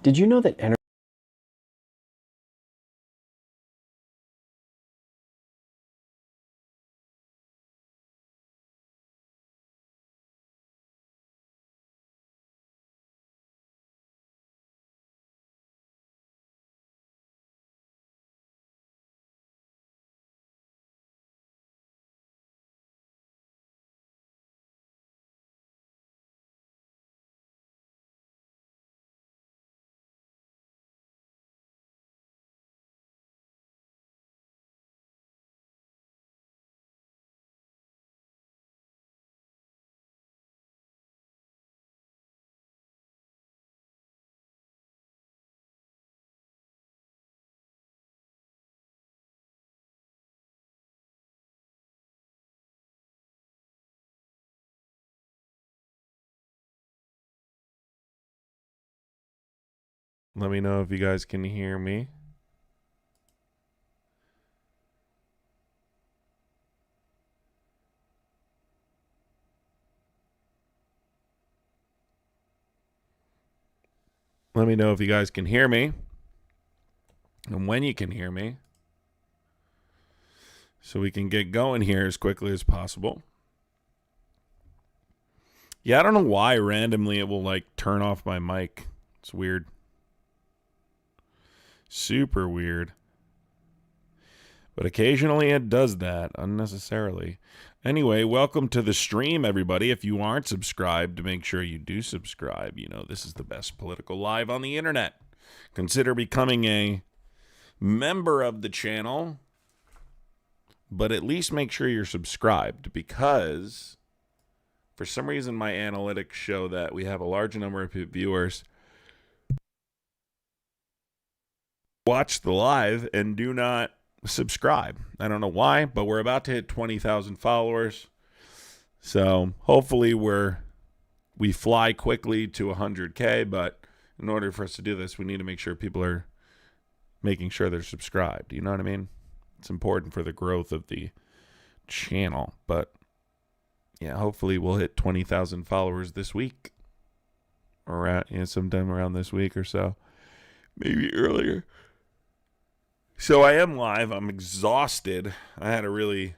Did you know that energy Let me know if you guys can hear me. Let me know if you guys can hear me and when you can hear me so we can get going here as quickly as possible. Yeah, I don't know why randomly it will like turn off my mic. It's weird. Super weird. But occasionally it does that unnecessarily. Anyway, welcome to the stream, everybody. If you aren't subscribed, make sure you do subscribe. You know, this is the best political live on the internet. Consider becoming a member of the channel, but at least make sure you're subscribed, because for some reason my analytics show that we have a large number of viewers watch the live and do not subscribe. I don't know why, but we're about to hit 20,000 followers. So hopefully we fly quickly to 100K, but in order for us to do this, we need to make sure people are making sure they're subscribed. You know what I mean? It's important for the growth of the channel. But yeah, hopefully we'll hit 20,000 followers this week, or sometime around this week or so, maybe earlier. So I am live. I'm exhausted. I had a really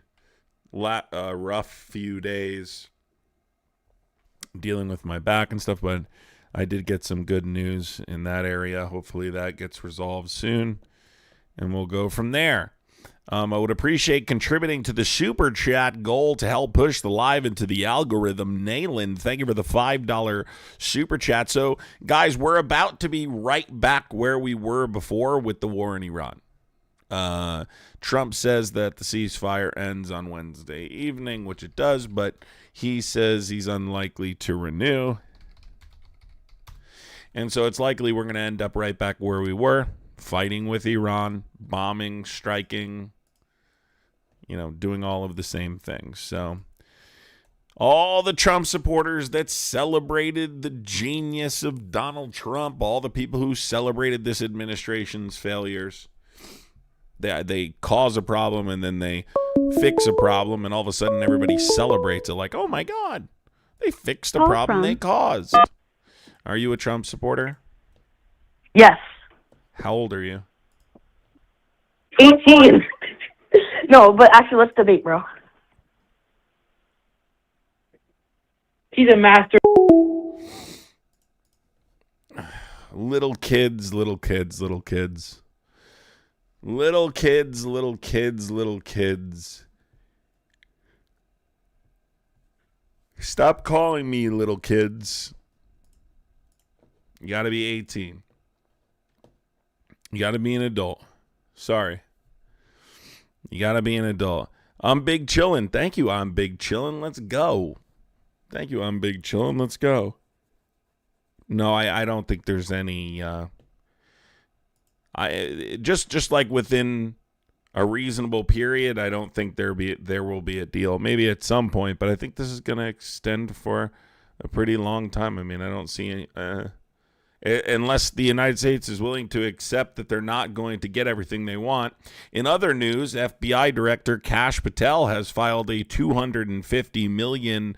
rough few days dealing with my back and stuff, but I did get some good news in that area. Hopefully that gets resolved soon, and we'll go from there. I would appreciate contributing to the super chat goal to help push the live into the algorithm. Nayland, thank you for the $5 super chat. So, guys, we're about to be right back where we were before with the war in Iran. Trump says that the ceasefire ends on Wednesday evening, which it does, but he says he's unlikely to renew. And so it's likely we're going to end up right back where we were, fighting with Iran, bombing, striking, doing all of the same things. So all the Trump supporters that celebrated the genius of Donald Trump, all the people who celebrated this administration's failures, they cause a problem and then they fix a problem, and all of a sudden everybody celebrates it like, oh my God, they fixed a problem they caused. Are you a Trump supporter? Yes. How old are you? 18. No, but actually, let's debate, bro. He's a master. Little kids, little kids, little kids. Little kids, little kids, little kids. Stop calling me little kids. You got to be 18. You got to be an adult. Sorry. You got to be an adult. I'm Big Chillin'. Thank you, I'm Big Chillin'. Let's go. Thank you, I'm Big Chillin'. Let's go. No, I don't think there's any... just like within a reasonable period, I don't think there will be a deal. Maybe at some point, but I think this is going to extend for a pretty long time. I mean, I don't see any... unless the United States is willing to accept that they're not going to get everything they want. In other news, FBI Director Kash Patel has filed a $250 million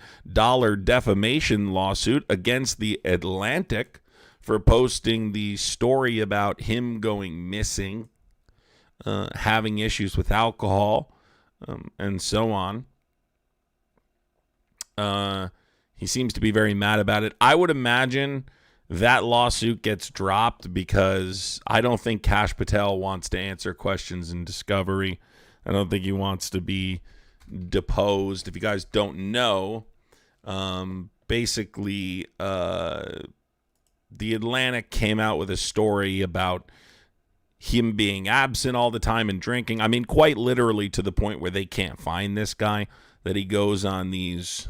defamation lawsuit against The Atlantic for posting the story about him going missing, having issues with alcohol, and so on. He seems to be very mad about it. I would imagine that lawsuit gets dropped because I don't think Kash Patel wants to answer questions in discovery. I don't think he wants to be deposed. If you guys don't know, basically, The Atlantic came out with a story about him being absent all the time and drinking. I mean, quite literally to the point where they can't find this guy, that he goes on these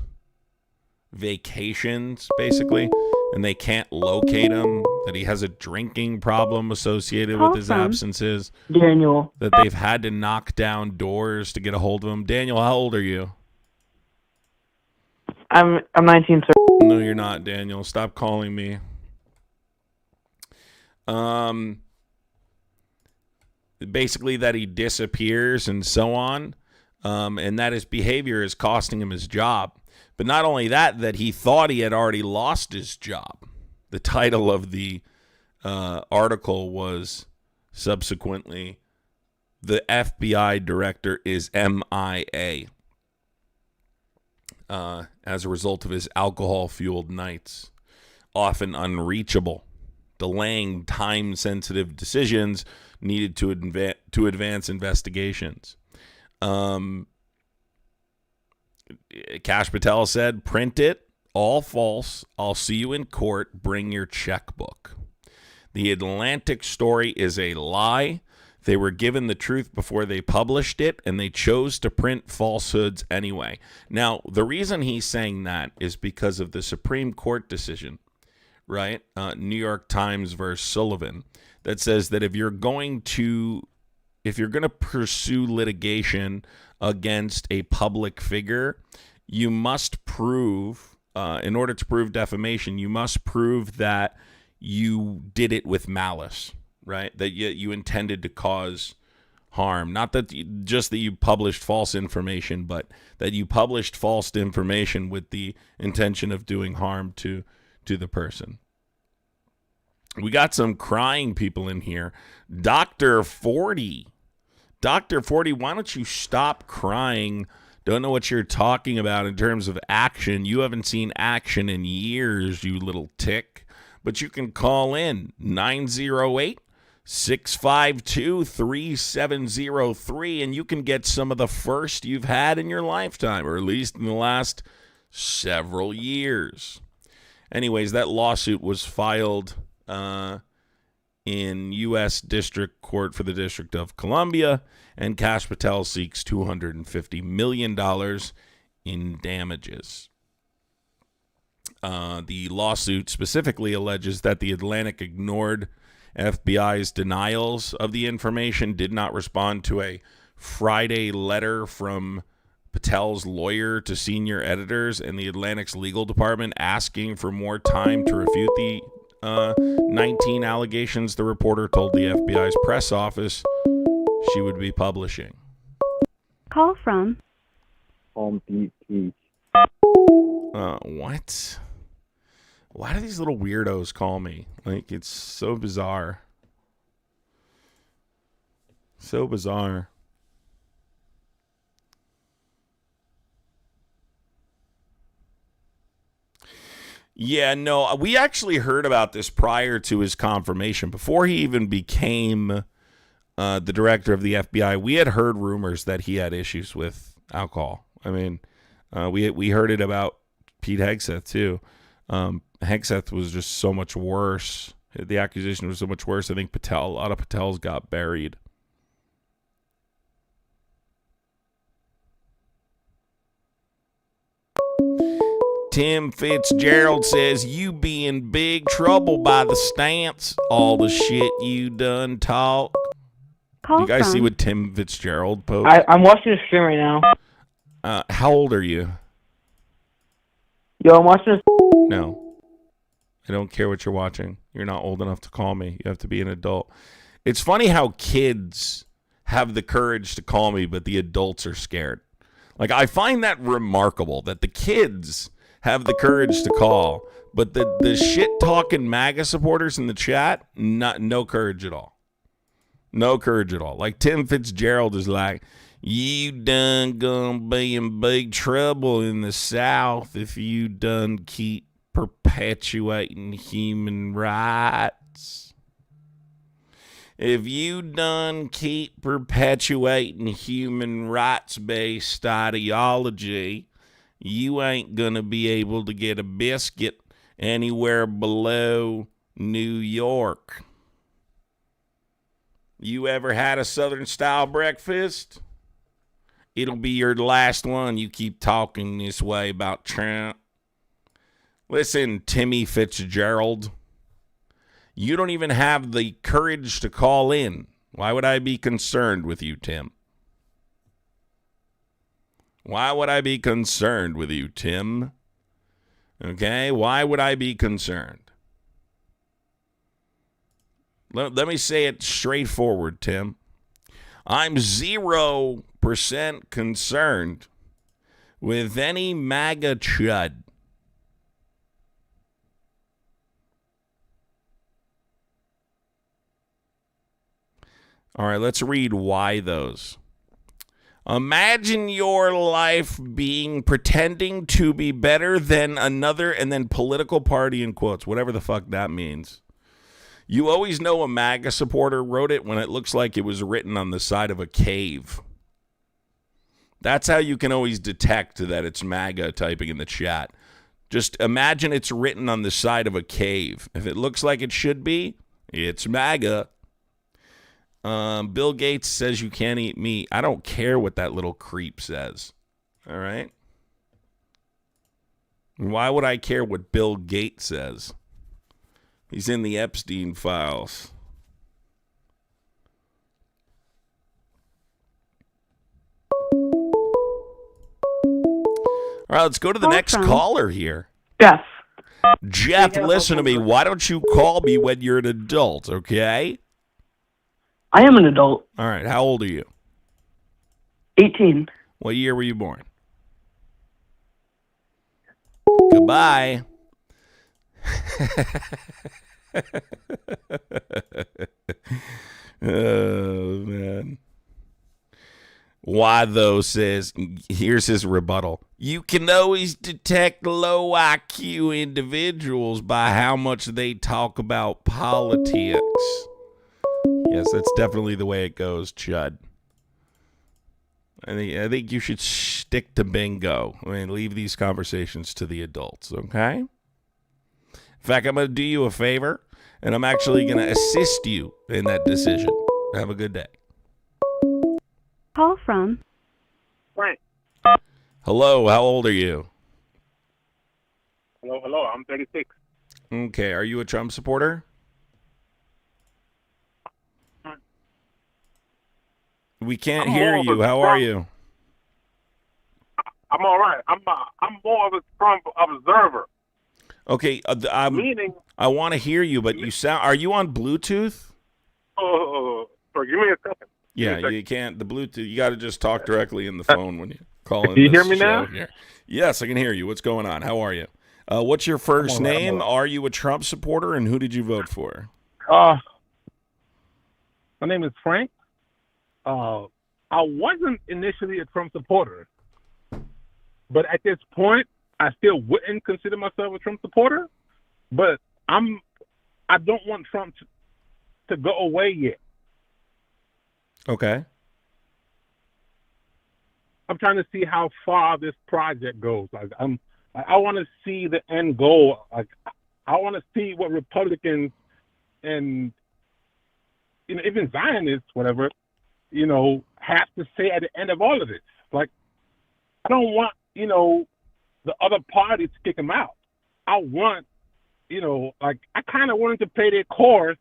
vacations, basically, and they can't locate him, that he has a drinking problem associated with his absences, Daniel. that they've had to knock down doors to get a hold of him. Daniel, how old are you? I'm 19, sir. No, you're not, Daniel. Stop calling me. Basically that he disappears and so on, and that his behavior is costing him his job. But not only that, that he thought he had already lost his job. The title of the article was subsequently, "The FBI Director is MIA as a result of his alcohol-fueled nights, often unreachable, delaying time-sensitive decisions needed to advance investigations." Kash Patel said, "Print it, all false. I'll see you in court. Bring your checkbook." The Atlantic story is a lie. They were given the truth before they published it, and they chose to print falsehoods anyway. Now, the reason he's saying that is because of the Supreme Court decision, right? New York Times versus Sullivan, that says that if you're going to pursue litigation against a public figure, you must prove, in order to prove defamation, you must prove that you did it with malice, right? That you intended to cause harm. Not that just that you published false information, but that you published false information with the intention of doing harm to the person. We got some crying people in here. Dr. 40, why don't you stop crying? Don't know what you're talking about in terms of action. You haven't seen action in years, you little tick. But you can call in 908-652-3703, and you can get some of the first you've had in your lifetime, or at least in the last several years. Anyways, that lawsuit was filed in U.S. District Court for the District of Columbia, and Kash Patel seeks $250 million in damages. The lawsuit specifically alleges that the Atlantic ignored FBI's denials of the information, did not respond to a Friday letter from Patel's lawyer to senior editors and the Atlantic's legal department asking for more time to refute the 19 allegations the reporter told the FBI's press office she would be publishing. Call from what? Why do these little weirdos call me? Like, it's so bizarre. So bizarre. Yeah, no, we actually heard about this prior to his confirmation. Before he even became the director of the FBI, we had heard rumors that he had issues with alcohol. I mean, we heard it about Pete Hegseth, too. Hegseth was just so much worse. The accusation was so much worse. I think a lot of Patels got buried. Tim Fitzgerald says, "You be in big trouble by the stance. All the shit you done talk." Do you guys see what Tim Fitzgerald posted? I'm watching the stream right now. How old are you? Yo, I'm watching this. No. I don't care what you're watching. You're not old enough to call me. You have to be an adult. It's funny how kids have the courage to call me, but the adults are scared. Like, I find that remarkable that the kids have the courage to call, But the shit-talking MAGA supporters in the chat, no courage at all. No courage at all. Like Tim Fitzgerald is like, you done gonna be in big trouble in the South if you done keep perpetuating human rights. If you done keep perpetuating human rights-based ideology, you ain't gonna be able to get a biscuit anywhere below New York. You ever had a Southern-style breakfast? It'll be your last one. You keep talking this way about Trump. Listen, Timmy Fitzgerald, you don't even have the courage to call in. Why would I be concerned with you, Tim? Why would I be concerned with you, Tim? Okay, why would I be concerned? Let me say it straightforward, Tim. I'm 0% concerned with any MAGA chud. All right, let's read why those. Imagine your life being pretending to be better than another and then political party in quotes, whatever the fuck that means. You always know a MAGA supporter wrote it when it looks like it was written on the side of a cave. That's how you can always detect that it's MAGA typing in the chat. Just imagine it's written on the side of a cave. If it looks like it should be, it's MAGA. Bill Gates says you can't eat meat. I don't care what that little creep says. All right? Why would I care what Bill Gates says? He's in the Epstein files. All right, let's go to the next caller here. Jeff. Jeff, listen to me. Why don't you call me when you're an adult, okay? I am an adult. All right, how old are you? 18. What year were you born? Goodbye. Oh, man. Why, though, says, here's his rebuttal. You can always detect low IQ individuals by how much they talk about politics. Yes, that's definitely the way it goes, Chud. I think you should stick to bingo. I mean, leave these conversations to the adults, okay? In fact, I'm going to do you a favor, and I'm actually going to assist you in that decision. Have a good day. Call from Frank. Hello, how old are you? Hello, I'm 36. Okay, are you a Trump supporter? We can't hear you. How are you? I'm all right. I'm more of a Trump observer. Okay, Meaning, I want to hear you, but you sound. Are you on Bluetooth? Sorry, give me a second. Yeah, you can't. The Bluetooth. You got to just talk directly in the phone when you call in. Can you this hear me now? here. Yes, I can hear you. What's going on? How are you? What's your first name? Are you a Trump supporter, and who did you vote for? My name is Frank. I wasn't initially a Trump supporter, but at this point, I still wouldn't consider myself a Trump supporter. But I don't want Trump to go away yet. Okay. I'm trying to see how far this project goes. I want to see the end goal. Like, I want to see what Republicans and even Zionists, whatever, have to say at the end of all of this. Like, I don't want the other party to kick them out. I want I kind of want them to play their course.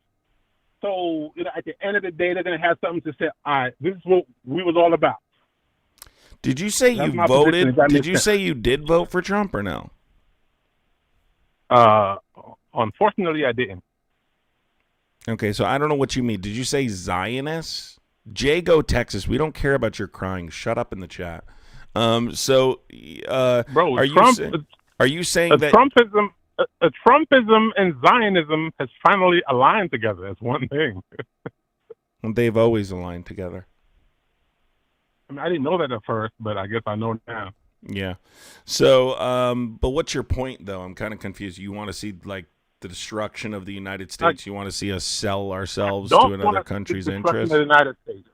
So, at the end of the day, they're going to have something to say, all right, this is what we was all about. Did you say That's you my voted? position. Did you say you did vote for Trump or no? Unfortunately, I didn't. Okay, so I don't know what you mean. Did you say Zionists? Jago, Texas, we don't care about your crying. Shut up in the chat. Bro, are Trump, you saying that Trumpism, Trumpism and Zionism has finally aligned together as one thing. And they've always aligned together. I mean, I didn't know that at first, but I guess I know now. Yeah. So, but what's your point, though? I'm kind of confused. You want to see, like, the destruction of the United States? You want to see us sell ourselves to another country's interests? The United States.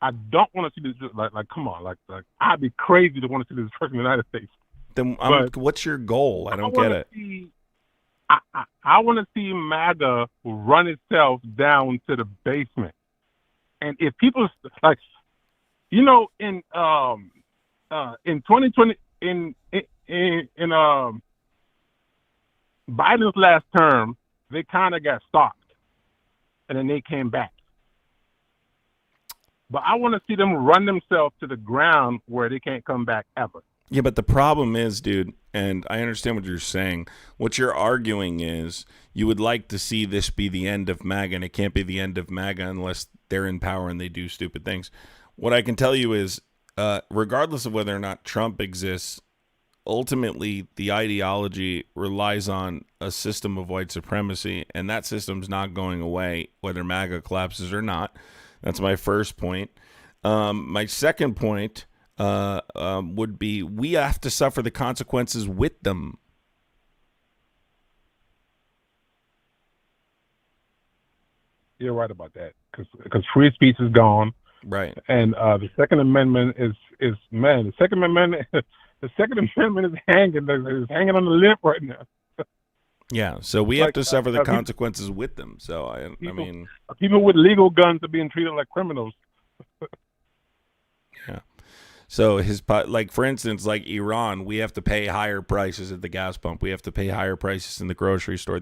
I don't want to see this. Like, come on, like, I'd be crazy to want to see the destruction of the United States. Then, what's your goal? I don't get it. I want to see MAGA run itself down to the basement. And if people like, you know, in 2020, in Biden's last term, they kind of got stopped, and then they came back. But I want to see them run themselves to the ground where they can't come back ever. Yeah, but the problem is, dude, and I understand what you're saying. What you're arguing is you would like to see this be the end of MAGA, and it can't be the end of MAGA unless they're in power and they do stupid things. What I can tell you is, regardless of whether or not Trump exists, ultimately the ideology relies on a system of white supremacy, and that system's not going away whether MAGA collapses or not. That's my first point. My second point would be we have to suffer the consequences with them. You're right about that, because free speech is gone, right? And the Second Amendment is man. The Second Amendment is hanging. It's hanging on the lip right now. Yeah, so we have to suffer the consequences with them. So I mean, people with legal guns are being treated like criminals. Yeah. So like, for instance, like Iran, we have to pay higher prices at the gas pump. We have to pay higher prices in the grocery store.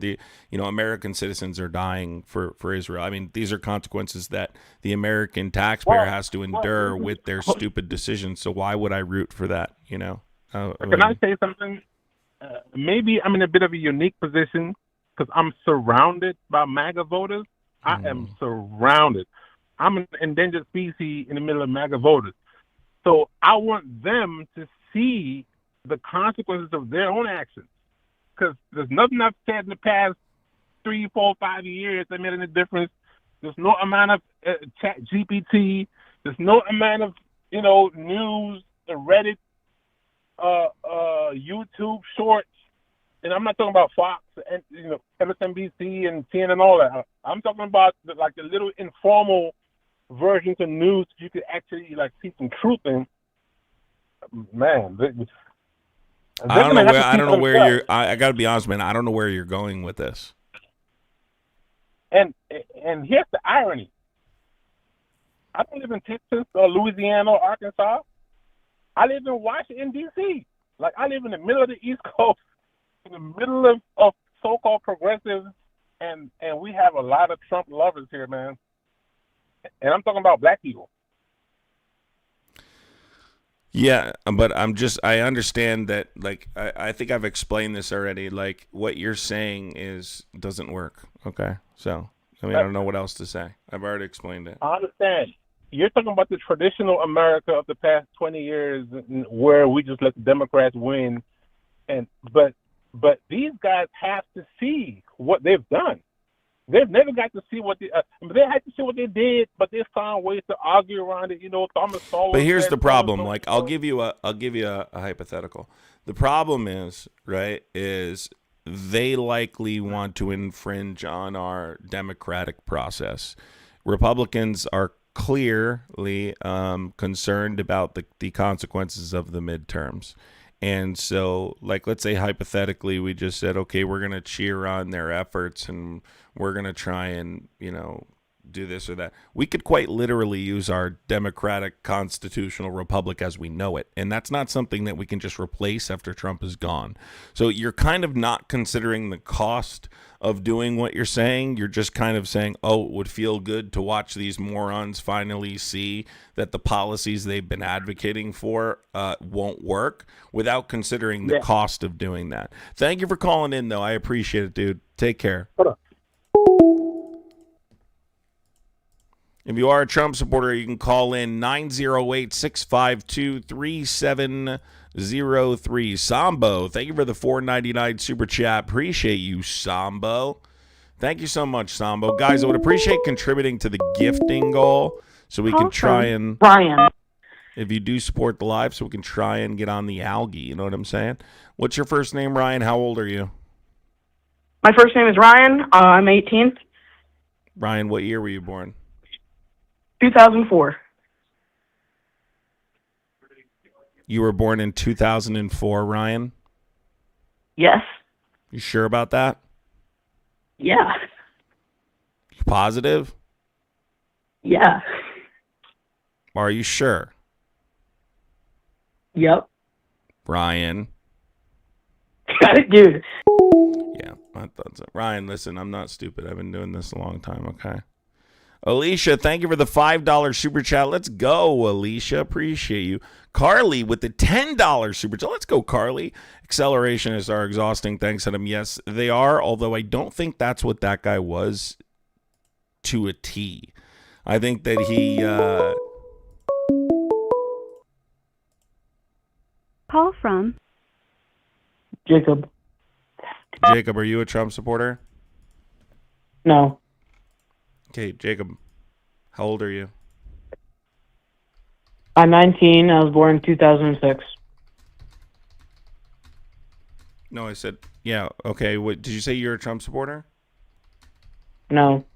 American citizens are dying for Israel. I mean, these are consequences that the American taxpayer has to endure with their stupid decisions. So why would I root for that? Can I say something? Maybe I'm in a bit of a unique position because I'm surrounded by MAGA voters. I am surrounded. I'm an endangered species in the middle of MAGA voters. So I want them to see the consequences of their own actions, because there's nothing I've said in the past 3, 4, 5 years that made any difference. There's no amount of chat GPT. There's no amount of news, Reddit, YouTube shorts, and I'm not talking about Fox and MSNBC and CNN and all that. I'm talking about the little informal versions of news you could actually see some truth in. Man, I don't know where you're. I got to be honest, man. I don't know where you're going with this. And here's the irony. I don't live in Texas or Louisiana or Arkansas. I live in Washington, D.C. I live in the middle of the East Coast, in the middle of so-called progressives, and we have a lot of Trump lovers here, man. And I'm talking about black people. Yeah, but I understand that, I think I've explained this already. What you're saying doesn't work. Okay. So, I don't know what else to say. I've already explained it. I understand. You're talking about the traditional America of the past 20 years where we just let the Democrats win. But these guys have to see what they've done. They've never got to see what they had to see what they did, but they found ways to argue around it. Thomas Sowell. But here's the problem. I'll give you a hypothetical. The problem is they likely want to infringe on our democratic process. Republicans are clearly concerned about the consequences of the midterms. And so, let's say hypothetically, we just said, okay, we're going to cheer on their efforts and we're going to try and, do this or that. We could quite literally use our democratic constitutional republic as we know it. And that's not something that we can just replace after Trump is gone. So you're kind of not considering the cost of doing what you're saying. You're just kind of saying, oh, it would feel good to watch these morons finally see that the policies they've been advocating for won't work, without considering the cost of doing that. Thank you for calling in, though. I appreciate it, dude. Take care. Hold on. If you are a Trump supporter, you can call in 908-652-3703. Sambo, thank you for the $4.99 super chat. Appreciate you, Sambo. Thank you so much, Sambo. Guys, I would appreciate contributing to the gifting goal so we can try and, Ryan. if you do support the live, so we can try and get on the algae. You know what I'm saying? What's your first name, Ryan? How old are you? My first name is Ryan. I'm 18. Ryan, what year were you born? 2004. You were born in 2004, Ryan? Yes. You sure about that? Yeah. You positive? Yeah. Are you sure? Yep. Ryan? Dude. Yeah, I thought so. Ryan, listen, I'm not stupid. I've been doing this a long time, okay? Alicia, thank you for the $5 super chat. Let's go, Alicia. Appreciate you. Carly with the $10 super chat. Let's go, Carly. Accelerationists are exhausting. Thanks, Adam. Yes, they are, although I don't think that's what that guy was to a T. I think that he... Call from Jacob. Jacob, are you a Trump supporter? No. Okay, Jacob, how old are you? I'm 19. I was born in 2006. No, I said, yeah, okay. What, did you say you're a Trump supporter? No.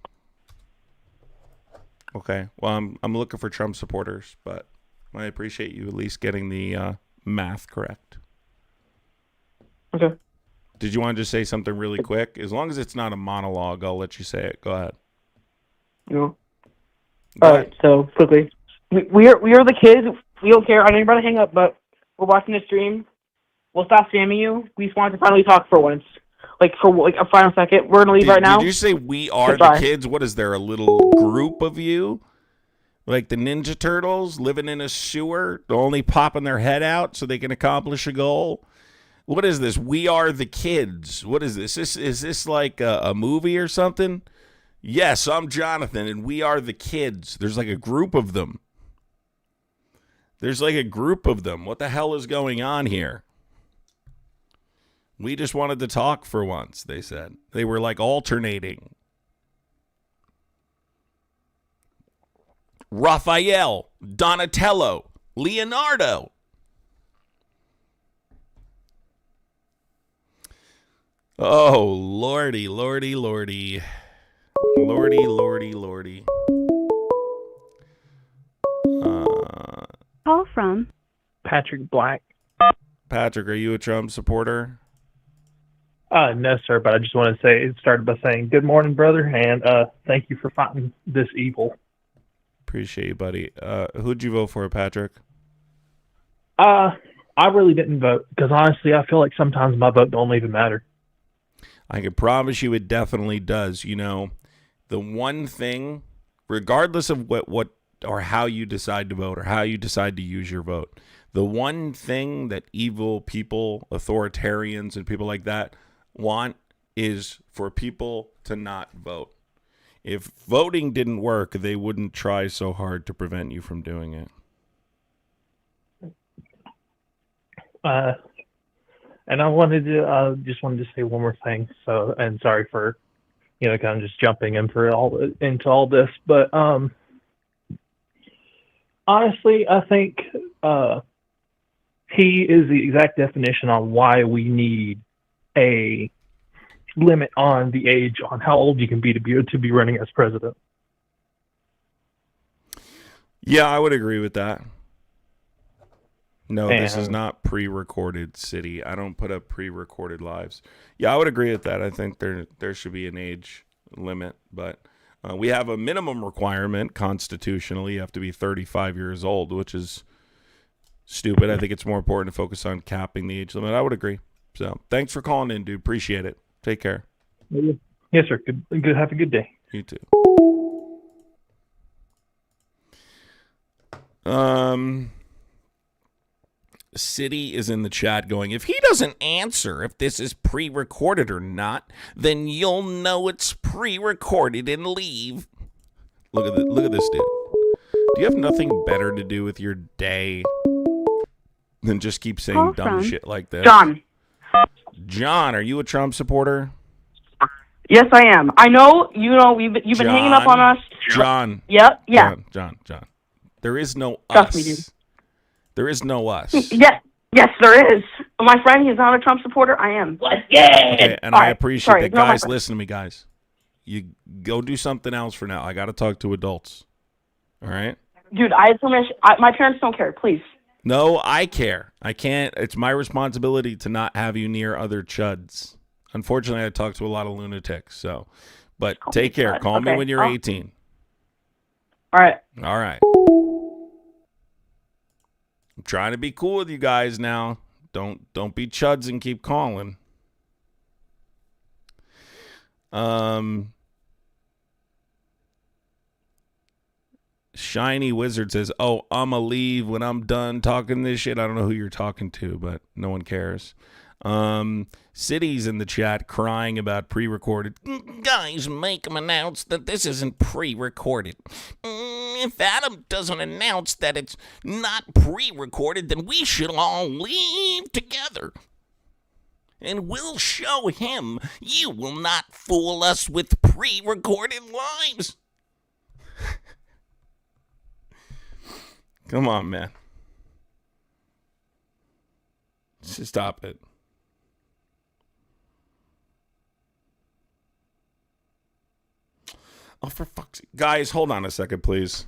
Okay, well, I'm looking for Trump supporters, but I appreciate you at least getting the math correct. Okay. Did you want to just say something really quick? As long as it's not a monologue, I'll let you say it. Go ahead. No. Go All ahead. right. So quickly, we are the kids. We don't care. I know you're about to hang up, but we're watching the stream. We'll stop spamming you. We just wanted to finally talk for once, for a final second. We're gonna leave right now. Did you say we are the Goodbye. kids? What is there? A little group of you, like the Ninja Turtles, living in a sewer, only popping their head out so they can accomplish a goal? What is this? We are the kids. What is this? Is this like a movie or something? Yes, I'm Jonathan, and we are the kids. There's like a group of them. There's like a group of them. What the hell is going on here? We just wanted to talk for once, they said. They were like alternating. Raphael, Donatello, Leonardo. Oh, lordy, lordy, lordy. Lordy, lordy, lordy. Call from Patrick Black. Patrick, are you a Trump supporter? No, sir, but I just want to say, it started by saying, good morning, brother, and thank you for fighting this evil. Appreciate you, buddy. Who'd you vote for, Patrick? I really didn't vote, because honestly, I feel like sometimes my vote don't even matter. I can promise you it definitely does. You know, the one thing, regardless of what or how you decide to vote or how you decide to use your vote, the one thing that evil people, authoritarians and people like that want is for people to not vote. If voting didn't work, they wouldn't try so hard to prevent you from doing it. And I just wanted to say one more thing. So, and sorry for, kind of just jumping into all this, but honestly, I think he is the exact definition on why we need a limit on the age on how old you can be to be running as president. Yeah, I would agree with that. No, this is not pre-recorded city. I don't put up pre-recorded lives. Yeah, I would agree with that. I think there should be an age limit, but we have a minimum requirement constitutionally. You have to be 35 years old, which is stupid. I think it's more important to focus on capping the age limit. I would agree. So thanks for calling in, dude. Appreciate it. Take care. Yes, sir. Good. Have a good day. You too. City is in the chat going, if he doesn't answer if this is pre-recorded or not, then you'll know it's pre-recorded and leave. Look at this dude. Do you have nothing better to do with your day than just keep saying Call dumb from shit like this? John. John, are you a Trump supporter? Yes, I am. I know. You've been hanging up on us. John. Yep. Yeah. John. There is no Trust us. me, dude. There is no us. Yes, there is. My friend, he's not a Trump supporter. I am. Okay, and All I right. appreciate Sorry, that. ignore my Guys, friend. listen to me, guys. You go do something else for now. I got to talk to adults. All right? Dude, I have permission. My parents don't care. Please. No, I care. I can't. It's my responsibility to not have you near other chuds. Unfortunately, I talk to a lot of lunatics. So, but take care. chud. Call me Okay. when you're 18. All right. All right. I'm trying to be cool with you guys now. Don't be chuds and keep calling. Shiny Wizard says, "Oh, I'ma leave when I'm done talking this shit." I don't know who you're talking to, but no one cares. City's in the chat crying about pre-recorded. Guys, make him announce that this isn't pre-recorded. If Adam doesn't announce that it's not pre-recorded, then we should all leave together. And we'll show him you will not fool us with pre-recorded lives. Come on, man. Just stop it. Oh, for fuck's sake. Guys, hold on a second, please.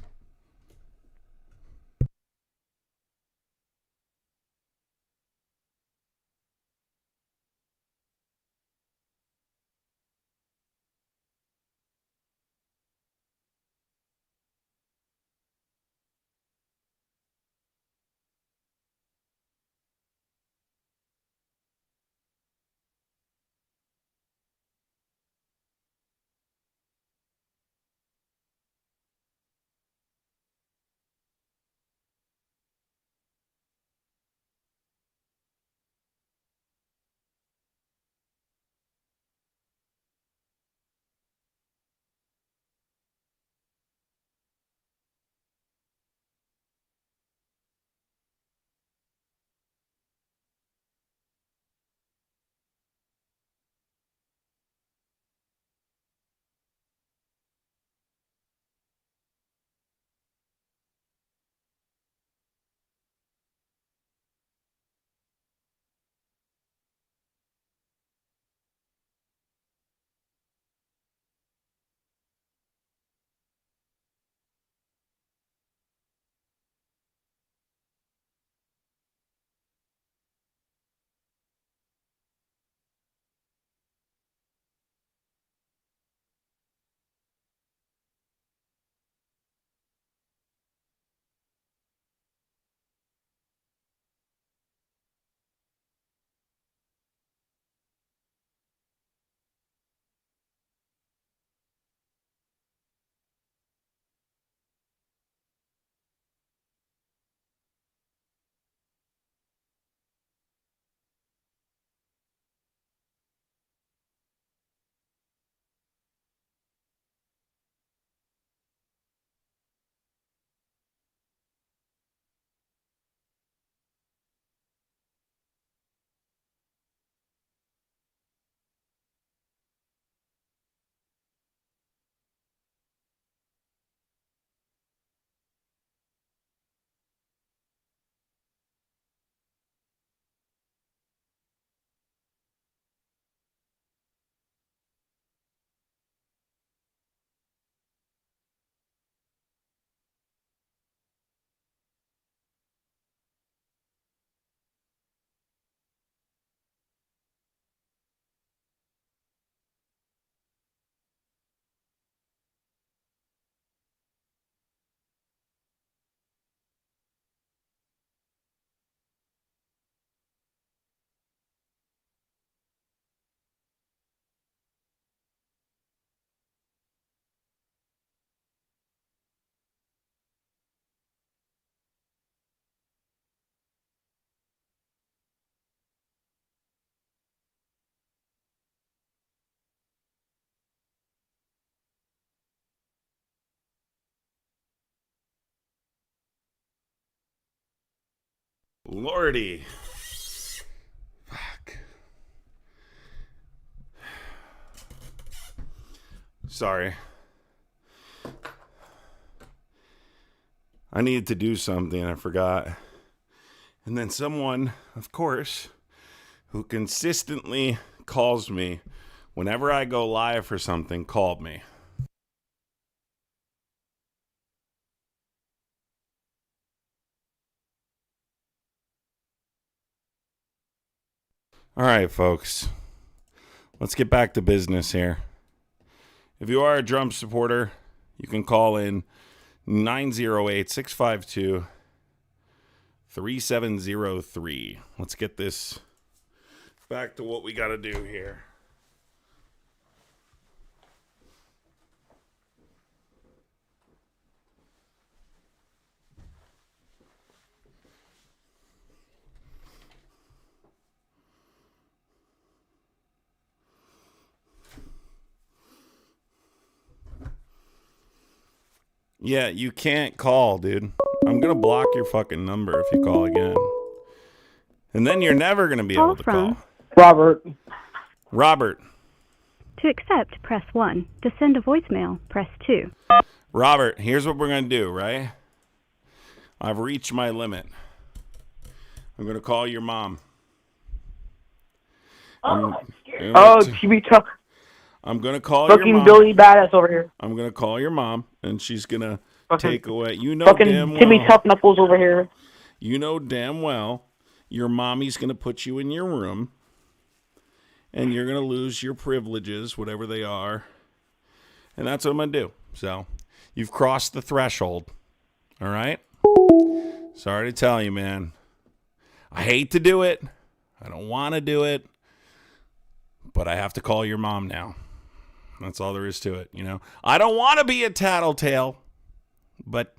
Lordy. Fuck. Sorry. I needed to do something. I forgot. And then someone, of course, who consistently calls me whenever I go live for something, called me. All right, folks. Let's get back to business here. If you are a Trump supporter, you can call in 908-652-3703. Let's get this back to what we got to do here. Yeah, you can't call, dude. I'm going to block your fucking number if you call again. And then you're never going to be able to call. Robert. Robert. To accept, press 1. To send a voicemail, press 2. Robert, here's what we're going to do, right? I've reached my limit. I'm going to call your mom. TV Tuck. I'm going to call your Fucking mom. Billy Badass over here. I'm going to call your mom, and she's going to take away. You know fucking damn well. Timmy Tough Knuckles over here. You know damn well your mommy's going to put you in your room, and you're going to lose your privileges, whatever they are. And that's what I'm going to do. So, you've crossed the threshold. All right? Sorry to tell you, man. I hate to do it. I don't want to do it. But I have to call your mom now. That's all there is to it, you know. I don't want to be a tattletale, but,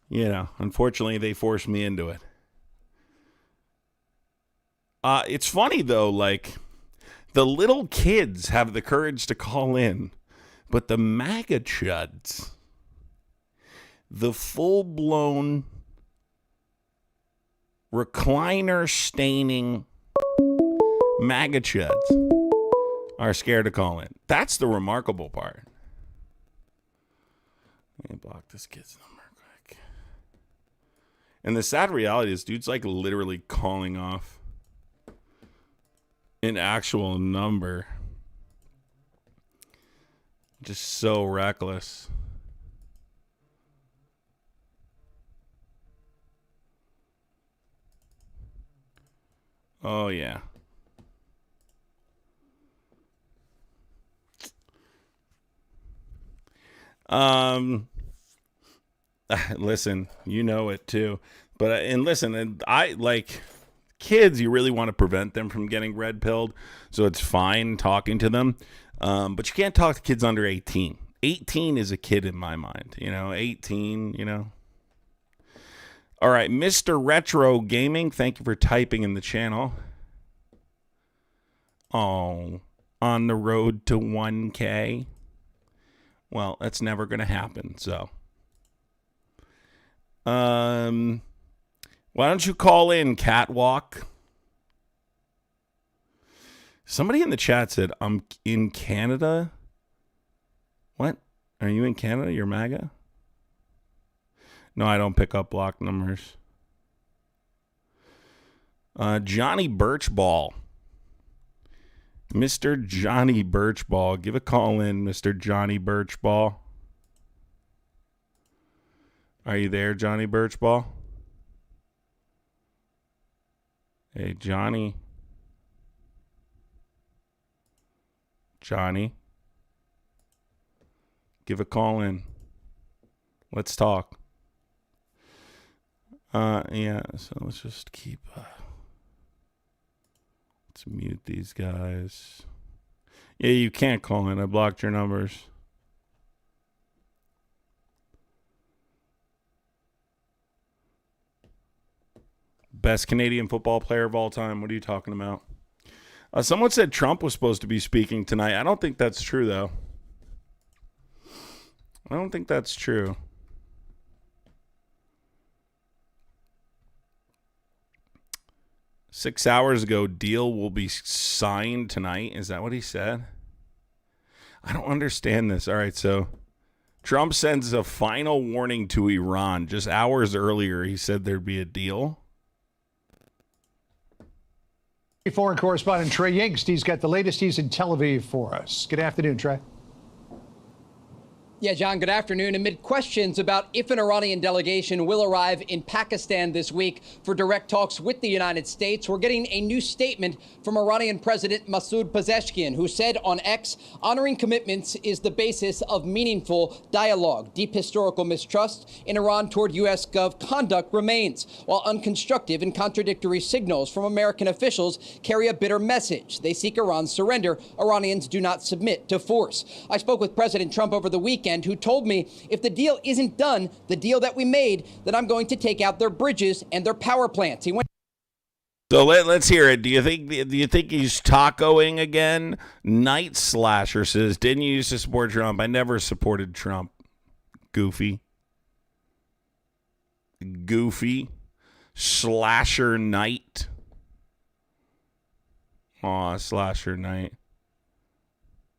you know, unfortunately they forced me into it. It's funny, though, like, the little kids have the courage to call in, but the MAGA chuds, the full-blown recliner-staining MAGA chuds are scared to call in. That's the remarkable part. Let me block this kid's number quick. And the sad reality is, dude's like literally calling off an actual number. Just so reckless. Oh, yeah. Listen, you know it too, but and listen, and I like kids. You really want to prevent them from getting red pilled, so it's fine talking to them, but you can't talk to kids under 18. 18 is a kid in my mind, you know. 18, you know. All right, Mr. Retro Gaming, thank you for typing in the channel. Oh, on the road to 1K. Well, that's never going to happen, so. Why don't you call in, Catwalk? Somebody in the chat said, I'm in Canada. What? Are you in Canada? You're MAGA? No, I don't pick up block numbers. Johnny Birchball. Mr. Johnny Birchball. Give a call in, Mr. Johnny Birchball. Are you there, Johnny Birchball? Hey, Johnny. Johnny. Give a call in. Let's talk. Yeah, so let's just keep... let's mute these guys. Yeah, you can't call in. I blocked your numbers. Best Canadian football player of all time. What are you talking about? Someone said Trump was supposed to be speaking tonight. I don't think that's true, though. I don't think that's true. 6 hours ago, deal will be signed tonight. Is that what he said? I don't understand this. All right, so Trump sends a final warning to Iran. Just hours earlier, he said there'd be a deal. Foreign correspondent Trey Yingst, he's got the latest. He's in Tel Aviv for us. Good afternoon, Trey. Yeah, John, good afternoon. Amid questions about if an Iranian delegation will arrive in Pakistan this week for direct talks with the United States, we're getting a new statement from Iranian President Masoud Pezeshkian, who said on X, honoring commitments is the basis of meaningful dialogue. Deep historical mistrust in Iran toward U.S. Gov conduct remains, while unconstructive and contradictory signals from American officials carry a bitter message. They seek Iran's surrender. Iranians do not submit to force. I spoke with President Trump over the weekend, who told me if the deal isn't done, the deal that we made, that I'm going to take out their bridges and their power plants. He went. So let's hear it. Do you think he's tacoing again? Night Slasher says, "Didn't you used to support Trump? I never supported Trump." Goofy. Slasher Night. Aw, Slasher Night.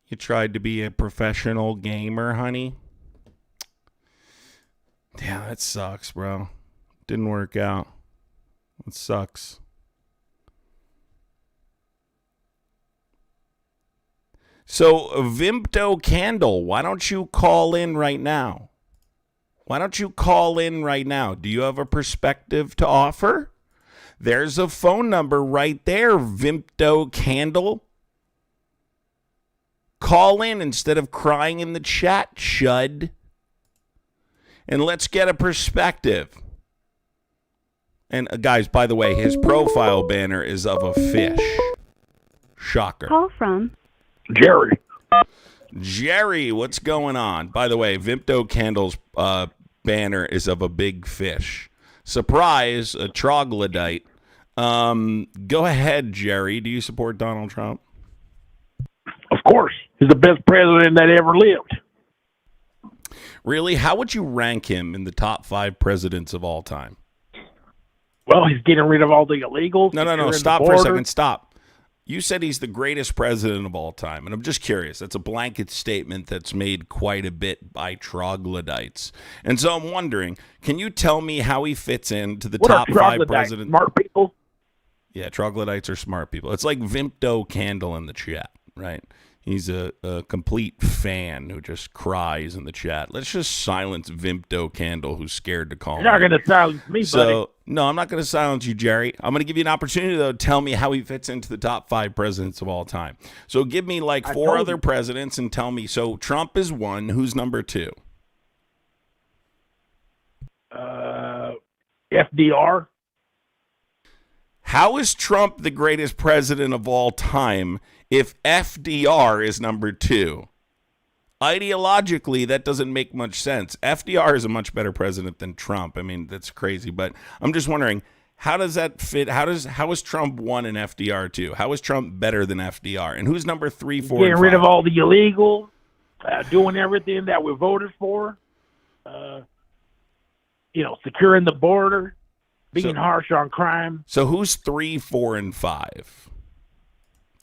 You tried to be a professional gamer, honey? Yeah, that sucks, bro. Didn't work out. It sucks. So, Vimto Candle, why don't you call in right now? Do you have a perspective to offer? There's a phone number right there, Vimto Candle. Call in instead of crying in the chat, chud. And let's get a perspective. And guys, by the way, his profile banner is of a fish. Shocker. Call from Jerry, what's going on? By the way, Vimto Candle's banner is of a big fish. Surprise, a troglodyte. Go ahead, Jerry. Do you support Donald Trump? Of course. He's the best president that ever lived. Really? How would you rank him in the top 5 presidents of all time? Well, he's getting rid of all the illegals. No. Stop for a second. Stop. You said he's the greatest president of all time, and I'm just curious. That's a blanket statement that's made quite a bit by troglodytes. And so I'm wondering, can you tell me how he fits into the top 5 presidents? Smart people? Yeah, troglodytes are smart people. It's like Vimto Candle in the chat, right? He's a complete fan who just cries in the chat. Let's just silence Vimto Candle, who's scared to call You're not going to silence me, buddy. No, I'm not going to silence you, Jerry. I'm going to give you an opportunity, though, to tell me how he fits into the top 5 presidents of all time. So give me like 4 other presidents and tell me. So Trump is 1. Who's number 2? FDR. How is Trump the greatest president of all time if FDR is number 2? Ideologically, that doesn't make much sense. FDR is a much better president than Trump. I mean, that's crazy. But I'm just wondering, how does that fit? How is Trump 1 and FDR 2? How is Trump better than FDR? And who's number 3, 4, Getting and 5? rid of all the illegals, doing everything that we voted for, securing the border, being harsh on crime. So who's 3, 4, and 5?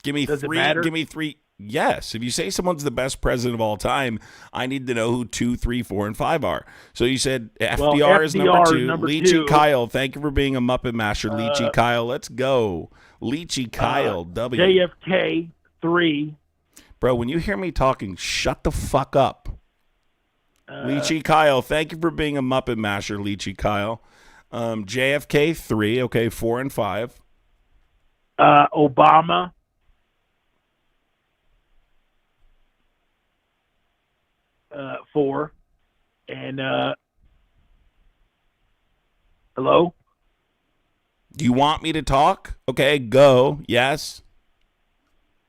Give me Does 3. it matter? Give me 3. Yes. If you say someone's the best president of all time, I need to know who 2, 3, 4, and 5 are. So you said FDR is number 2. Leachy Kyle, thank you for being a Muppet Master. Leachy Kyle, let's go. Leachy Kyle, W. JFK, 3. Bro, when you hear me talking, shut the fuck up. Leachy Kyle, thank you for being a Muppet Master, Leachy Kyle. JFK, 3. Okay, 4 and 5. Obama. 4. And hello? Do you want me to talk? Okay, go. Yes.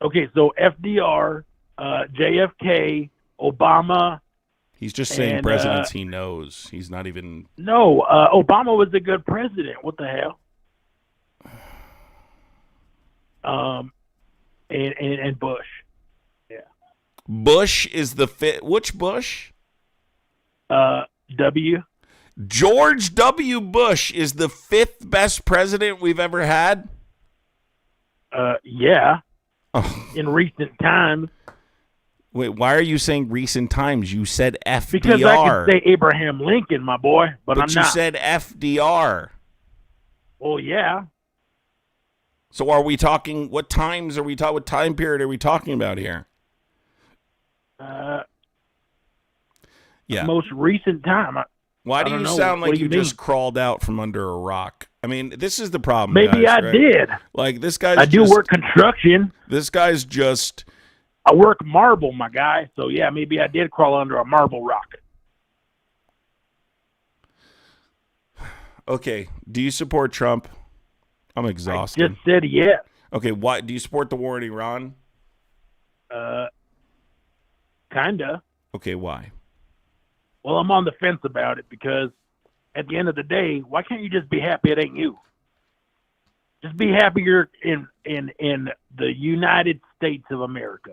Okay, so FDR, JFK, Obama. He's just saying presidents he knows. He's not even... No, Obama was a good president. What the hell? And Bush. Yeah. Bush is the fifth. Which Bush? W. George W. Bush is the 5th best president we've ever had. Yeah. Oh. In recent times. Wait, why are you saying recent times? You said FDR. Because I could say Abraham Lincoln, my boy, but I'm you not. said FDR. Well, yeah. So are we talking, what times are we talking, what time period are we talking about here? Yeah. Most recent time. Why do you sound like you just crawled out from under a rock? I mean, this is the problem. Maybe guys, I right? did. Like, this guy's I do work construction. This guy's just... I work marble, my guy. So, yeah, maybe I did crawl under a marble rock. Okay. Do you support Trump? I'm exhausted. I just said yes. Okay. Why do you support the war in Iran? Kinda. Okay. Why? Well, I'm on the fence about it because at the end of the day, why can't you just be happy it ain't you? Just be happy you're in the United States of America.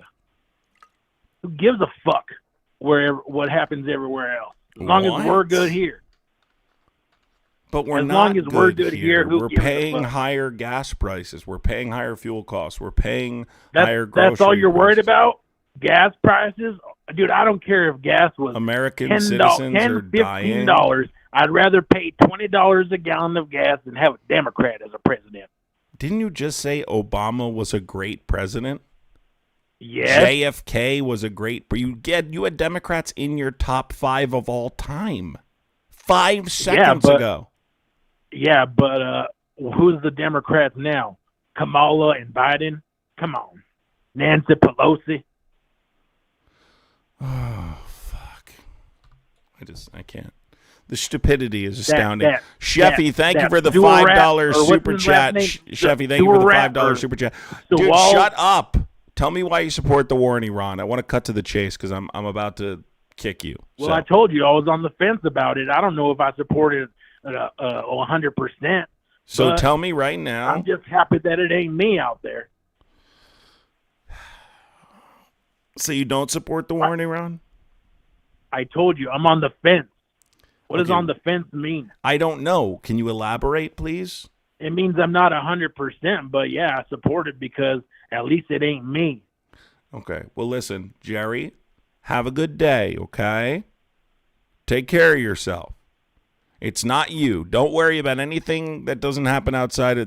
Who gives a fuck what happens everywhere else? As long as we're good here. But we're as not long as good we're good here. We're paying higher gas prices. We're paying higher fuel costs. We're paying higher grocery That's all you're prices. worried about? Gas prices? Dude, I don't care if gas was American $10, citizens $10, are dying. $15. I'd rather pay $20 a gallon of gas than have a Democrat as a president. Didn't you just say Obama was a great president? Yes. JFK was a great... You had Democrats in your top 5 of all time. 5 seconds ago. Yeah, but who's the Democrats now? Kamala and Biden? Come on. Nancy Pelosi? Oh, fuck. I can't. The stupidity is astounding. Sheffy, thank you for the $5 super chat. Sheffy, thank you for the $5 super chat. Dude, shut up. Tell me why you support the war in Iran. I want to cut to the chase because I'm about to kick you. Well, I told you I was on the fence about it. I don't know if I supported 100%. So tell me right now. I'm just happy that it ain't me out there. So you don't support the war in Iran? I told you I'm on the fence. What does on the fence mean? I don't know. Can you elaborate, please? It means I'm not 100%, but yeah, I support it because at least it ain't me. Okay. Well, listen, Jerry, have a good day, okay? Take care of yourself. It's not you. Don't worry about anything that doesn't happen inside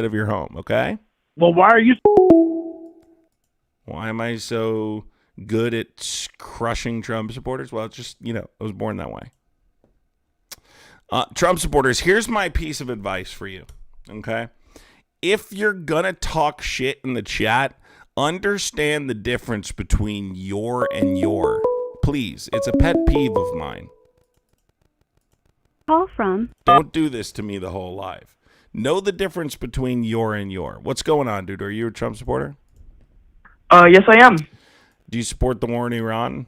of your home, okay? Well, why are you... Why am I so good at crushing Trump supporters? Well, it's just, I was born that way. Trump supporters, here's my piece of advice for you, okay? If you're going to talk shit in the chat, understand the difference between your and your. Please, it's a pet peeve of mine. Call from. Don't do this to me the whole life. Know the difference between your and your. What's going on, dude? Are you a Trump supporter? Yes, I am. Do you support the war in Iran?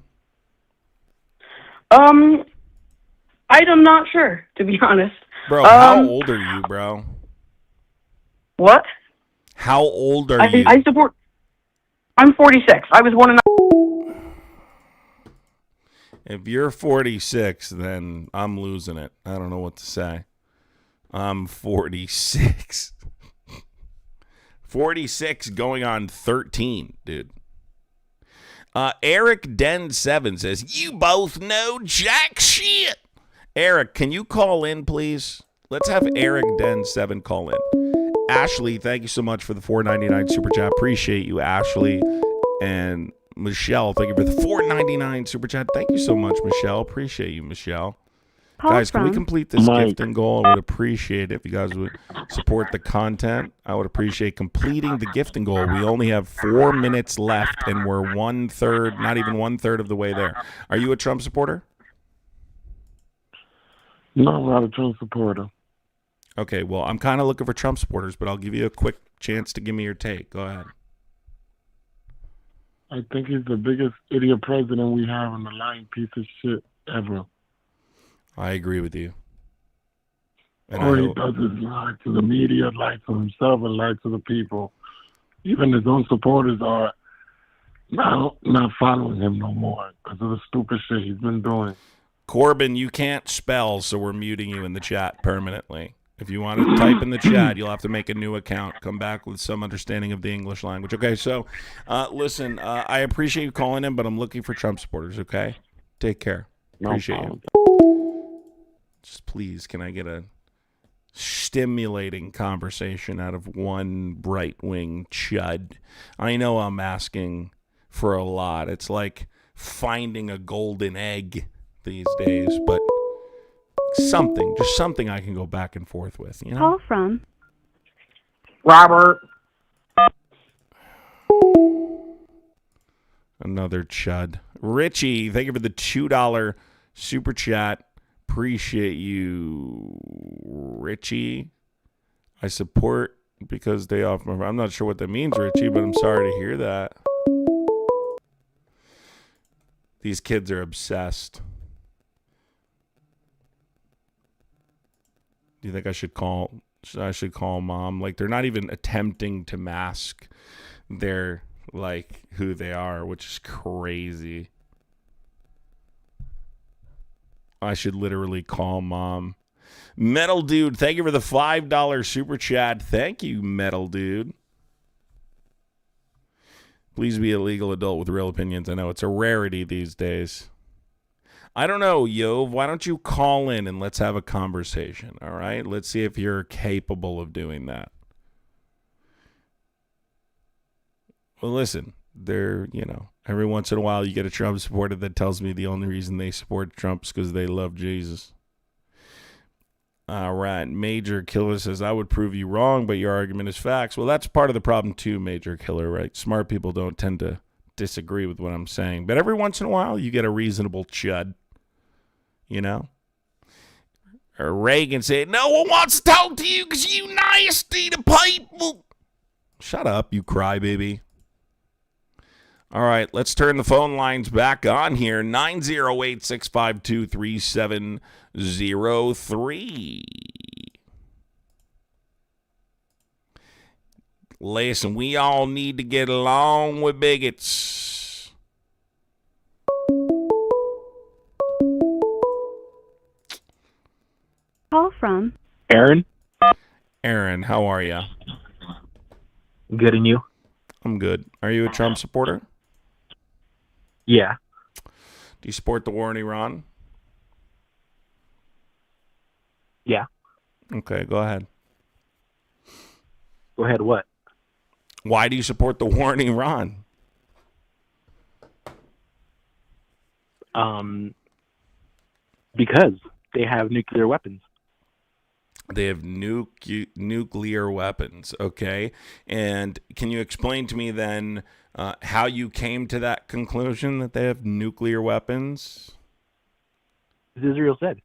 I'm not sure, to be honest. Bro, how old are you, bro? What? How old are you? I'm 46. I was born in... If you're 46, then I'm losing it. I don't know what to say. I'm 46. 46 going on 13, dude. Eric Den 7 says, you both know jack shit. Eric, can you call in, please? Let's have Eric Den 7 call in. Ashley, thank you so much for the $4.99 super chat. Appreciate you, Ashley. And Michelle, thank you for the $4.99 super chat. Thank you so much, Michelle. Appreciate you, Michelle. Guys, can we complete this gifting goal? I would appreciate it if you guys would support the content. I would appreciate completing the gifting goal. We only have 4 minutes left, and we're not even one third of the way there. Are you a Trump supporter? No, I'm not a Trump supporter. Okay, well, I'm kind of looking for Trump supporters, but I'll give you a quick chance to give me your take. Go ahead. I think he's the biggest idiot president we have and the lying piece of shit ever. I agree with you. And all he does is lie to the media, lie to himself, and lie to the people. Even his own supporters are not following him no more because of the stupid shit he's been doing. Corbin, you can't spell, so we're muting you in the chat permanently. If you want to type in the chat, you'll have to make a new account. Come back with some understanding of the English language. Okay, so listen, I appreciate you calling in, but I'm looking for Trump supporters, okay? Take care. Appreciate you. Just please, can I get a stimulating conversation out of one right-wing chud? I know I'm asking for a lot. It's like finding a golden egg these days, but something, just something I can go back and forth with, you know? Call from Robert. Another chud. Richie, thank you for the $2 super chat. Appreciate you, Richie. I support because they offer. I'm not sure what that means, Richie, but I'm sorry to hear that. These kids are obsessed. Do you think I should call mom? Like, they're not even attempting to mask their, like, who they are, which is crazy. I should literally call mom. Metal Dude, thank you for the $5 super chat. Thank you, Metal Dude. Please be a legal adult with real opinions. I know it's a rarity these days. I don't know, Yov. Why don't you call in and let's have a conversation, all right? Let's see if you're capable of doing that. Well, listen, every once in a while you get a Trump supporter that tells me the only reason they support Trump is because they love Jesus. All right, Major Killer says, I would prove you wrong, but your argument is facts. Well, that's part of the problem too, Major Killer, right? Smart people don't tend to disagree with what I'm saying. But every once in a while you get a reasonable chud, you know? Or Reagan said, no one wants to talk to you because you nasty to people. Shut up, you crybaby. All right, let's turn the phone lines back on here. 908-652-3703. Listen, we all need to get along with bigots. Call from Aaron? Aaron, how are you? Good, and you? I'm good. Are you a Trump supporter? Yeah. Do you support the war in Iran? Yeah. Okay, go ahead. Go ahead, what? Why do you support the war in Iran? Because they have nuclear weapons. They have nuclear weapons, okay? And can you explain to me then how you came to that conclusion that they have nuclear weapons? Israel said.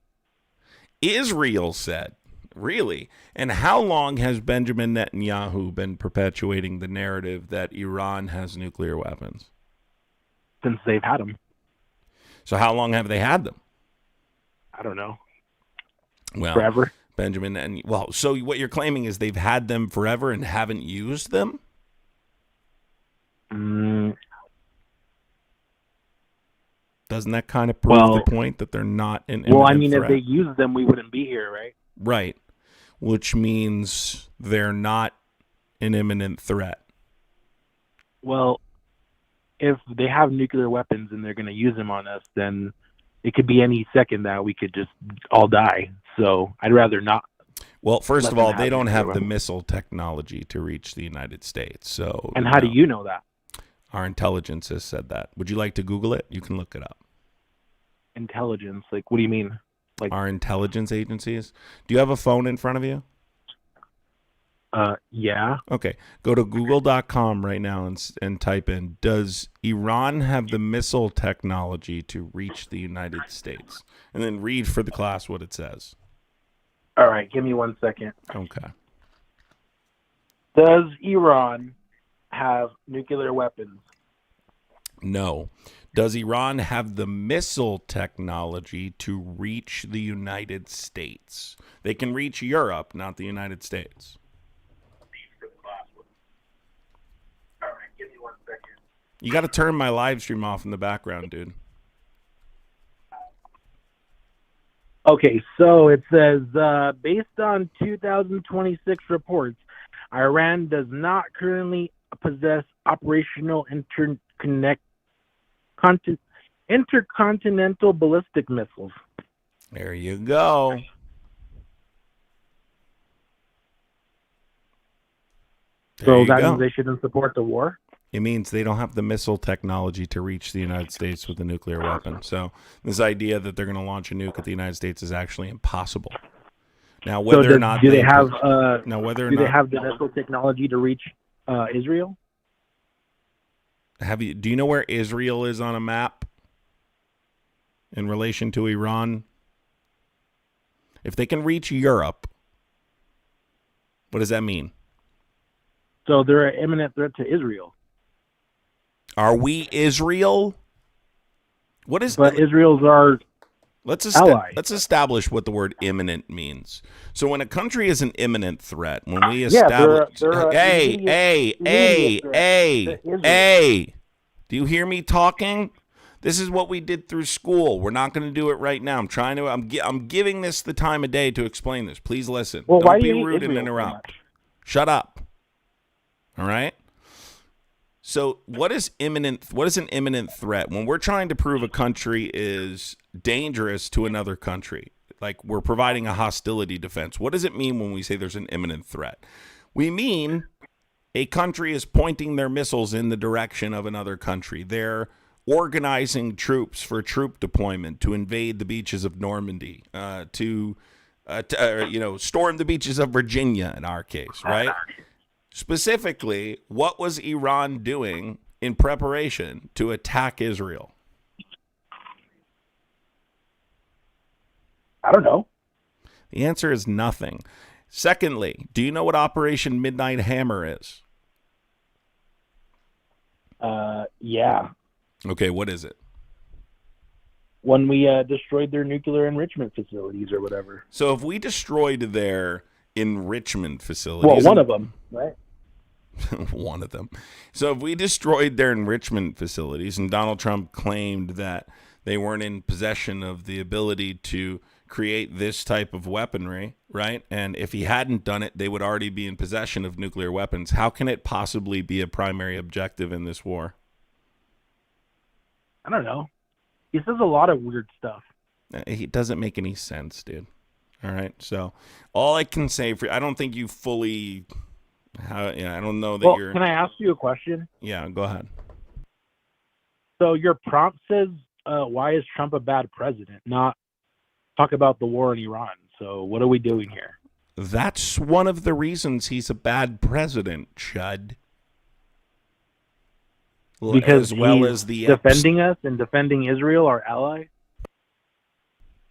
Israel said. Really? And how long has Benjamin Netanyahu been perpetuating the narrative that Iran has nuclear weapons? Since they've had them. So how long have they had them? I don't know. Well, forever. Benjamin, and well, so what you're claiming is they've had them forever and haven't used them? Doesn't that kind of prove the point that they're not an imminent threat? If they used them, we wouldn't be here, right? Right, which means they're not an imminent threat. Well, if they have nuclear weapons and they're going to use them on us, then it could be any second that we could just all die. So I'd rather not. Well, first of all, they don't have the missile technology to reach the United States. So, and how do you know that? Our intelligence has said that. Would you like to Google it? You can look it up. Intelligence? Like, what do you mean? Like our intelligence agencies? Do you have a phone in front of you? Yeah. Okay. Go to google.com right now and type in, does Iran have the missile technology to reach the United States? And then read for the class what it says. All right. Give me 1 second. Okay. Does Iran have nuclear weapons? No. Does Iran have the missile technology to reach the United States? They can reach Europe, not the United States. All right, give me 1 second. You got to turn my live stream off in the background, dude. Okay, so it says, based on 2026 reports, Iran does not currently possess operational intercontinental ballistic missiles. There you go. So that means they shouldn't support the war? It means they don't have the missile technology to reach the United States with a nuclear weapon. So this idea that they're going to launch a nuke at the United States is actually impossible. Now, whether or not they have the missile technology to reach Israel? Do you know where Israel is on a map in relation to Iran? If they can reach Europe, what does that mean? So they're an imminent threat to Israel. Are we Israel? What is? But Israel's our ally. Let's establish what the word imminent means. So when a country is an imminent threat, when we establish, hey, do you hear me talking? This is what we did through school. We're not going to do it right now. I'm giving this the time of day to explain this. Please listen. Well, Don't be rude and interrupt. Shut up. All right? So what is an imminent threat? When we're trying to prove a country is dangerous to another country, like we're providing a hostility defense, what does it mean when we say there's an imminent threat? We mean a country is pointing their missiles in the direction of another country. They're organizing troops for troop deployment to invade the beaches of Normandy, to storm the beaches of Virginia in our case, right? Specifically, what was Iran doing in preparation to attack Israel? I don't know. The answer is nothing. Secondly, do you know what Operation Midnight Hammer is? Yeah. Okay, what is it? When we destroyed their nuclear enrichment facilities or whatever. So if we destroyed their enrichment facilities... Well, one of them, right? One of them. So if we destroyed their enrichment facilities, and Donald Trump claimed that they weren't in possession of the ability to create this type of weaponry, right? And if he hadn't done it, they would already be in possession of nuclear weapons. How can it possibly be a primary objective in this war? I don't know. He says a lot of weird stuff. It doesn't make any sense, dude. All right. So all I can say I don't think you fully... I don't know that you're... Can I ask you a question? Yeah, go ahead. So your prompt says, why is Trump a bad president? Not talk about the war in Iran. So what are we doing here? That's one of the reasons he's a bad president, Chud. Because as well he's as the defending us and defending Israel, our ally?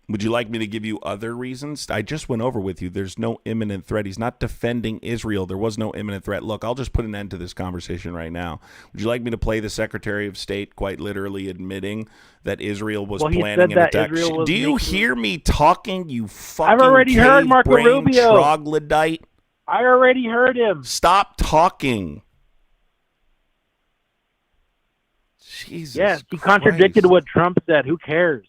Would you like me to give you other reasons? I just went over with you. There's no imminent threat. He's not defending Israel. There was no imminent threat. Look, I'll just put an end to this conversation right now. Would you like me to play the Secretary of State quite literally admitting that Israel was planning an attack? Do you hear me talking, you fucking I've already heard Marco Rubio. Troglodyte? I already heard him. Stop talking. Jesus Yes, he contradicted what Trump said. Who cares?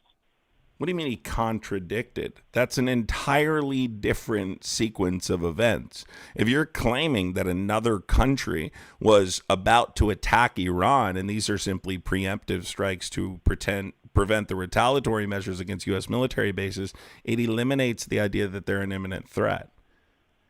What do you mean he contradicted? That's an entirely different sequence of events. If you're claiming that another country was about to attack Iran, and these are simply preemptive strikes to prevent the retaliatory measures against U.S. military bases, it eliminates the idea that they're an imminent threat.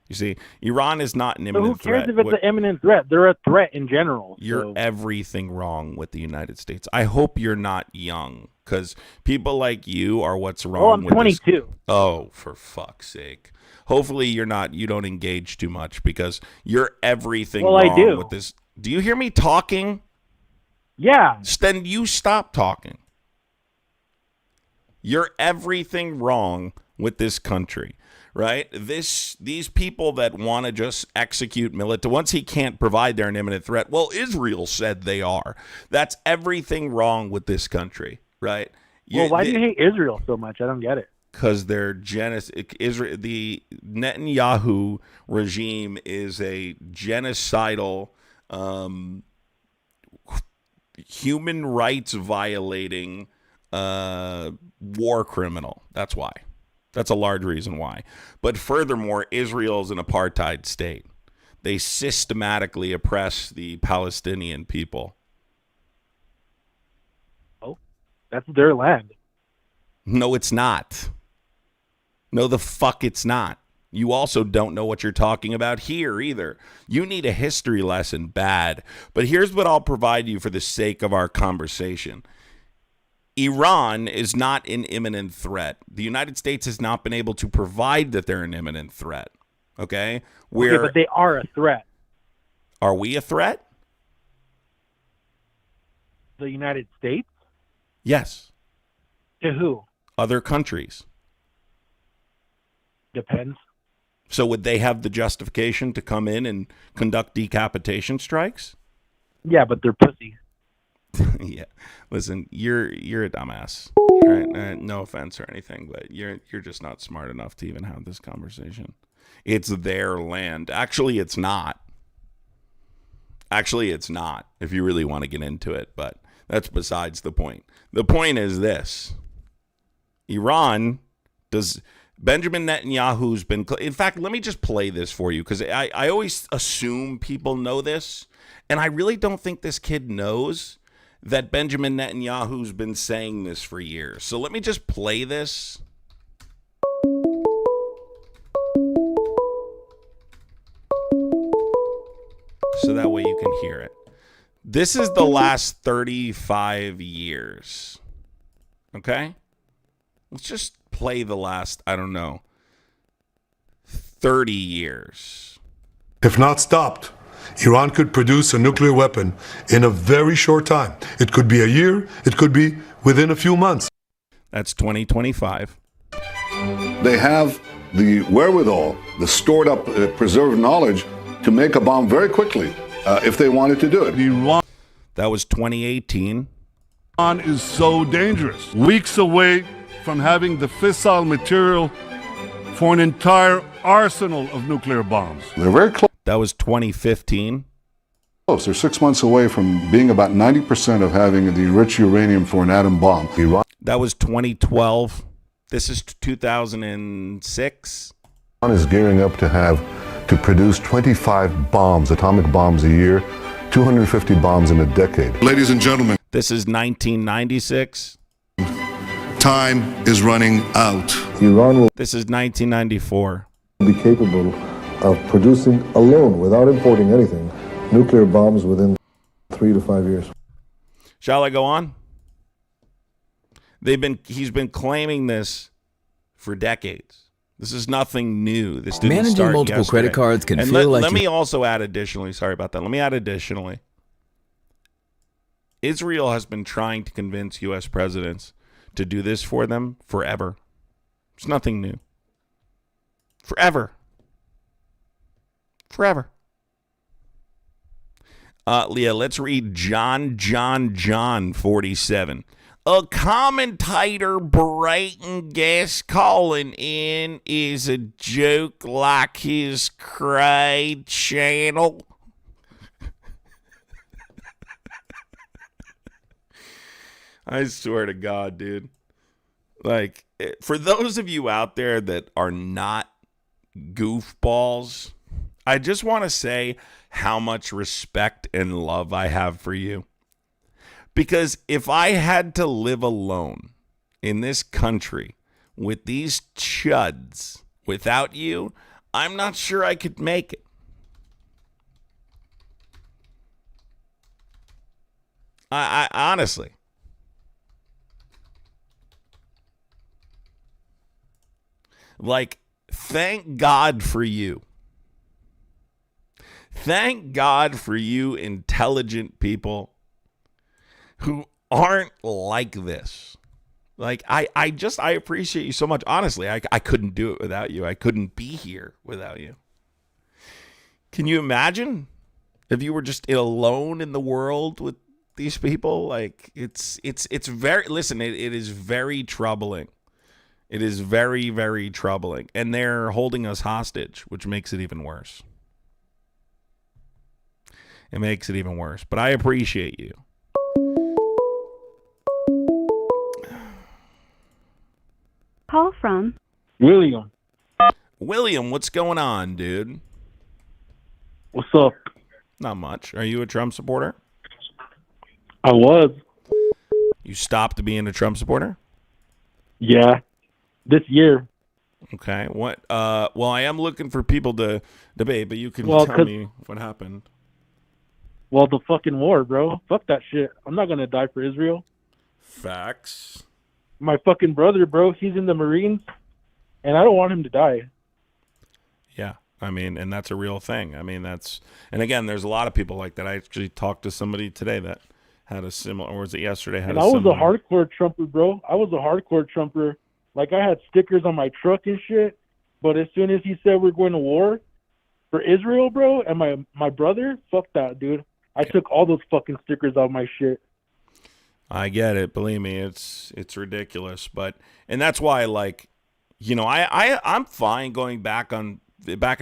You see, Iran is not an imminent threat. Who cares if it's an imminent threat? They're a threat in general. You're everything wrong with the United States. I hope you're not young, because people like you are what's wrong with this. 22. Oh, for fuck's sake. Hopefully you don't engage too much, because you're everything wrong with this. Do you hear me talking? Yeah. Then you stop talking. You're everything wrong with this country. Right? These people that want to just execute military, once he can't provide they're an imminent threat, well, Israel said they are. That's everything wrong with this country, right? Why do you hate Israel so much? I don't get it. Because they're the Netanyahu regime is a genocidal, human rights violating war criminal. That's why. That's a large reason why. But furthermore, Israel is an apartheid state. They systematically oppress the Palestinian people. Oh, that's their land. No, it's not. No, the fuck it's not. You also don't know what you're talking about here either. You need a history lesson bad. But here's what I'll provide you for the sake of our conversation. Iran is not an imminent threat. The United States has not been able to provide that they're an imminent threat. Okay? Okay, but they are a threat. Are we a threat? The United States? Yes. To who? Other countries. Depends. So would they have the justification to come in and conduct decapitation strikes? Yeah, but they're pussy. Yeah. Listen, you're a dumbass. All right? No offense or anything, but you're just not smart enough to even have this conversation. It's their land. Actually, it's not. If you really want to get into it, but that's besides the point. The point is this. Benjamin Netanyahu's been... In fact, let me just play this for you, because I always assume people know this, and I really don't think this kid knows that Benjamin Netanyahu's been saying this for years. So let me just play this. So that way you can hear it. This is the last 35 years. Okay? Let's just play the last, 30 years. If not stopped, Iran could produce a nuclear weapon in a very short time. It could be a year. It could be within a few months. That's 2025. They have the wherewithal, the stored up, preserved knowledge to make a bomb very quickly if they wanted to do it. That was 2018. Iran is so dangerous. Weeks away from having the fissile material for an entire arsenal of nuclear bombs. They're very close. That was 2015. They're 6 months away from being about 90% of having the enriched uranium for an atom bomb. Iran. That was 2012. This is 2006. Iran is gearing up to produce 25 bombs, atomic bombs a year, 250 bombs in a decade. Ladies and gentlemen, this is 1996. Time is running out. Iran will This is 1994. be capable of producing alone, without importing anything, nuclear bombs within 3 to 5 years. Shall I go on? He's been claiming this for decades. This is nothing new. This didn't Managing start multiple yesterday. credit cards can and feel like let me also add additionally, sorry about that. Let me add additionally. Israel has been trying to convince U.S. presidents to do this for them forever. It's nothing new. Forever. Leah, let's read John 47. A commentator breaking guest calling in is a joke like his cray channel. I swear to God, dude. Like, for those of you out there that are not goofballs, I just want to say how much respect and love I have for you. Because if I had to live alone in this country with these chuds without you, I'm not sure I could make it. I honestly. Like, thank God for you. Thank God for you intelligent people who aren't like this. Like, I appreciate you so much. Honestly, I couldn't do it without you. I couldn't be here without you. Can you imagine if you were just alone in the world with these people? Like, it's very, listen, it is very troubling. It is very, very troubling. And they're holding us hostage, which makes it even worse. It makes it even worse. But I appreciate you. Call from William. William, what's going on, dude? What's up? Not much. Are you a Trump supporter? I was. You stopped being a Trump supporter? Yeah. This year. Okay. What? Well, I am looking for people to debate, but you can tell me what happened. Well, the fucking war, bro. Fuck that shit. I'm not gonna die for Israel. Facts. My fucking brother, bro, he's in the Marines, and I don't want him to die. Yeah. I mean, and that's a real thing. I mean, and again, there's a lot of people like that. I actually talked to somebody today that had a similar, or was it yesterday? And I was a hardcore Trumper, bro. I was a hardcore Trumper. Like, I had stickers on my truck and shit. But as soon as he said we're going to war for Israel, bro, and my brother, fuck that, dude. I took all those fucking stickers off my shit. I get it. Believe me, it's ridiculous. And that's why, like, you know, I'm fine going back and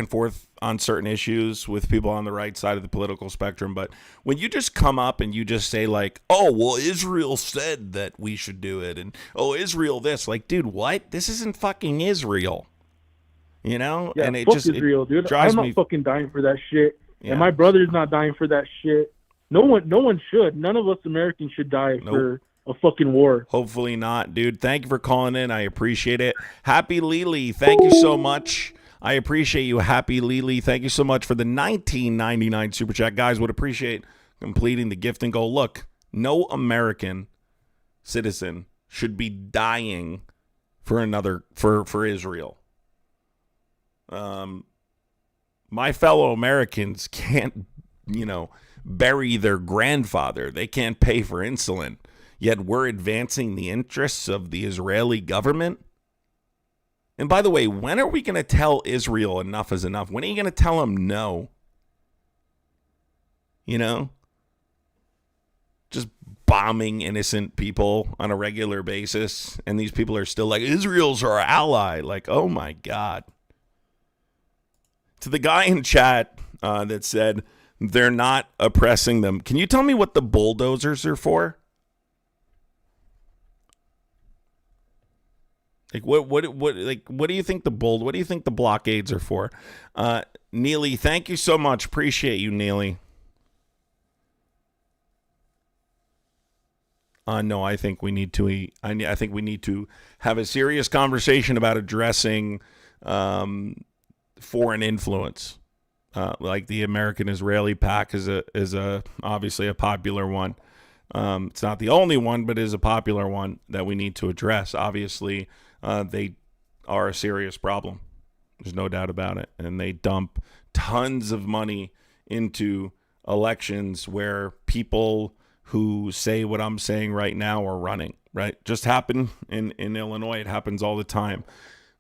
forth on certain issues with people on the right side of the political spectrum. But when you just come up and you just say, like, oh, well, Israel said that we should do it. And, oh, Israel this. Like, dude, what? This isn't fucking Israel. You know? Yeah, and it fuck just Israel, dude. drives I'm me not fucking dying for that shit. Yeah. And my brother's not dying for that shit. No one should. None of us Americans should die for a fucking war. Hopefully not, dude. Thank you for calling in. I appreciate it. Happy Lily, thank you so much. I appreciate you, Happy Lily. Thank you so much for the $19.99 super chat. Guys, would appreciate completing the gift and goal. Look, no American citizen should be dying for Israel. My fellow Americans can't, bury their grandfather. They can't pay for insulin. Yet we're advancing the interests of the Israeli government. And by the way, when are we going to tell Israel enough is enough? When are you going to tell them no? Just bombing innocent people on a regular basis. And these people are still like, Israel's our ally. Like, oh my God. To the guy in chat that said they're not oppressing them. Can you tell me what the bulldozers are for? Like what do you think what do you think the blockades are for? Neely, thank you so much. Appreciate you, Neely. No, I think we need to I think we need to have a serious conversation about addressing foreign influence. Like the American-Israeli pact is obviously a popular one. It's not the only one, but is a popular one that we need to address. Obviously, they are a serious problem. There's no doubt about it. And they dump tons of money into elections where people who say what I'm saying right now are running, right? Just happened in Illinois. It happens all the time.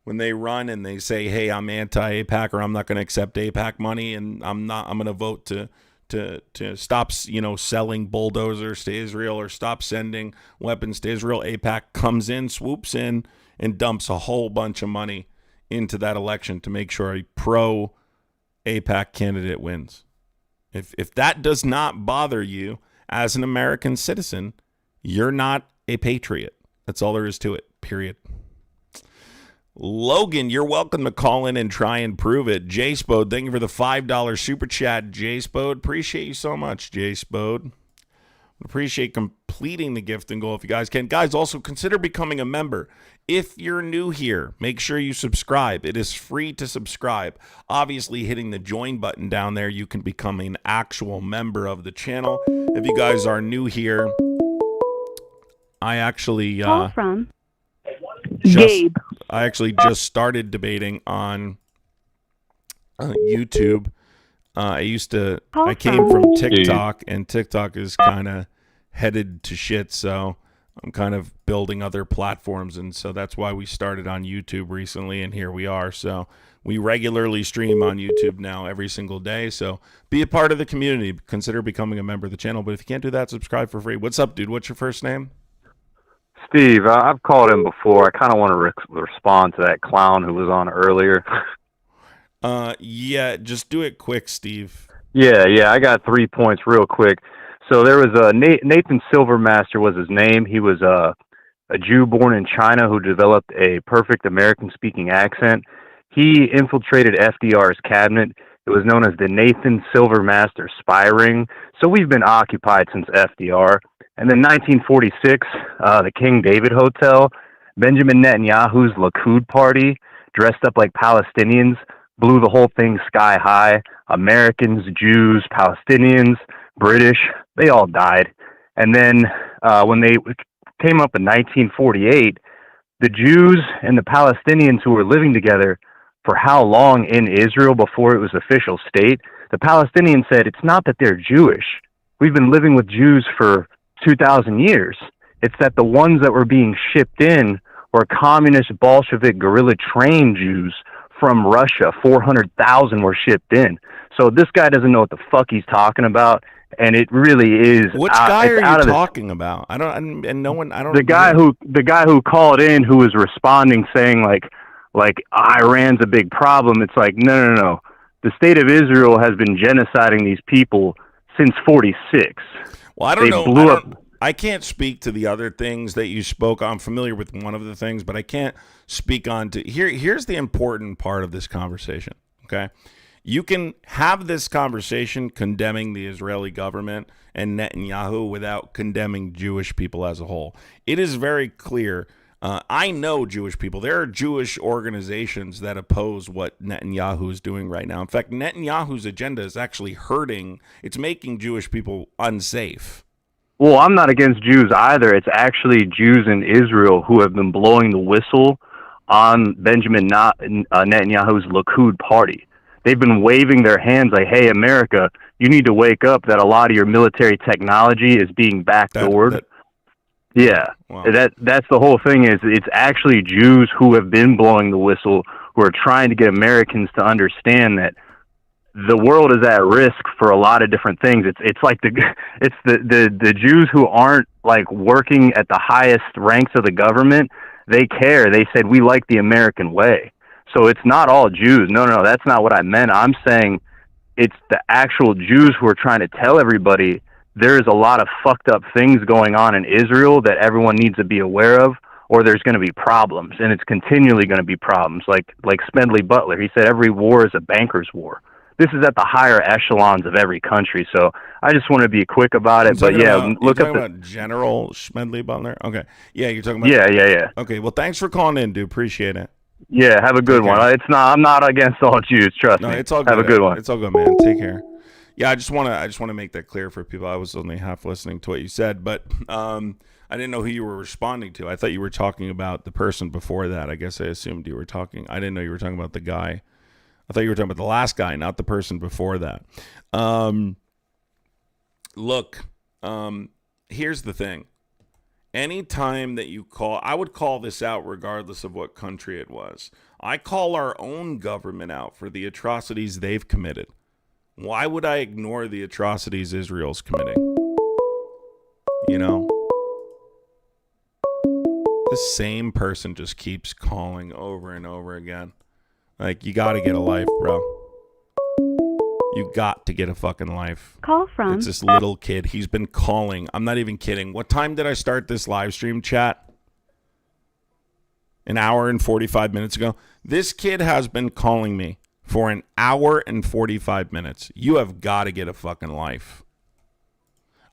When they run and they say, hey, I'm anti-AIPAC, or I'm not going to accept AIPAC money, and I'm going to vote to stop, selling bulldozers to Israel or stop sending weapons to Israel. AIPAC comes in, swoops in, and dumps a whole bunch of money into that election to make sure a pro-AIPAC candidate wins. If that does not bother you as an American citizen, you're not a patriot. That's all there is to it, period. Logan, you're welcome to call in and try and prove it. J-Spode, thank you for the $5 super chat. J-Spode, appreciate you so much, J-Spode. Appreciate completing the gift and goal if you guys can. Guys, also consider becoming a member. If you're new here, make sure you subscribe. It is free to subscribe. Obviously, hitting the join button down there, you can become an actual member of the channel. If you guys are new here, I actually... Call from Gabe. I actually just started debating on YouTube. I came from TikTok, and TikTok is kind of headed to shit, so I'm kind of building other platforms, and so that's why we started on YouTube recently, and here we are. So we regularly stream on YouTube now every single day, so be a part of the community. Consider becoming a member of the channel, but if you can't do that, subscribe for free. What's up, dude? What's your first name? Steve, I've called him before. I kind of want to respond to that clown who was on earlier. Yeah, just do it quick, Steve. Yeah, I got 3 points real quick. So there was Nathan Silvermaster was his name. He was a Jew born in China who developed a perfect American-speaking accent. He infiltrated FDR's cabinet. It was known as the Nathan Silvermaster spy ring. So we've been occupied since FDR. And then 1946, the King David Hotel, Benjamin Netanyahu's Likud party, dressed up like Palestinians, blew the whole thing sky high. Americans, Jews, Palestinians, British, they all died. And then when they came up in 1948, the Jews and the Palestinians who were living together for how long in Israel before it was official state, the Palestinians said, it's not that they're Jewish. We've been living with Jews for 2,000 years. It's that the ones that were being shipped in were communist Bolshevik guerrilla trained Jews from Russia. 400,000 were shipped in. So this guy doesn't know what the fuck he's talking about, and it really is. Which guy are you talking about? I don't. And no one. I don't. The guy who called in, who was responding, saying like Iran's a big problem. It's like no. The state of Israel has been genociding these people since '46. Well, I don't know. I can't speak to the other things that you spoke on. I'm familiar with one of the things, but I can't speak on to here's the important part of this conversation. Okay. You can have this conversation condemning the Israeli government and Netanyahu without condemning Jewish people as a whole. It is very clear. I know Jewish people. There are Jewish organizations that oppose what Netanyahu is doing right now. In fact, Netanyahu's agenda is actually hurting. It's making Jewish people unsafe. Well, I'm not against Jews either. It's actually Jews in Israel who have been blowing the whistle on Benjamin Netanyahu's Likud party. They've been waving their hands like, hey, America, you need to wake up that a lot of your military technology is being backdoored. Yeah, wow. That's the whole thing. Is it's actually Jews who have been blowing the whistle, who are trying to get Americans to understand that the world is at risk for a lot of different things. It's like the Jews who aren't like working at the highest ranks of the government. They care. They said, we like the American way. So it's not all Jews. No, that's not what I meant. I'm saying it's the actual Jews who are trying to tell everybody there's a lot of fucked up things going on in Israel that everyone needs to be aware of, or there's going to be problems, and it's continually going to be problems. Like Smedley Butler, he said every war is a banker's war. This is at the higher echelons of every country. So I just want to be quick about it. But yeah, look up about General Smedley Butler. Okay, yeah, you're talking about. Yeah. Okay, well, thanks for calling in, dude. Appreciate it. Yeah, have a good one. I'm not against all Jews. Trust me. It's all good. Have a good one. It's all good, man. Take care. Yeah, I just want to make that clear for people. I was only half listening to what you said, but I didn't know who you were responding to. I thought you were talking about the person before that. I guess I assumed you were talking. I didn't know you were talking about the guy. I thought you were talking about the last guy, not the person before that. Look, here's the thing. Anytime that you call, I would call this out regardless of what country it was. I call our own government out for the atrocities they've committed. Why would I ignore the atrocities Israel's committing? You know? The same person just keeps calling over and over again. Like, you got to get a life, bro. You got to get a fucking life. Call from. It's this little kid. He's been calling. I'm not even kidding. What time did I start this live stream chat? An hour and 45 minutes ago. This kid has been calling me for an hour and 45 minutes. You have got to get a fucking life.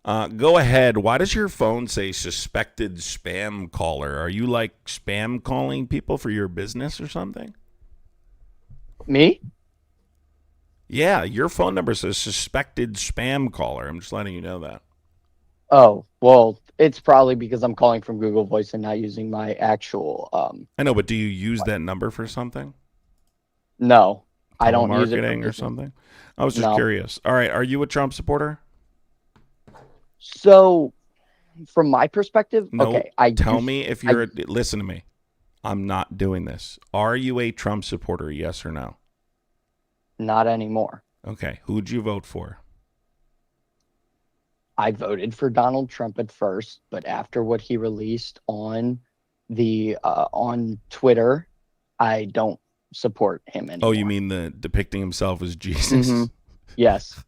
Go ahead. Why does your phone say suspected spam caller? Are you like spam calling people for your business or something? Me? Yeah, your phone number says suspected spam caller. I'm just letting you know that. Oh, well, it's probably because I'm calling from Google Voice and not using my actual... I know, but do you use that number for something? No, I don't use it for marketing or something? I was just curious. All right, are you a Trump supporter? So, from my perspective, no, okay. Tell me if you're... Listen to me. I'm not doing this. Are you a Trump supporter, yes or no? Not anymore. Okay, who'd you vote for? I voted for Donald Trump at first, but after what he released on the on Twitter, I don't support him anymore. Oh, you mean the depicting himself as Jesus? Mm-hmm. Yes.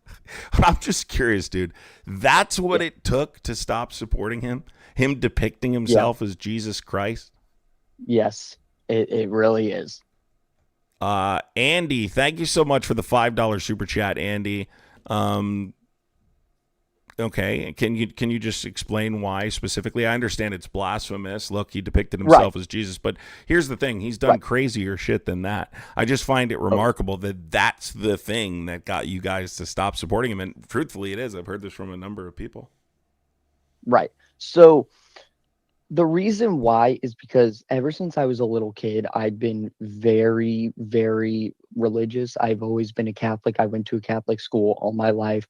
I'm just curious, dude. That's what it took to stop supporting him? Him depicting himself as Jesus Christ? Yes, it really is. Andy, thank you so much for the $5 super chat, Andy. Okay, can you just explain why specifically? I understand it's blasphemous. Look, he depicted himself as Jesus, but here's the thing: he's done crazier shit than that. I just find it remarkable that that's the thing that got you guys to stop supporting him. And truthfully, it is. I've heard this from a number of people. Right. So the reason why is because ever since I was a little kid, I've been very, very religious. I've always been a Catholic. I went to a Catholic school all my life.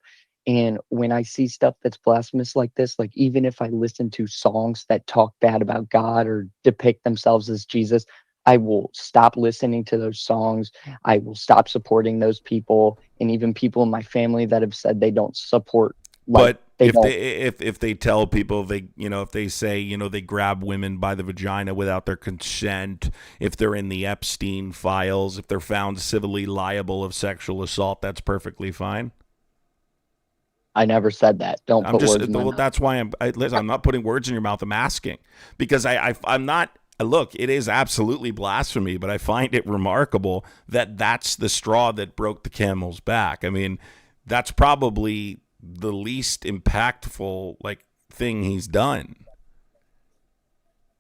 And when I see stuff that's blasphemous like this, like even if I listen to songs that talk bad about God or depict themselves as Jesus, I will stop listening to those songs. I will stop supporting those people, and even people in my family that have said they don't support. Like, but if they tell people if they say they grab women by the vagina without their consent, if they're in the Epstein files, if they're found civilly liable of sexual assault, that's perfectly fine. I never said that. Don't put words in my mouth. That's why I'm not putting words in your mouth. I'm asking because I'm not. Look, it is absolutely blasphemy, but I find it remarkable that that's the straw that broke the camel's back. I mean, that's probably the least impactful thing he's done.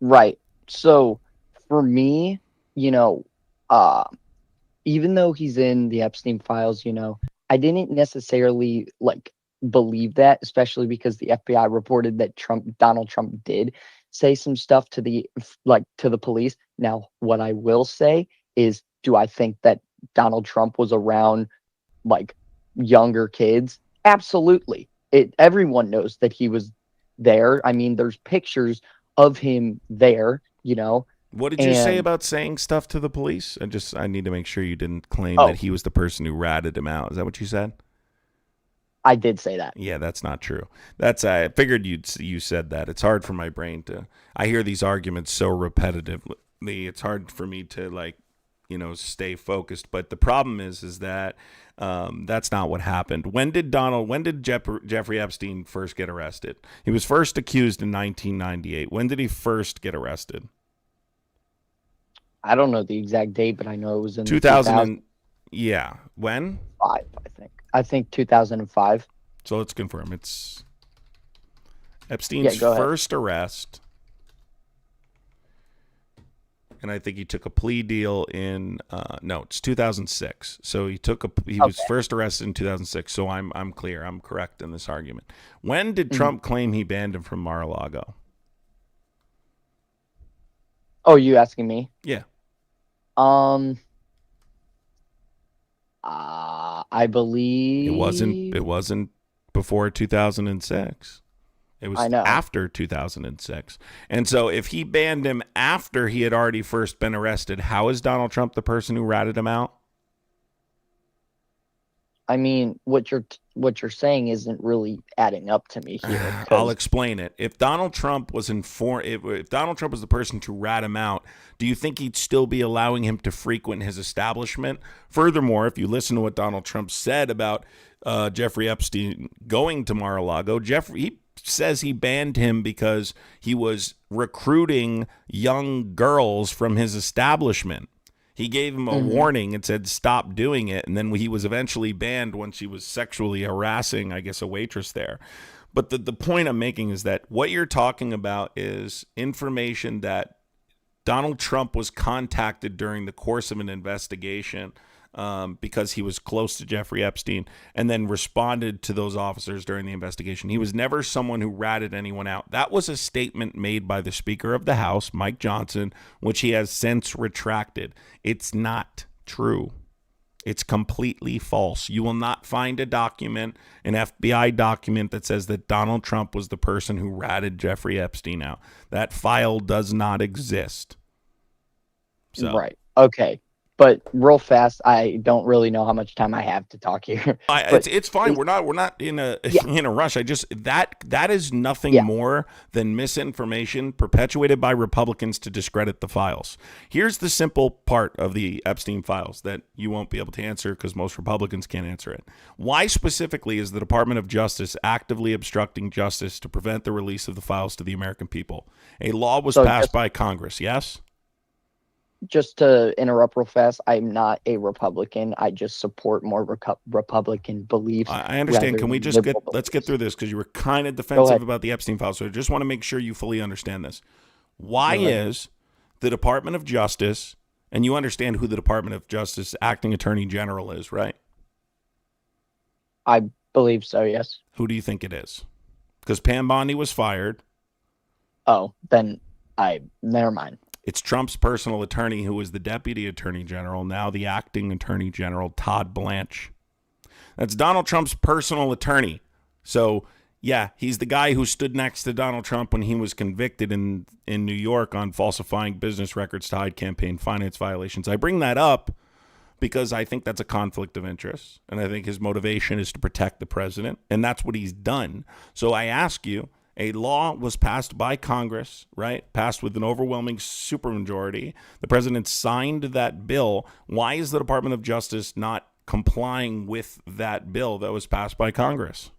Right. So for me, even though he's in the Epstein files, I didn't necessarily believe that, especially because the FBI reported that Donald Trump did say some stuff to the police. Now, what I will say is, do I think that Donald Trump was around younger kids? Absolutely. Everyone knows that he was there. I mean, there's pictures of him there, What did you say about saying stuff to the police? I need to make sure you didn't claim that he was the person who ratted him out. Is that what you said? I did say that. Yeah, that's not true. I figured you said that. It's hard for my brain I hear these arguments so repetitively. It's hard for me to stay focused. But the problem is that that's not what happened. When did Jeffrey Epstein first get arrested? He was first accused in 1998. When did he first get arrested? I don't know the exact date, but I know it was in 2000. Yeah. When? 5, I think. I think 2005. So let's confirm. It's Epstein's first arrest. And I think he took a plea deal in it's 2006. So he was first arrested in 2006. So I'm clear. I'm correct in this argument. When did Trump claim he banned him from Mar-a-Lago? Oh, you asking me? Yeah. I believe it wasn't before 2006. It was after 2006. And so if he banned him after he had already first been arrested, how is Donald Trump the person who ratted him out? I mean, what you're saying isn't really adding up to me here. I'll explain it. If Donald Trump was if Donald Trump was the person to rat him out, do you think he'd still be allowing him to frequent his establishment? Furthermore, if you listen to what Donald Trump said about Jeffrey Epstein going to Mar-a-Lago, he says he banned him because he was recruiting young girls from his establishment. He gave him a warning and said, stop doing it. And then he was eventually banned once he was sexually harassing, I guess, a waitress there. But the point I'm making is that what you're talking about is information that Donald Trump was contacted during the course of an investigation because he was close to Jeffrey Epstein and then responded to those officers during the investigation. He was never someone who ratted anyone out. That was a statement made by the Speaker of the House, Mike Johnson, which he has since retracted. It's not true. It's completely false. You will not find a document, an FBI document that says that Donald Trump was the person who ratted Jeffrey Epstein out. That file does not exist. So. Right. Okay. but real fast, I don't really know how much time I have to talk here. It's fine. We're not in a in a rush. I just that is nothing more than misinformation perpetuated by Republicans to discredit the files. Here's the simple part of the Epstein files that you won't be able to answer because most Republicans can't answer it. Why specifically is the Department of Justice actively obstructing justice to prevent the release of the files to the American people? A law was passed by Congress, yes? Just to interrupt real fast, I'm not a Republican. I just support more Republican beliefs. I understand. Can we just let's get through this because you were kind of defensive about the Epstein files. So I just want to make sure you fully understand this. Why is the Department of Justice, and you understand who the Department of Justice acting Attorney General is, right? I believe so, yes. Who do you think it is? Because Pam Bondi was fired. Oh, then never mind. It's Trump's personal attorney, who was the deputy attorney general, now the acting attorney general, Todd Blanche. That's Donald Trump's personal attorney. So, yeah, he's the guy who stood next to Donald Trump when he was convicted in New York on falsifying business records to hide campaign finance violations. I bring that up because I think that's a conflict of interest, and I think his motivation is to protect the president, and that's what he's done. So I ask you, a law was passed by Congress, right? Passed with an overwhelming supermajority. The president signed that bill. Why is the Department of Justice not complying with that bill that was passed by Congress?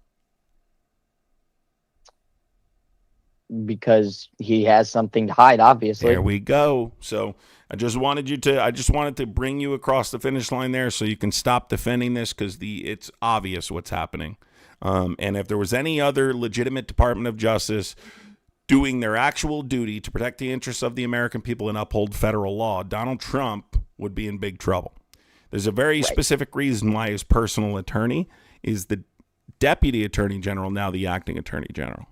Because he has something to hide, obviously. There we go. So I just wanted to bring you across the finish line there so you can stop defending this because it's obvious what's happening. And if there was any other legitimate Department of Justice doing their actual duty to protect the interests of the American people and uphold federal law, Donald Trump would be in big trouble. There's a very specific reason why his personal attorney is the deputy attorney general, now the acting attorney general.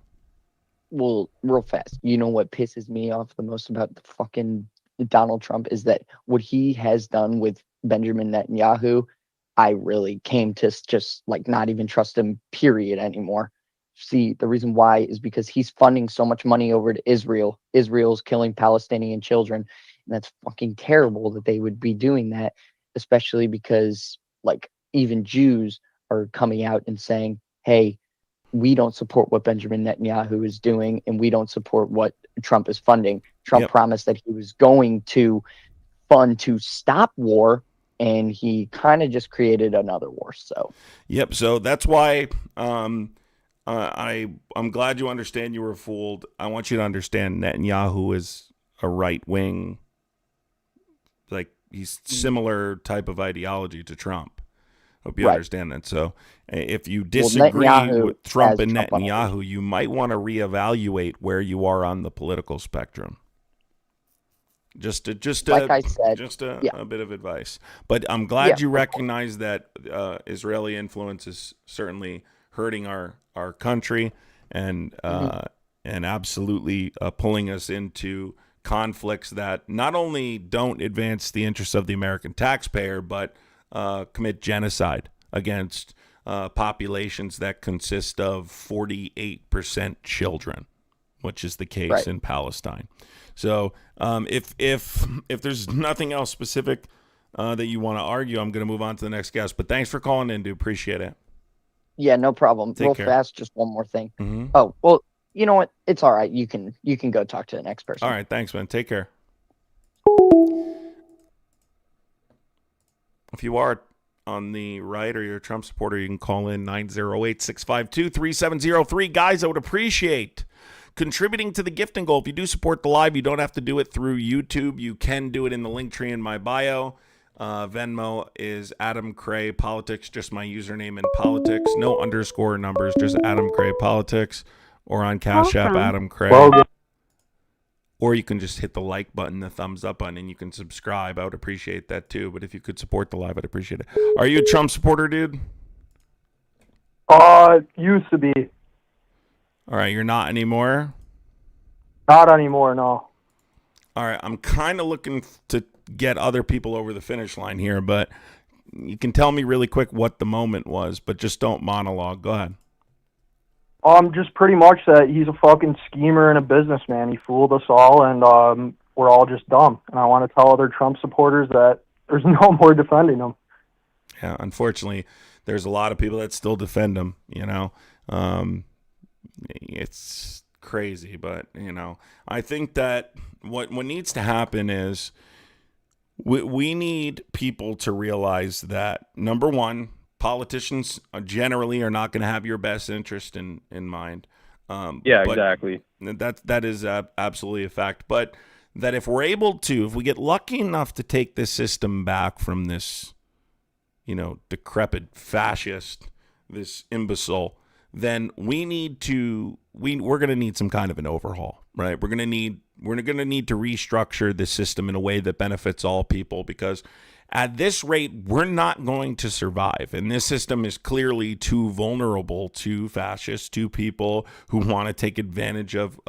Well, real fast, you know what pisses me off the most about the fucking Donald Trump is that what he has done with Benjamin Netanyahu, I really came to just like not even trust him, period, anymore. See, the reason why is because he's funding so much money over to Israel. Israel's killing Palestinian children. And that's fucking terrible that they would be doing that, especially because like even Jews are coming out and saying, hey, we don't support what Benjamin Netanyahu is doing and we don't support what Trump is funding. Trump promised that he was going to fund to stop war, and he kind of just created another war. So, so that's why I'm glad you understand you were fooled. I want you to understand Netanyahu is a right wing, like he's similar type of ideology to Trump. Hope you understand that. So if you disagree with Trump and Netanyahu, you might want to reevaluate where you are on the political spectrum. Just a bit of advice. But I'm glad you recognize that Israeli influence is certainly hurting our country and absolutely pulling us into conflicts that not only don't advance the interests of the American taxpayer, but commit genocide against populations that consist of 48% children, which is the case in Palestine. So if there's nothing else specific that you want to argue, I'm going to move on to the next guest. But thanks for calling in, dude. Appreciate it. Yeah, no problem. Real fast, just one more thing. Oh, well, you know what? It's all right. You can go talk to the next person. All right. Thanks, man. Take care. If you are on the right or you're a Trump supporter, you can call in 908-652-3703. Guys, I would appreciate contributing to the gifting goal. If you do support the live, you don't have to do it through YouTube. You can do it in the link tree in my bio. Venmo is adamcraipolitics, just my username in politics. No underscore numbers, just adamcraipolitics, or on Cash App, adamcrai. Or you can just hit the like button, the thumbs up button, and you can subscribe. I would appreciate that too. But if you could support the live, I'd appreciate it. Are you a Trump supporter, dude? Used to be. All right, you're not anymore? Not anymore, no. All right, I'm kind of looking to get other people over the finish line here, but you can tell me really quick what the moment was, but just don't monologue. Go ahead. Just pretty much that he's a fucking schemer and a businessman. He fooled us all, and we're all just dumb. And I want to tell other Trump supporters that There's no more defending him. Yeah, unfortunately, there's a lot of people that still defend him. It's crazy, but I think that what needs to happen is we need people to realize that, number one, politicians generally are not going to have your best interest in mind. Exactly. That is absolutely a fact. But that if we get lucky enough to take this system back from this, decrepit fascist, this imbecile, then we're going to need some kind of an overhaul, right? We're going to need to restructure the system in a way that benefits all people, because at this rate, we're not going to survive. And this system is clearly too vulnerable to fascists, to people who want to take advantage of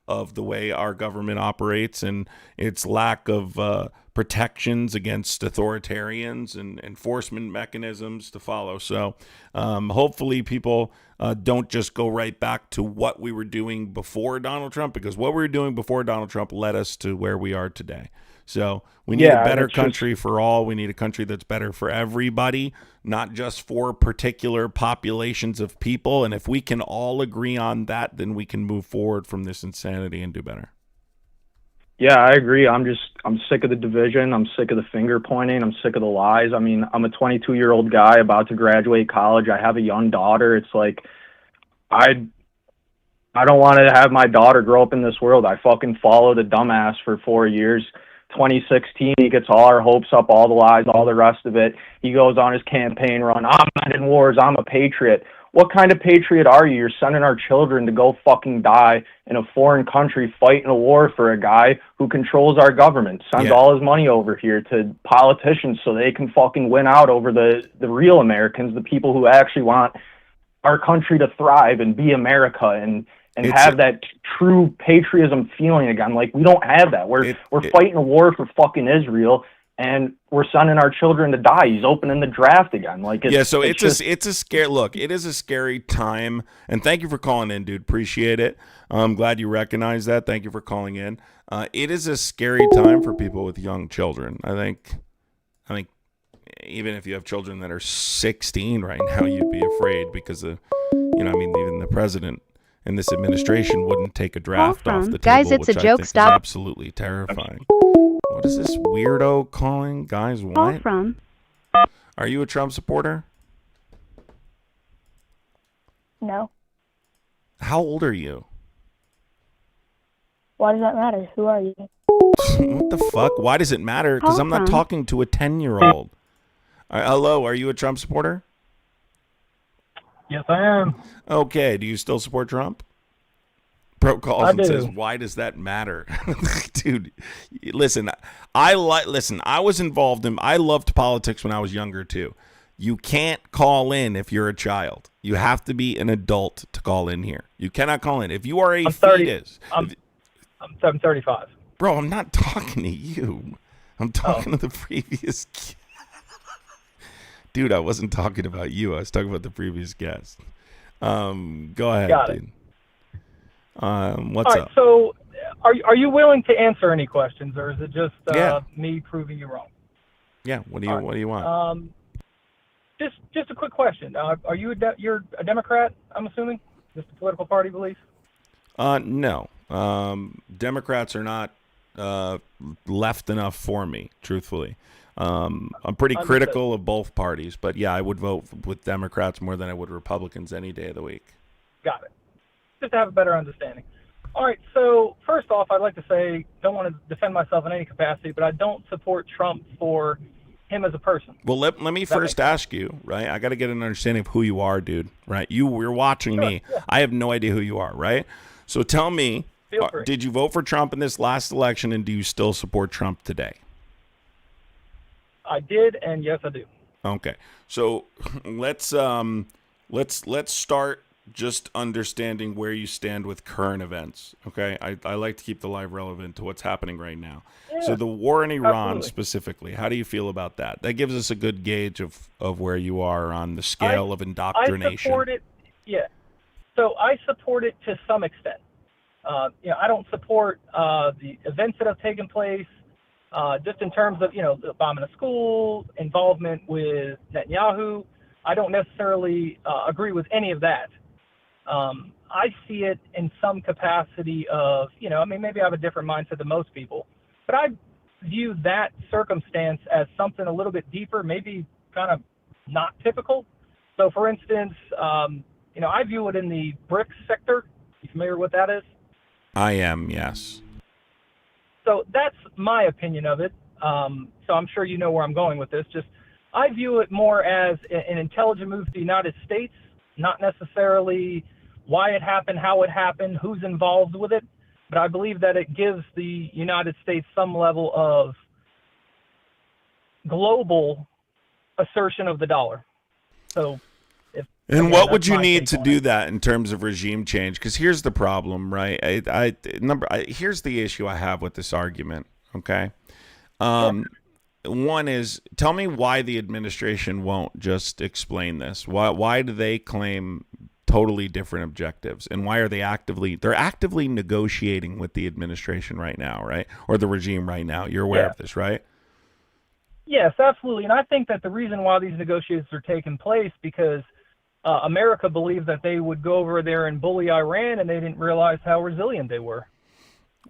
the way our government operates and its lack of protections against authoritarians and enforcement mechanisms to follow. So hopefully people don't just go right back to what we were doing before Donald Trump, because what we were doing before Donald Trump led us to where we are today. So we need a better country for all. We need a country that's better for everybody, not just for particular populations of people. And if we can all agree on that, then we can move forward from this insanity and do better. Yeah, I agree. I'm sick of the division. I'm sick of the finger pointing. I'm sick of the lies. I mean, I'm a 22-year-old guy about to graduate college. I have a young daughter. It's like, I don't want to have my daughter grow up in this world. I fucking followed a dumbass for 4 years. 2016, he gets all our hopes up, all the lies, all the rest of it. He goes on his campaign run. I'm not in wars. I'm a patriot. What kind of patriot are you? You're sending our children to go fucking die in a foreign country fighting a war for a guy who controls our government, sends all his money over here to politicians so they can fucking win out over the real Americans, the people who actually want our country to thrive and be America and have that true patriotism feeling again. Like, we don't have that. We're fighting a war for fucking Israel, and we're sending our children to die. He's opening the draft again. Like, it's a scary look. It is a scary time, and thank you for calling in, dude. Appreciate it. I'm glad you recognize that. Thank you for calling in. It is a scary time for people with young children. I think even if you have children that are 16 right now, you'd be afraid because of, even the president and this administration wouldn't take a draft off the table. Guys, it's which a I joke. think Stop. is absolutely terrifying. What is this weirdo calling? Guys, what? Are you a Trump supporter? No. How old are you? Why does that matter? Who are you? What the fuck? Why does it matter? Because I'm not talking to a 10-year-old. Hello, are you a Trump supporter? Yes, I am. Okay, do you still support Trump? Pro calls and says, "Why does that matter?" Dude, listen, I was involved in. I loved politics when I was younger too. You can't call in if you're a child. You have to be an adult to call in here. You cannot call in if you are a fetus. I'm 35. Bro, I'm not talking to you. I'm talking to the previous. Dude, I wasn't talking about you. I was talking about the previous guest. Go ahead, dude. What's up? So, are you willing to answer any questions, or is it just me proving you wrong? Yeah. What do you want? Just a quick question. Are you you're a Democrat? I'm assuming, just a political party belief. No. Democrats are not left enough for me, truthfully. I'm pretty critical of both parties, but yeah, I would vote with Democrats more than I would Republicans any day of the week. Got it. Just to have a better understanding. All right, so first off, I'd like to say, don't want to defend myself in any capacity, but I don't support Trump for him as a person. Well, let me first ask you, right? I got to get an understanding of who you are, dude, right? You're watching me. Yeah. I have no idea who you are, right? So tell me, did you vote for Trump in this last election, and do you still support Trump today? I did, and yes, I do. Okay, so let's start just understanding where you stand with current events. Okay, I like to keep the live relevant to what's happening right now. Yeah, so the war in Iran specifically, how do you feel about that? That gives us a good gauge of where you are on the scale of indoctrination. I support it. Yeah, so I support it to some extent. I don't support the events that have taken place. Just in terms of, the bombing a school, involvement with Netanyahu, I don't necessarily agree with any of that. I see it in some capacity of, maybe I have a different mindset than most people, but I view that circumstance as something a little bit deeper, maybe kind of not typical. So, for instance, I view it in the BRICS sector. You familiar with what that is? I am, yes. So that's my opinion of it. So I'm sure you know where I'm going with this. I view it more as an intelligent move to the United States, not necessarily why it happened, how it happened, who's involved with it. But I believe that it gives the United States some level of global assertion of the dollar. So, what would you need to do that in terms of regime change? Because here's the problem, right? Here's the issue I have with this argument. Okay, one is, tell me why the administration won't just explain this. Why do they claim totally different objectives, and why are they're actively negotiating with the administration right now, right? Or the regime right now. You're aware of this, right? Yes, absolutely. And I think that the reason why these negotiations are taking place because America believed that they would go over there and bully Iran, and they didn't realize how resilient they were.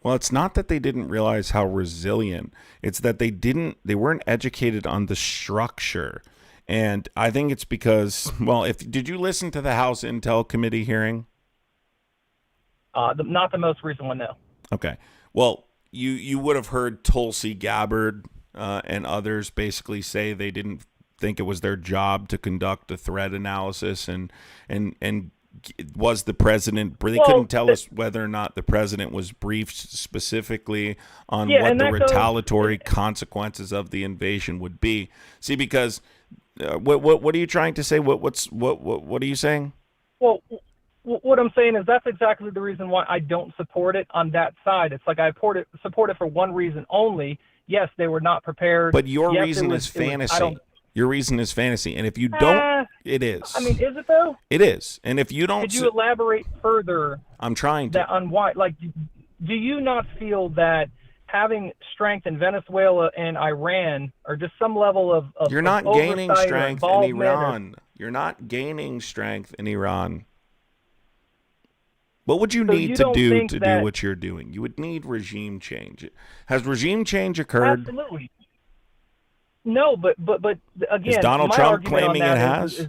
Well, it's not that they didn't realize how resilient. It's that they weren't educated on the structure. And I think it's because, did you listen to the House Intel Committee hearing? Not the most recent one, no. Okay. Well, you would have heard Tulsi Gabbard and others basically say they didn't think it was their job to conduct a threat analysis and was the president, they couldn't tell us whether or not the president was briefed specifically on what the retaliatory consequences of the invasion would be. See, because what are you trying to say? What are you saying? Well, what I'm saying is that's exactly the reason why I don't support it on that side. It's like I support it for one reason only. Yes, they were not prepared. But your reason is fantasy. Your reason is fantasy. And if you don't, it is. I mean, is it though? It is. And if you don't... Could you elaborate further? I'm trying to. On why? Like, do you not feel that having strength in Venezuela and Iran, or just some level of You're not gaining strength in Iran. You're not gaining strength in Iran. What would you need to do to do what you're doing? You would need regime change. Has regime change occurred? Absolutely. No, but again, is Donald Trump claiming it has?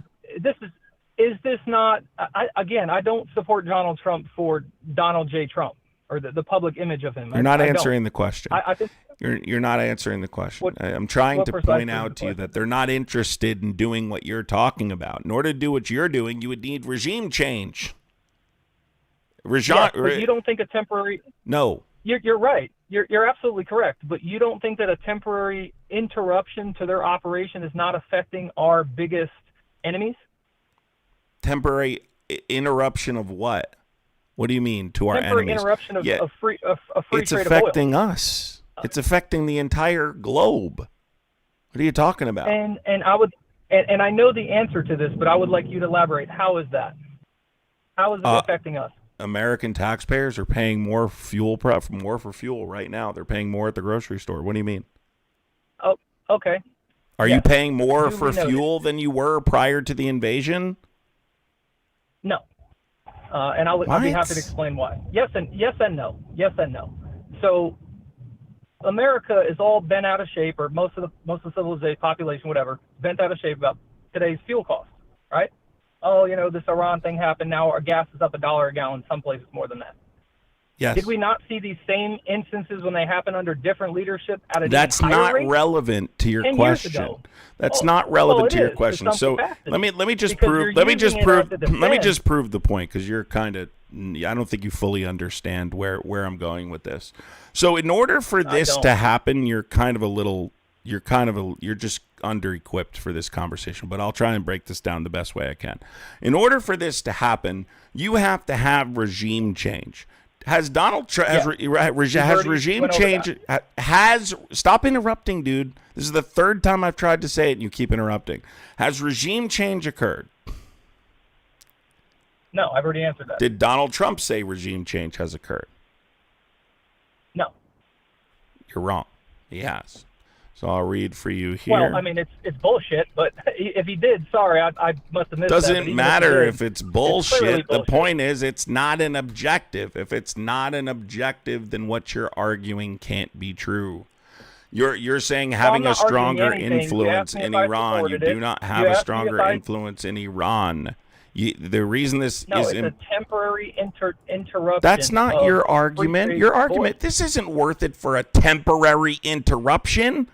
Is this not? I don't support Donald Trump for Donald J. Trump or the public image of him. You're not answering the question. I think you're not answering the question. I'm trying to point out to you that they're not interested in doing what you're talking about. In order to do what you're doing, you would need regime change. But you don't think a temporary? No. You're right. You're absolutely correct. But you don't think that a temporary interruption to their operation is not affecting our biggest enemies? Temporary interruption of what? What do you mean to our enemies? Temporary interruption of free trade of oil. It's affecting us. It's affecting the entire globe. What are you talking about? And I know the answer to this, but I would like you to elaborate. How is that? How is it affecting us? American taxpayers are paying more for fuel right now. They're paying more at the grocery store. What do you mean? Oh, okay. Are you paying more for fuel than you were prior to the invasion? No. And I'll be happy to explain why. Yes and no. Yes and no. So America is all bent out of shape, or most of the civilized population, whatever, bent out of shape about today's fuel costs, right? Oh, this Iran thing happened. Now our gas is up $1 a gallon. Some places more than that. Yes. Did we not see these same instances when they happen under different leadership at a That's not rate? Relevant to your question. That's not relevant to your question. So let me just prove the point, because you're kind of, I don't think you fully understand where I'm going with this. So in order for this to happen, you're just under-equipped for this conversation, but I'll try and break this down the best way I can. In order for this to happen, you have to have regime change. Has Donald Trump has regime change? Stop interrupting, dude. This is the third time I've tried to say it, and you keep interrupting. Has regime change occurred? No, I've already answered that. Did Donald Trump say regime change has occurred? No. You're wrong. He has. So I'll read for you here. Well, I mean, it's bullshit, but if he did, sorry, I must have missed that. Doesn't matter if it's bullshit. It's the point is it's not an objective. If it's not an objective, then what you're arguing can't be true. You're saying having a stronger influence in Iran. You do not have a stronger influence in Iran. The reason this no, is it's a temporary interruption. That's not your argument. Your argument, this isn't worth it for a temporary interruption.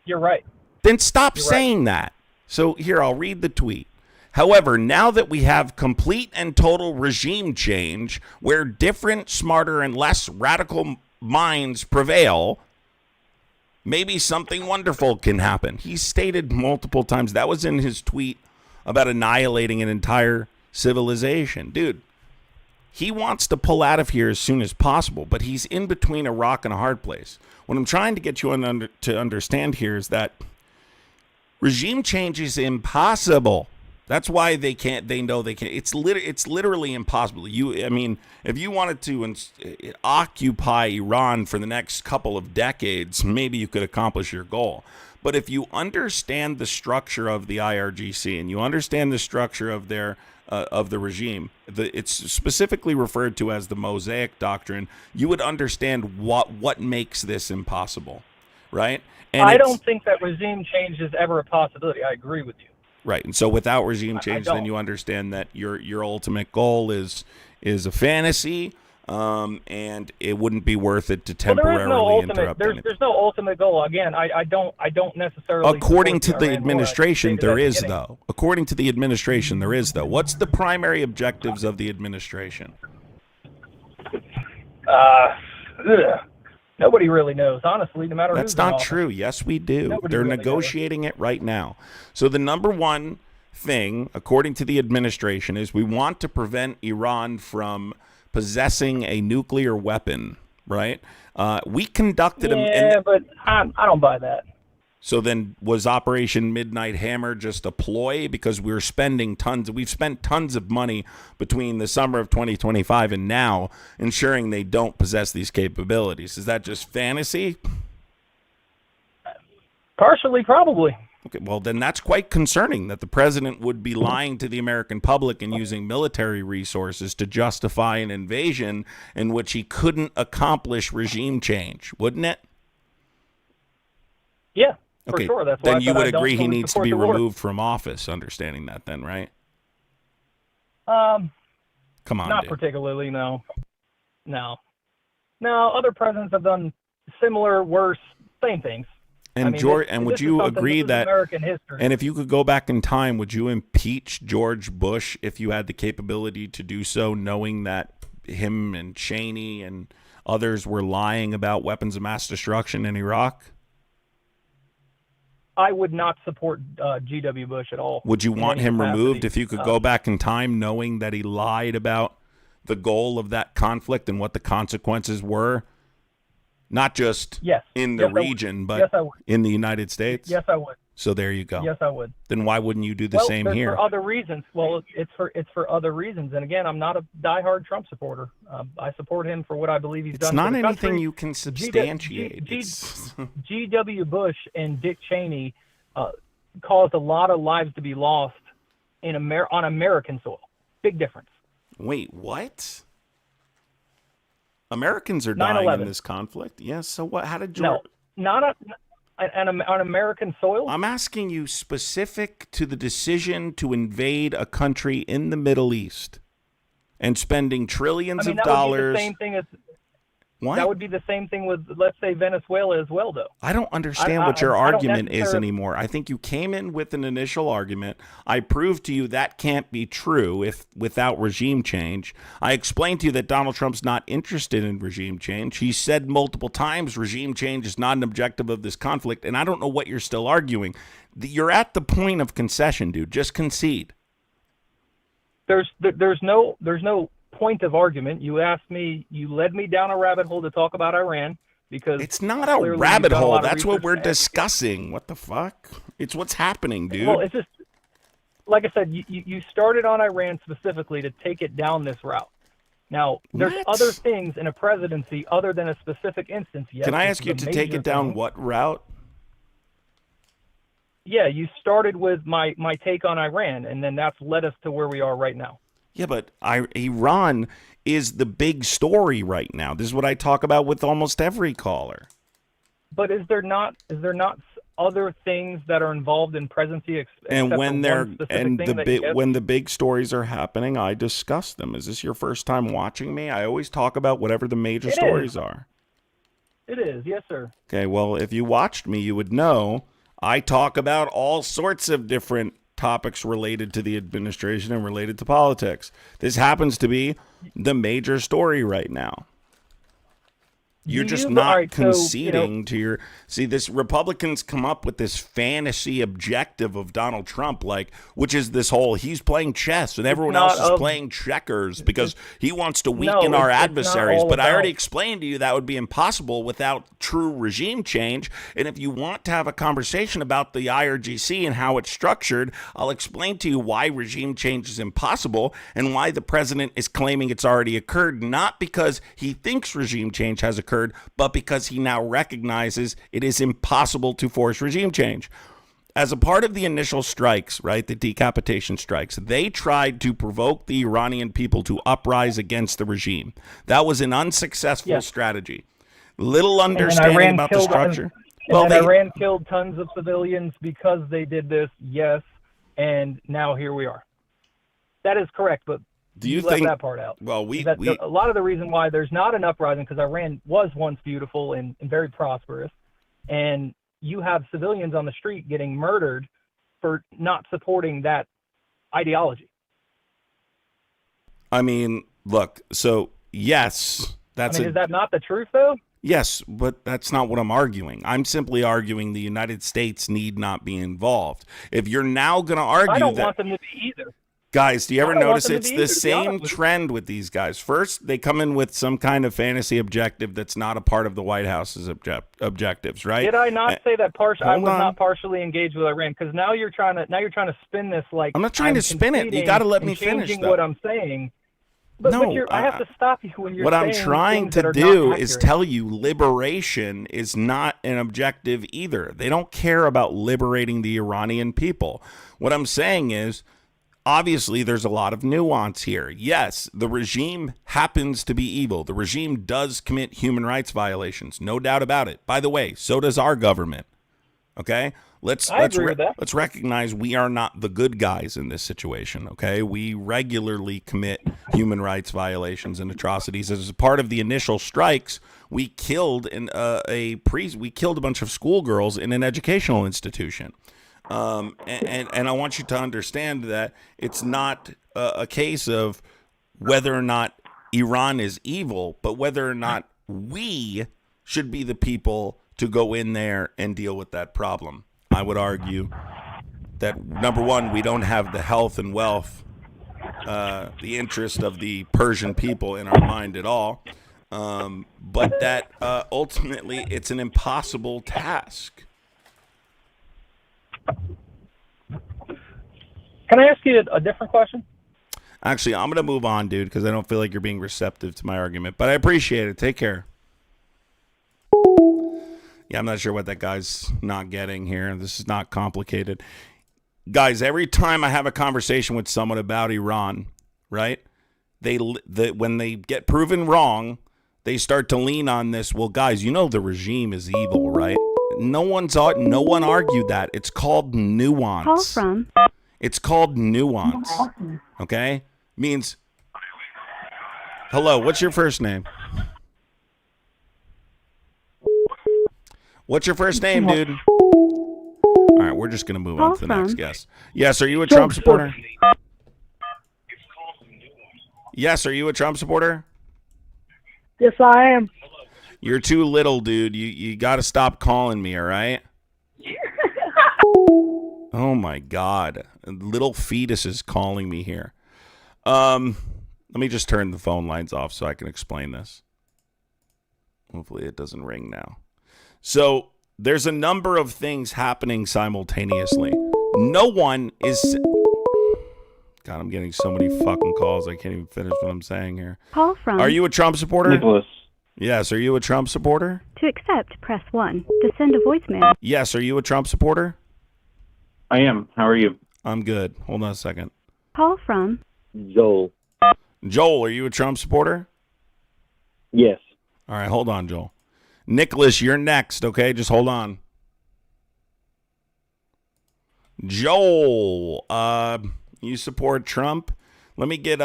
You're right. Then stop saying that. So here, I'll read the tweet. However, now that we have complete and total regime change where different, smarter, and less radical minds prevail, maybe something wonderful can happen. He stated multiple times. That was in his tweet about annihilating an entire civilization. Dude, he wants to pull out of here as soon as possible, but he's in between a rock and a hard place. What I'm trying to get you to understand here is that regime change is impossible. That's why they know they can't. It's literally impossible. I mean, if you wanted to occupy Iran for the next couple of decades, maybe you could accomplish your goal. But if you understand the structure of the IRGC and you understand the structure of their of the regime, it's specifically referred to as the Mosaic Doctrine, you would understand what makes this impossible, right? And I don't think that regime change is ever a possibility. I agree with you. Right, and so without regime change, then you understand that your ultimate goal is a fantasy, and it wouldn't be worth it to temporarily interrupt. There's no ultimate goal. Again, I don't necessarily. According to the administration, there is though. According to the administration, there is though. What's the primary objectives of the administration? Nobody really knows, honestly, no matter who's in office. That's not true. Yes, we do. They're negotiating it right now. So the number one thing, according to the administration, is we want to prevent Iran from possessing a nuclear weapon, right? We conducted but I don't buy that. So then was Operation Midnight Hammer just a ploy? Because we've spent tons of money between the summer of 2025 and now ensuring they don't possess these capabilities. Is that just fantasy? Partially, probably. Okay, well, then that's quite concerning that the president would be lying to the American public and using military resources to justify an invasion in which he couldn't accomplish regime change, wouldn't it? Yeah. Okay, for sure. That's why then you would agree he needs to be removed from office, understanding that then, right? Come on, not dude. particularly, no. Other presidents have done similar, worse, same things. And would you agree that, and if you could go back in time, would you impeach George Bush if you had the capability to do so, knowing that him and Cheney and others were lying about weapons of mass destruction in Iraq? I would not support G.W. Bush at all. Would you want him removed if you could go back in time, knowing that he lied about the goal of that conflict and what the consequences were? Not just in the region, but in the United States? Yes, I would. So there you go. Yes, I would. Then why wouldn't you do the same here? For other reasons. Well, it's for other reasons. And again, I'm not a diehard Trump supporter. I support him for what I believe he's done. It's not for the anything country. you can substantiate. G.W. Bush and Dick Cheney caused a lot of lives to be lost on American soil. Big difference. Wait, what? Americans are dying in this conflict? Yes. So what? How did George? No, not on American soil. I'm asking you specific to the decision to invade a country in the Middle East and spending trillions of dollars. Would be the same thing as. What? That would be the same thing with, let's say, Venezuela as well, though. I don't understand what your argument is anymore. I think you came in with an initial argument. I proved to you that can't be true without regime change. I explained to you that Donald Trump's not interested in regime change. He said multiple times regime change is not an objective of this conflict, and I don't know what you're still arguing. You're at the point of concession, dude. Just concede. There's no point of argument. You asked me, you led me down a rabbit hole to talk about Iran because it's not a rabbit hole. That's what we're discussing. What the fuck? It's what's happening, dude. Well, it's just like I said. You started on Iran specifically to take it down this route. Now, there's other things in a presidency other than a specific instance. Yes, Can I ask you to take it down what route? Yeah, you started with my take on Iran, and then that's led us to where we are right now. Yeah, but Iran is the big story right now. This is what I talk about with almost every caller. But is there not other things that are involved in presidency? And when when the big stories are happening, I discuss them. Is this your first time watching me? I always talk about whatever the major stories are. It is, yes, sir. Okay, well, if you watched me, you would know I talk about all sorts of different topics related to the administration and related to politics. This happens to be the major story right now. You're just not conceding to your... See, this Republicans come up with this fantasy objective of Donald Trump, which is this whole, he's playing chess and everyone else is playing checkers because he wants to weaken our adversaries. But I already explained to you that would be impossible without true regime change. And if you want to have a conversation about the IRGC and how it's structured, I'll explain to you why regime change is impossible and why the president is claiming it's already occurred, not because he thinks regime change has occurred, but because he now recognizes it is impossible to force regime change. As a part of the initial strikes, right, the decapitation strikes, they tried to provoke the Iranian people to uprise against the regime. That was an unsuccessful strategy. Little understanding about the structure. Iran killed tons of civilians because they did this, yes, and now here we are. That is correct, but do you left think that part out? Well, a lot of the reason why there's not an uprising because Iran was once beautiful and very prosperous, and you have civilians on the street getting murdered for not supporting that ideology. I mean, look. So yes, is that not the truth though? Yes, but that's not what I'm arguing. I'm simply arguing the United States need not be involved. If you're now going to argue I don't want them to be either. Guys, do you ever notice it's the same trend with these guys? First, they come in with some kind of fantasy objective that's not a part of the White House's objectives, right? Did I not say that I was not partially engaged with Iran? Because now you're trying to spin this like I'm not trying to spin it. You got to let me finish. What I'm saying. But I have to stop you when you're. What I'm trying to do is tell you liberation is not an objective either. They don't care about liberating the Iranian people. What I'm saying is, obviously, there's a lot of nuance here. Yes, the regime happens to be evil. The regime does commit human rights violations, no doubt about it. By the way, so does our government. Okay? Let's recognize we are not the good guys in this situation, okay? We regularly commit human rights violations and atrocities. As a part of the initial strikes, we killed we killed a bunch of schoolgirls in an educational institution. And I want you to understand that it's not a case of whether or not Iran is evil, but whether or not we should be the people to go in there and deal with that problem. I would argue that, number one, we don't have the health and wealth, the interest of the Persian people in our mind at all, but that ultimately it's an impossible task. Can I ask you a different question? Actually, I'm going to move on, dude, because I don't feel like you're being receptive to my argument, but I appreciate it. Take care. Yeah, I'm not sure what that guy's not getting here. This is not complicated. Guys, every time I have a conversation with someone about Iran, right, when they get proven wrong, they start to lean on this, well, guys, you know the regime is evil, right? No one argued that. It's called nuance. Call from. It's called nuance. Okay? Means, hello, what's your first name? What's your first name, dude? All right, we're just going to move on to the next guest. Yes, are you a Trump supporter? Yes, are you a Trump supporter? Yes, I am. You're too little, dude. You got to stop calling me, all right? Oh, my God. Little fetus is calling me here. Let me just turn the phone lines off so I can explain this. Hopefully it doesn't ring now. So there's a number of things happening simultaneously. No one is... God, I'm getting so many fucking calls. I can't even finish what I'm saying here. Call from. Are you a Trump supporter? Nicholas. Yes. Are you a Trump supporter? To accept, press 1. To send a voicemail. Yes. Are you a Trump supporter? I am. How are you? I'm good. Hold on a second. Call from. Joel. Joel, are you a Trump supporter? Yes. All right, hold on, Joel. Nicholas, you're next, okay? Just hold on. Joel, you support Trump? Let me get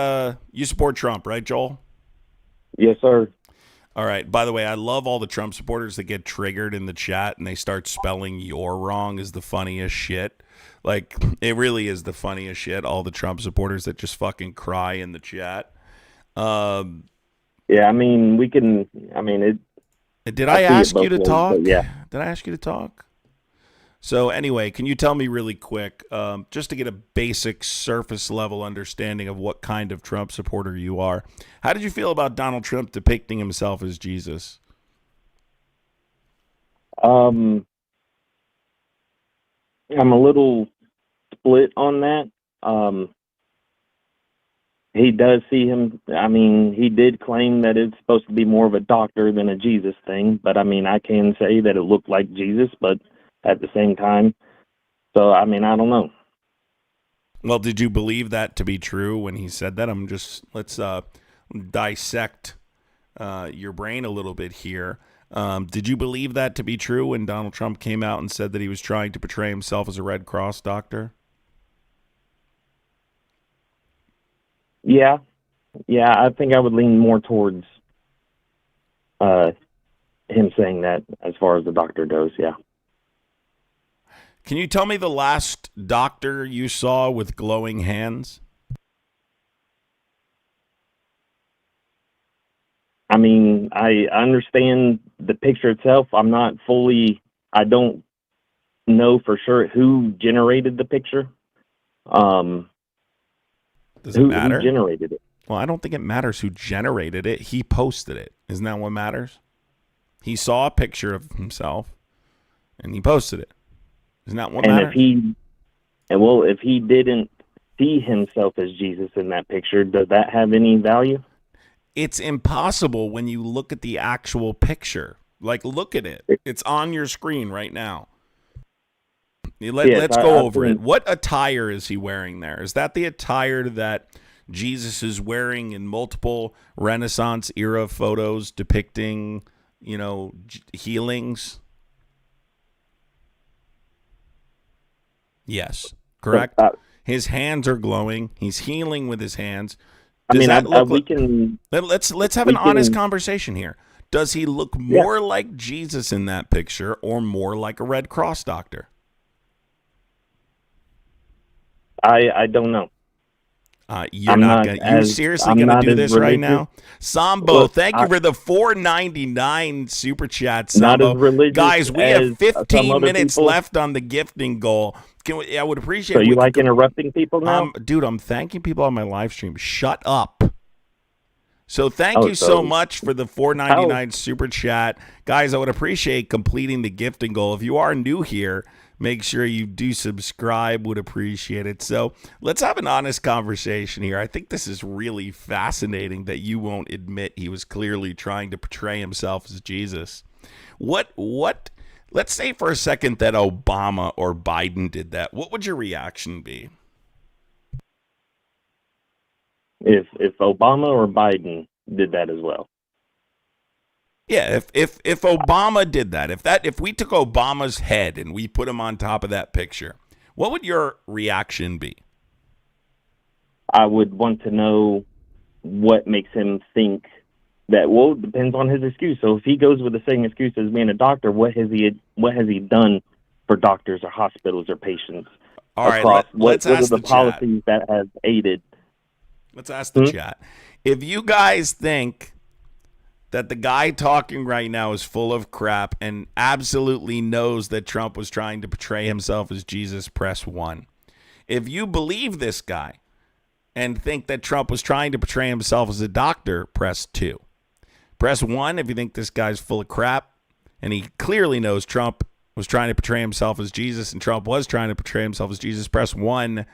you support Trump, right, Joel? Yes, sir. All right. By the way, I love all the Trump supporters that get triggered in the chat and they start spelling "you're wrong" is the funniest shit. Like, it really is the funniest shit. All the Trump supporters that just fucking cry in the chat. Yeah, I mean, we can. I mean, it. Did I ask you to ways, talk? yeah. Did I ask you to talk? So anyway, can you tell me really quick, just to get a basic surface level understanding of what kind of Trump supporter you are, how did you feel about Donald Trump depicting himself as Jesus? I'm a little split on that. He does see him. I mean, he did claim that it's supposed to be more of a doctor than a Jesus thing, but I mean, I can say that it looked like Jesus, but at the same time. So, I mean, I don't know. Well, did you believe that to be true when he said that? Let's dissect your brain a little bit here. Did you believe that to be true when Donald Trump came out and said that he was trying to portray himself as a Red Cross doctor? Yeah, I think I would lean more towards him saying that as far as the doctor goes, yeah. Can you tell me the last doctor you saw with glowing hands? I mean, I understand the picture itself. I don't know for sure who generated the picture. Does it matter? Who generated it? Well, I don't think it matters who generated it. He posted it. Isn't that what matters? He saw a picture of himself, and he posted it. Isn't that what matters? If he didn't see himself as Jesus in that picture, does that have any value? It's impossible when you look at the actual picture. Like, look at it. It's on your screen right now. Let's go over it. What attire is he wearing there? Is that the attire that Jesus is wearing in multiple Renaissance era photos depicting, healings? Yes, correct. His hands are glowing. He's healing with his hands. Let's have an honest conversation here. Does he look more like Jesus in that picture or more like a Red Cross doctor? I don't know. You're seriously gonna do this right now? Sambo, thank you for the $4.99 super chat, Sambo. Guys, we have 15 minutes left on the gifting goal. I would appreciate. So you like interrupting people now? Dude, I'm thanking people on my live stream. Shut up. So thank you so much for the $4.99 super chat. Guys, I would appreciate completing the gifting goal. If you are new here, make sure you do subscribe. Would appreciate it. So let's have an honest conversation here. I think this is really fascinating that you won't admit he was clearly trying to portray himself as Jesus. Let's say for a second that Obama or Biden did that. What would your reaction be? If Obama or Biden did that as well. Yeah, if Obama did that, if we took Obama's head and we put him on top of that picture, what would your reaction be? I would want to know what makes him think that. Well, it depends on his excuse. So if he goes with the same excuse as being a doctor, what has he done for doctors or hospitals or patients? All right, let's ask what are the policies chat. that have aided? Let's ask the chat. If you guys think that the guy talking right now is full of crap and absolutely knows that Trump was trying to portray himself as Jesus, press 1. If you believe this guy and think that Trump was trying to portray himself as a doctor, press 2. Press 1 if you think this guy's full of crap and he clearly knows Trump was trying to portray himself as Jesus and Trump was trying to portray himself as Jesus. Press 1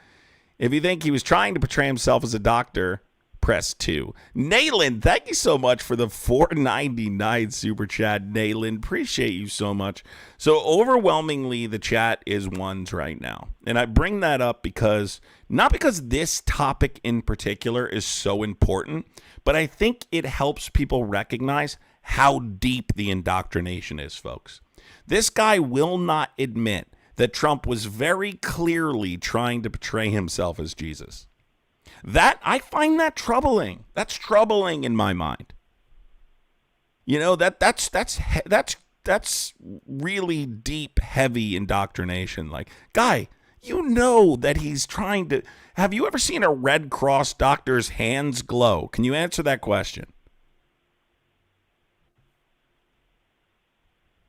If you think he was trying to portray himself as a doctor, press 2. Nayland, thank you so much for the $4.99 super chat. Nayland, appreciate you so much. So overwhelmingly, the chat is ones right now. And I bring that up because, not because this topic in particular is so important, but I think it helps people recognize how deep the indoctrination is, folks. This guy will not admit that Trump was very clearly trying to portray himself as Jesus. That, I find that troubling. That's troubling in my mind. You know, that's really deep, heavy indoctrination. Like, guy, you know that he's trying to. Have you ever seen a Red Cross doctor's hands glow? Can you answer that question?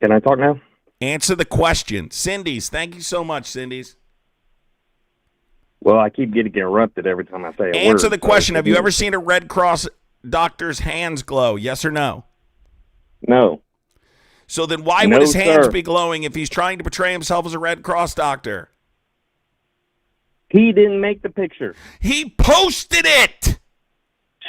Can I talk now? Answer the question. Cindy's, thank you so much, Cindy's. Well, I keep getting interrupted every time I say a word. Answer the question. Have you ever seen a Red Cross doctor's hands glow? Yes or no? No. So then why would his hands be glowing if he's trying to portray himself as a Red Cross doctor? He didn't make the picture. He posted it.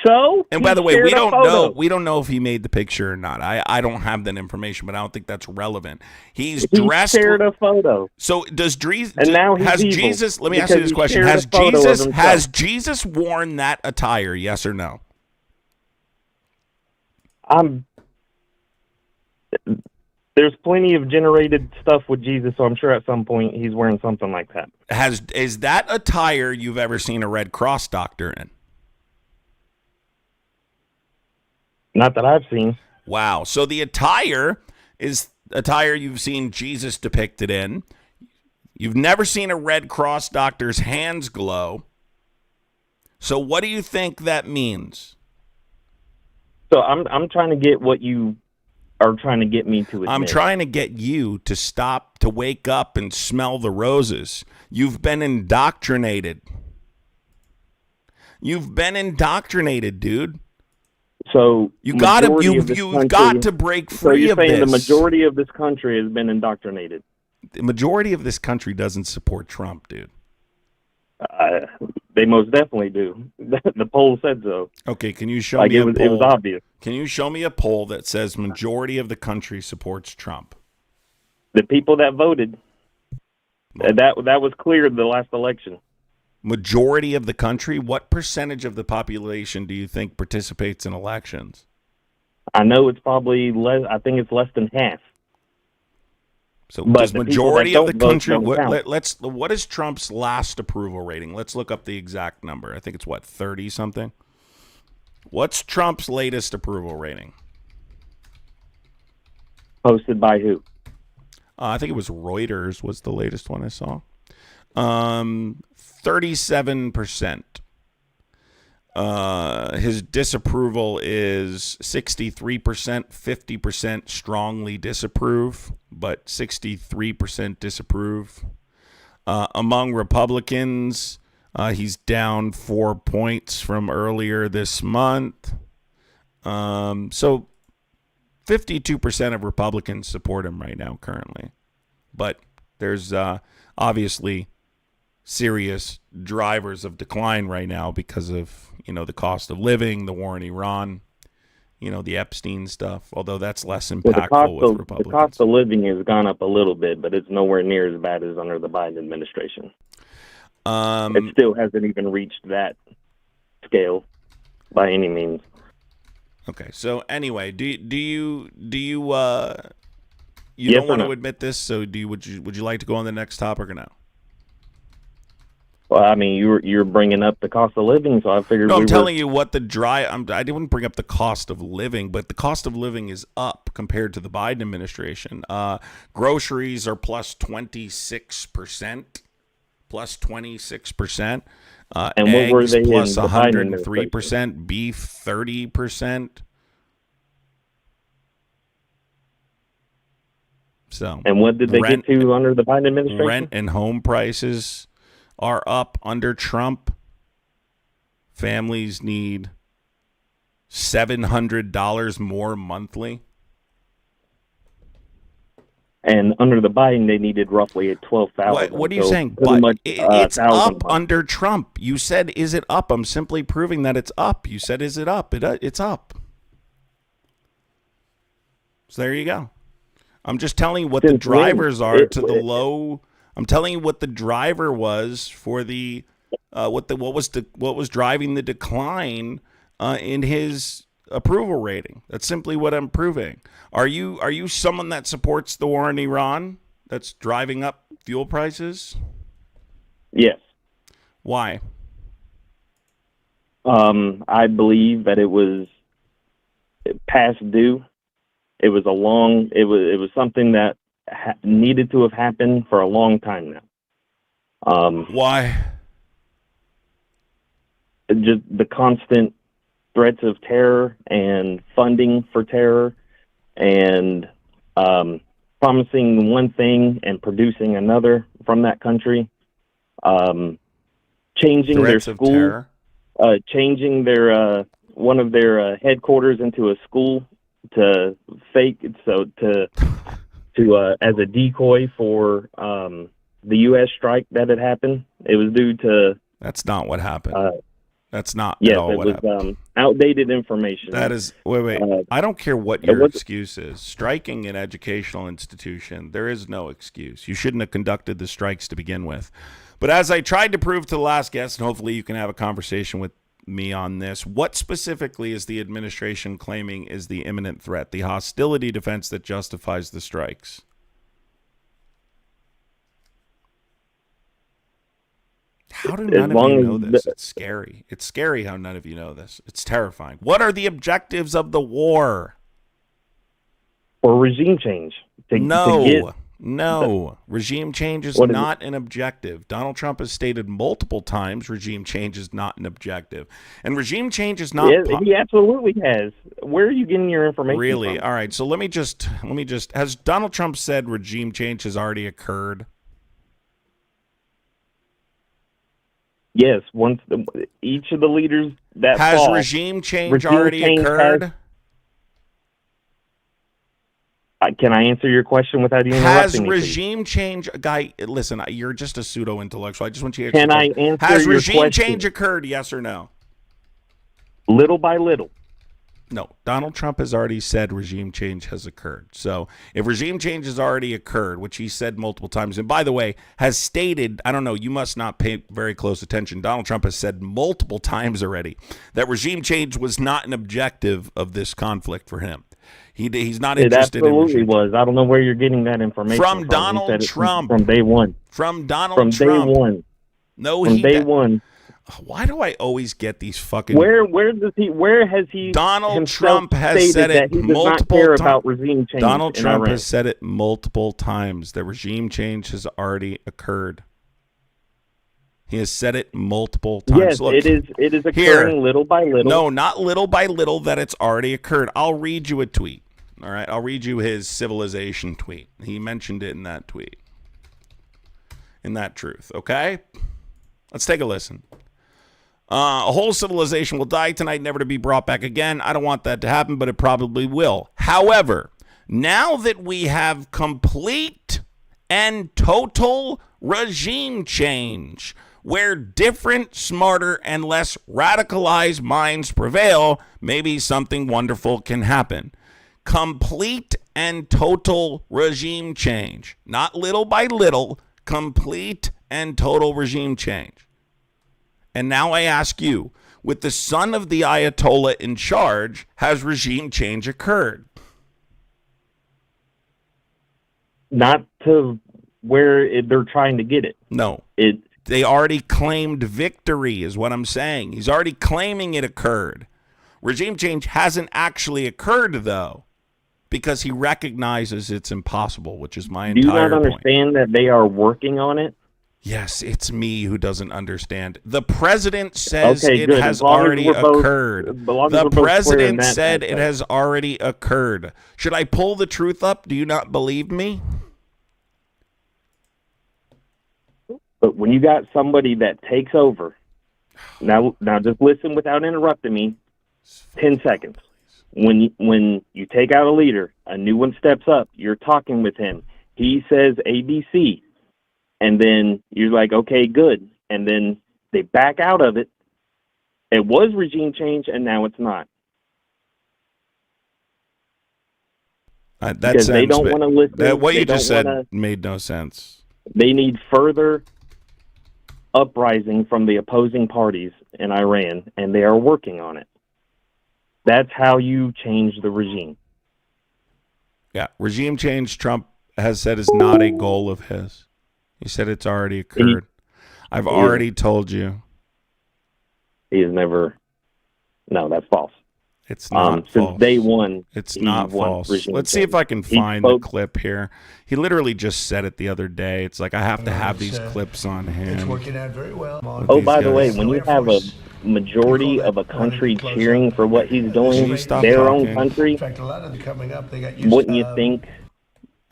So? And by the way, we don't know if he made the picture or not. I don't have that information, but I don't think that's relevant. He dressed. Shared a photo. So does Jesus? And now he's has evil Jesus? Let me ask you this question: Has Jesus worn that attire? Yes or no? There's plenty of generated stuff with Jesus, so I'm sure at some point he's wearing something like that. Is that attire you've ever seen a Red Cross doctor in? Not that I've seen. Wow. So the attire is attire you've seen Jesus depicted in. You've never seen a Red Cross doctor's hands glow. So what do you think that means? So I'm trying to get what you are trying to get me to admit. I'm trying to get you to stop, to wake up and smell the roses. You've been indoctrinated. You've been indoctrinated, dude. So you've got to break free of this. So you're saying the majority of this country has been indoctrinated? The majority of this country doesn't support Trump, dude. They most definitely do. The poll said so. Okay, can you show me a poll? It was obvious. Can you show me a poll that says majority of the country supports Trump? The people that voted. That was clear in the last election. Majority of the country? What percentage of the population do you think participates in elections? I know it's probably less. I think it's less than half. So does majority of the country, what is Trump's last approval rating? Let's look up the exact number. I think it's 30 something. What's Trump's latest approval rating? Posted by who? I think it was Reuters was the latest one I saw. 37%. His disapproval is 63%, 50% strongly disapprove, but 63% disapprove. Among Republicans, he's down 4 points from earlier this month. So 52% of Republicans support him right now currently. But there's obviously serious drivers of decline right now because of, the cost of living, the war in Iran, the Epstein stuff, although that's less impactful with Republicans. The cost of living has gone up a little bit, but it's nowhere near as bad as under the Biden administration. It still hasn't even reached that scale by any means. Okay, so anyway, do you Yes don't want or no? to admit this, so would you like to go on the next topic or no? Well, I mean, you're bringing up the cost of living, so I figured. No, I'm telling you what I didn't bring up the cost of living, but the cost of living is up compared to the Biden administration. Groceries are plus 26%. And what were eggs they plus in the Biden 103%, beef 30%. So, and what did they get to under the Biden administration? Rent and home prices are up under Trump. Families need $700 more monthly. And under the Biden, they needed roughly 12,000. What are you so saying? pretty much, It's 1,000 up under Trump. You said, is it up? I'm simply proving that it's up. You said, is it up? It's up. So there you go. I'm just telling you what the drivers are to the low. I'm telling you what the driver was for the what was driving the decline in his approval rating. That's simply what I'm proving. Are you someone that supports the war in Iran that's driving up fuel prices? Yes. Why? I believe that it was past due. It was it was something that needed to have happened for a long time now. Why? Just the constant threats of terror and funding for terror and promising one thing and producing another from that country. Changing Threats their of school, terror? changing their one of their headquarters into a school to fake as a decoy for the U.S. strike that had happened. It was due to. That's not what happened. That's not yes, at all it what was happened. outdated information. That is wait. I don't care what your excuse is. Striking an educational institution, there is no excuse. You shouldn't have conducted the strikes to begin with. But as I tried to prove to the last guest, and hopefully you can have a conversation with me on this, what specifically is the administration claiming is the imminent threat, the hostility defense that justifies the strikes? How do none of you know this? It's scary. It's scary how none of you know this. It's terrifying. What are the objectives of the war? Or regime change. No. Regime change is not an objective. Donald Trump has stated multiple times regime change is not an objective. And regime change is not... He absolutely has. Where are you getting your information Really? from? All right, so let me just... Has Donald Trump said regime change has already occurred? Yes, once each of the leaders that has regime change already occurred? Can I answer your question without you interrupting me? Has regime change, guy? Listen, you're just a pseudo intellectual. I just want you to Can I answer has your regime question? change occurred? Yes or no? Little by little. No, Donald Trump has already said regime change has occurred. So if regime change has already occurred, which he said multiple times, and by the way, has stated, I don't know, you must not pay very close attention. Donald Trump has said multiple times already that regime change was not an objective of this conflict for him. He's not interested in regime change. It absolutely was. I don't know where you're getting that information from Donald Trump. From day one. From Donald Trump. From day one. No, from day one. Why do I always get these fucking... Where has he Donald Trump has said it multiple times. About regime change Donald Trump Iran. has said it multiple times that regime change has already occurred. He has said it multiple times. Yes, Look, it is occurring little by little. No, not little by little, that it's already occurred. I'll read you a tweet. All right, I'll read you his civilization tweet. He mentioned it in that tweet. In that truth, okay? Let's take a listen. A whole civilization will die tonight, never to be brought back again. I don't want that to happen, but it probably will. However, now that we have complete and total regime change, where different, smarter, and less radicalized minds prevail, maybe something wonderful can happen. Complete and total regime change. Not little by little, complete and total regime change. And now I ask you, with the son of the Ayatollah in charge, has regime change occurred? Not to where they're trying to get it. No. They already claimed victory is what I'm saying. He's already claiming it occurred. Regime change hasn't actually occurred, though, because he recognizes it's impossible, which is my entire point. Do you not understand that they are working on it? Yes, it's me who doesn't understand. The president says it has already occurred. The president said it has already occurred. Should I pull the truth up? Do you not believe me? But when you got somebody that takes over, now just listen without interrupting me. 10 seconds. When you take out a leader, a new one steps up. You're talking with him. he says ABC, and then you're like, okay, good. And then they back out of it. It was regime change, and now it's not. Because they don't want to listen. What you They just don't said wanna- made no sense. They need further uprising from the opposing parties in Iran, and they are working on it. That's how you change the regime. Yeah, regime change, Trump has said, is not a goal of his. He said it's already occurred. I've already told you. He has never. No, that's false. It's not since false. day one. It's he not wants false. regime Let's see if I can He find the spoke- clip here. He literally just said it the other day. It's like I have to have these clips on him. It's working out very well. Oh, by the way, when you have a majority of a country cheering for what he's doing, their own country, In fact, a lot of them coming up, they got wouldn't you think?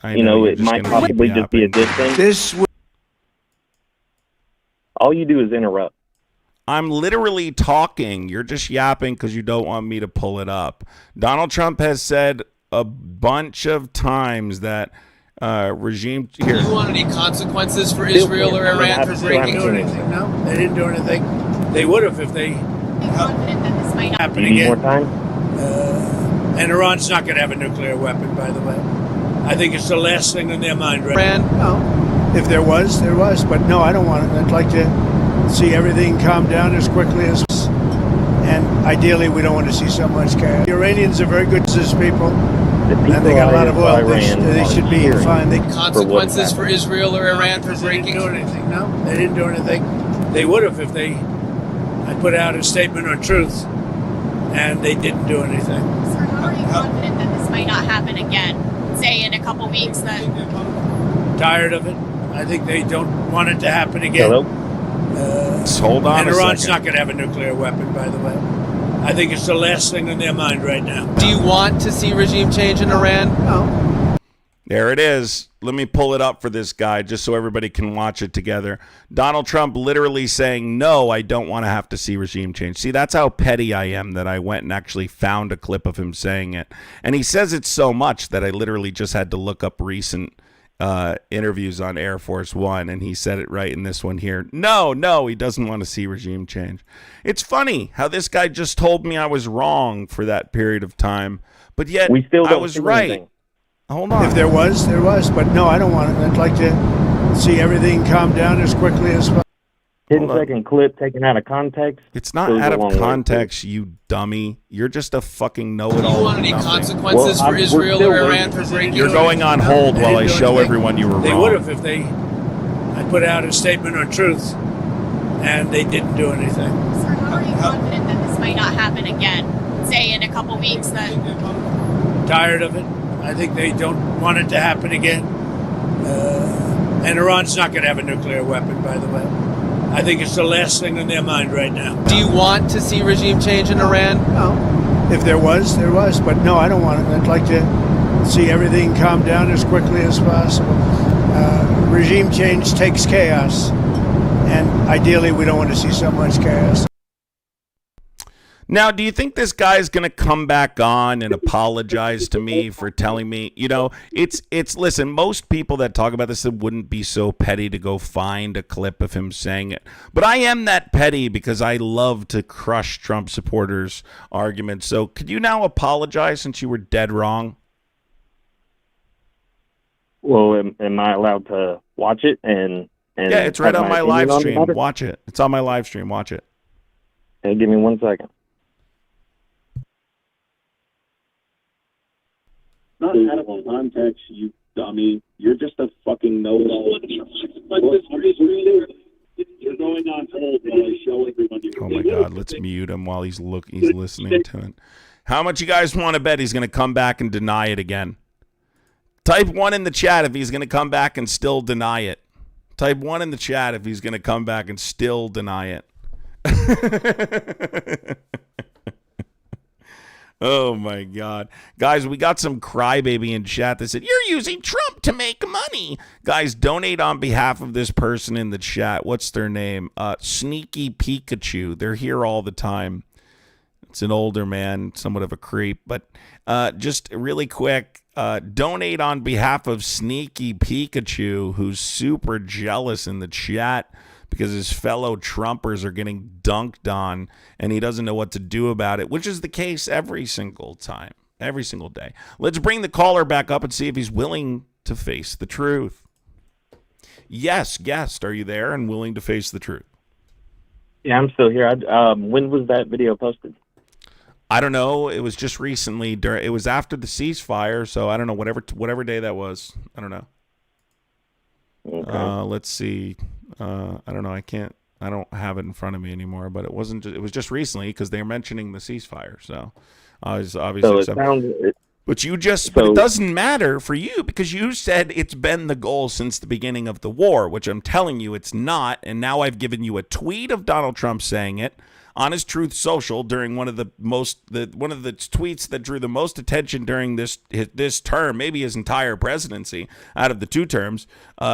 I You know, you're it just might gonna keep possibly just be a yapping. good thing. All you do is interrupt. I'm literally talking. You're just yapping because you don't want me to pull it up. Donald Trump has said a bunch of times that regime. Here. Do you want any consequences for Israel or Iran for breaking? No, they didn't do anything. They would have if they Confident that this might happen You need again. more time? And Iran's not going to have a nuclear weapon, by the way. I think it's the last thing on their mind right now. No. If there was, there was. But no, I don't want it. I'd like to see everything calm down as quickly as. And ideally, we don't want to see so much chaos. The Iranians are very good business people. And they got a lot of oil. They should be fine. Consequences for Israel or Iran for breaking? They didn't do anything. No, they didn't do anything. They would have if they. I put out a statement on truth, and they didn't do anything. Sir, how are you confident that this might not happen again? Say in a couple weeks that. Tired of it. I think they don't want it to happen again. Hold on and a Iran's second. not going to have a nuclear weapon, by the way. I think it's the last thing on their mind right now. Do you want to see regime change in Iran? No. There it is. Let me pull it up for this guy just so everybody can watch it together. Donald Trump literally saying, no, I don't want to have to see regime change. See, that's how petty I am that I went and actually found a clip of him saying it. And he says it so much that I literally just had to look up recent interviews on Air Force One, and he said it right in this one here. No, he doesn't want to see regime change. It's funny how this guy just told me I was wrong for that period of time, but yet We still I don't was see right. anything. Hold on. If there was, there was. But no, I don't want it. I'd like to see everything calm down as quickly as possible. 10-second clip taken out of context. It's not goes out a long of way. context, you dummy. You're just a fucking know-it-all. Do you want any nothing. consequences for Israel or Iran for breaking? You're going on hold while I show everyone you were They wrong. would have if they. I put out a statement on truth, and they didn't do anything. Sir, how are you confident that this might not happen again? Say in a couple weeks that. Tired of it. I think they don't want it to happen again. And Iran's not going to have a nuclear weapon, by the way. I think it's the last thing on their mind right now. Do you want to see regime change in Iran? No. If there was, there was. But no, I don't want it. I'd like to see everything calm down as quickly as possible. Regime change takes chaos. And ideally, we don't want to see so much chaos. Now, do you think this guy's going to come back on and apologize to me for telling me, listen, most people that talk about this wouldn't be so petty to go find a clip of him saying it. But I am that petty because I love to crush Trump supporters' arguments. So could you now apologize since you were dead wrong? Well, am I allowed to watch it? And Yeah, it's right have on my opinion live on the stream. matter? Watch it. It's on my live stream. Watch it. Hey, give me 1 second. Not out of context, you dummy. You're just a fucking know-it-all. You're going on hold while I show everyone you. Oh my God, let's mute him while he's listening to it. How much you guys want to bet he's going to come back and deny it again? Type 1 in the chat if he's going to come back and still deny it. Type 1 in the chat if he's going to come back and still deny it. Oh my God. Guys, we got some crybaby in chat that said, you're using Trump to make money. Guys, donate on behalf of this person in the chat. What's their name? Sneaky Pikachu. They're here all the time. It's an older man, somewhat of a creep. But just really quick, donate on behalf of Sneaky Pikachu, who's super jealous in the chat because his fellow Trumpers are getting dunked on and he doesn't know what to do about it, which is the case every single time, every single day. Let's bring the caller back up and see if he's willing to face the truth. Yes, guest, are you there and willing to face the truth? Yeah, I'm still here. When was that video posted? I don't know. It was just recently. It was after the ceasefire, so I don't know. Whatever day that was. I don't know. Okay. Let's see. I don't know. I don't have it in front of me anymore. But it was just recently because they were mentioning the ceasefire. So I was obviously. But it doesn't matter for you because you said it's been the goal since the beginning of the war, which I'm telling you it's not. And now I've given you a tweet of Donald Trump saying it on his Truth Social during one of the tweets that drew the most attention during this term, maybe his entire presidency out of the 2 terms,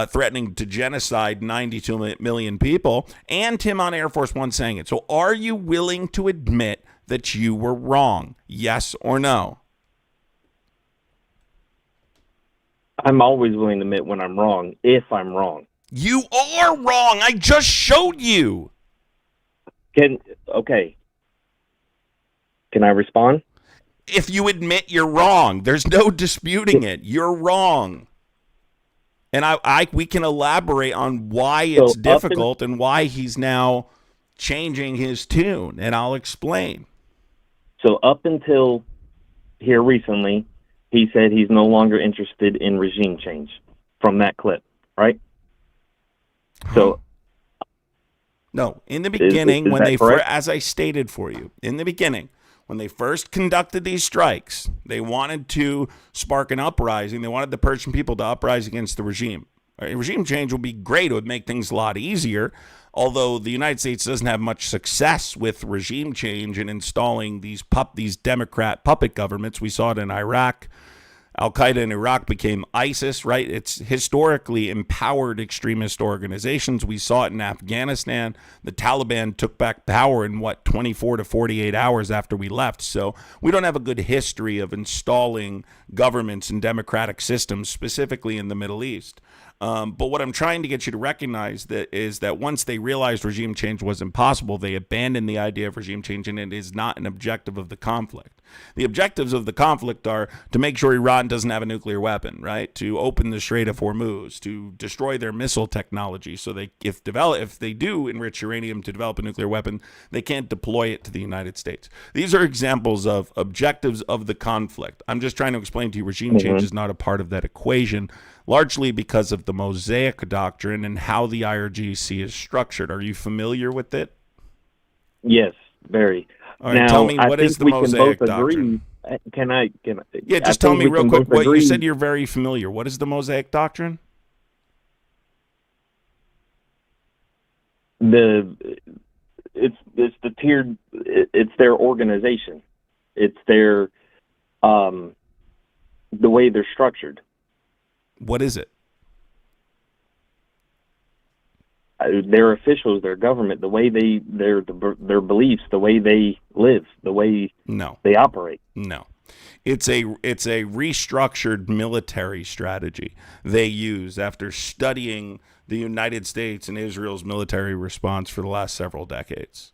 threatening to genocide 92 million people, and him on Air Force One saying it. So are you willing to admit that you were wrong? Yes or no? I'm always willing to admit when I'm wrong, if I'm wrong. You are wrong. I just showed you. Okay. Can I respond? If you admit you're wrong, there's no disputing it. You're wrong. And we can elaborate on why it's difficult and why he's now changing his tune, and I'll explain. So up until here recently, he said he's no longer interested in regime change from that clip, right? So, no, in the beginning, as I stated for you, in the beginning, when they first conducted these strikes, they wanted to spark an uprising. They wanted the Persian people to uprise against the regime. Regime change would be great. It would make things a lot easier. Although the United States doesn't have much success with regime change and installing these Democrat puppet governments. We saw it in Iraq. Al-Qaeda in Iraq became ISIS, right? It's historically empowered extremist organizations. We saw it in Afghanistan. The Taliban took back power in, 24 to 48 hours after we left. So we don't have a good history of installing governments and democratic systems, specifically in the Middle East. But what I'm trying to get you to recognize is that once they realized regime change was impossible, they abandoned the idea of regime change, and it is not an objective of the conflict. The objectives of the conflict are to make sure Iran doesn't have a nuclear weapon, right? To open the Strait of Hormuz, to destroy their missile technology, so if they do enrich uranium to develop a nuclear weapon, they can't deploy it to the United States. These are examples of objectives of the conflict. I'm just trying to explain to you regime change is not a part of that equation, largely because of the Mosaic Doctrine and how the IRGC is structured. Are you familiar with it? Yes, very. All right, tell me, what is the Mosaic Doctrine? Can I? Yeah, just tell me real quick. What you said you're very familiar. What is the Mosaic Doctrine? It's the tiered. It's their organization. It's their the way they're structured. What is it? Their officials, their government, the way their beliefs, the way they live, the way they operate. No. It's a restructured military strategy they use after studying the United States and Israel's military response for the last several decades.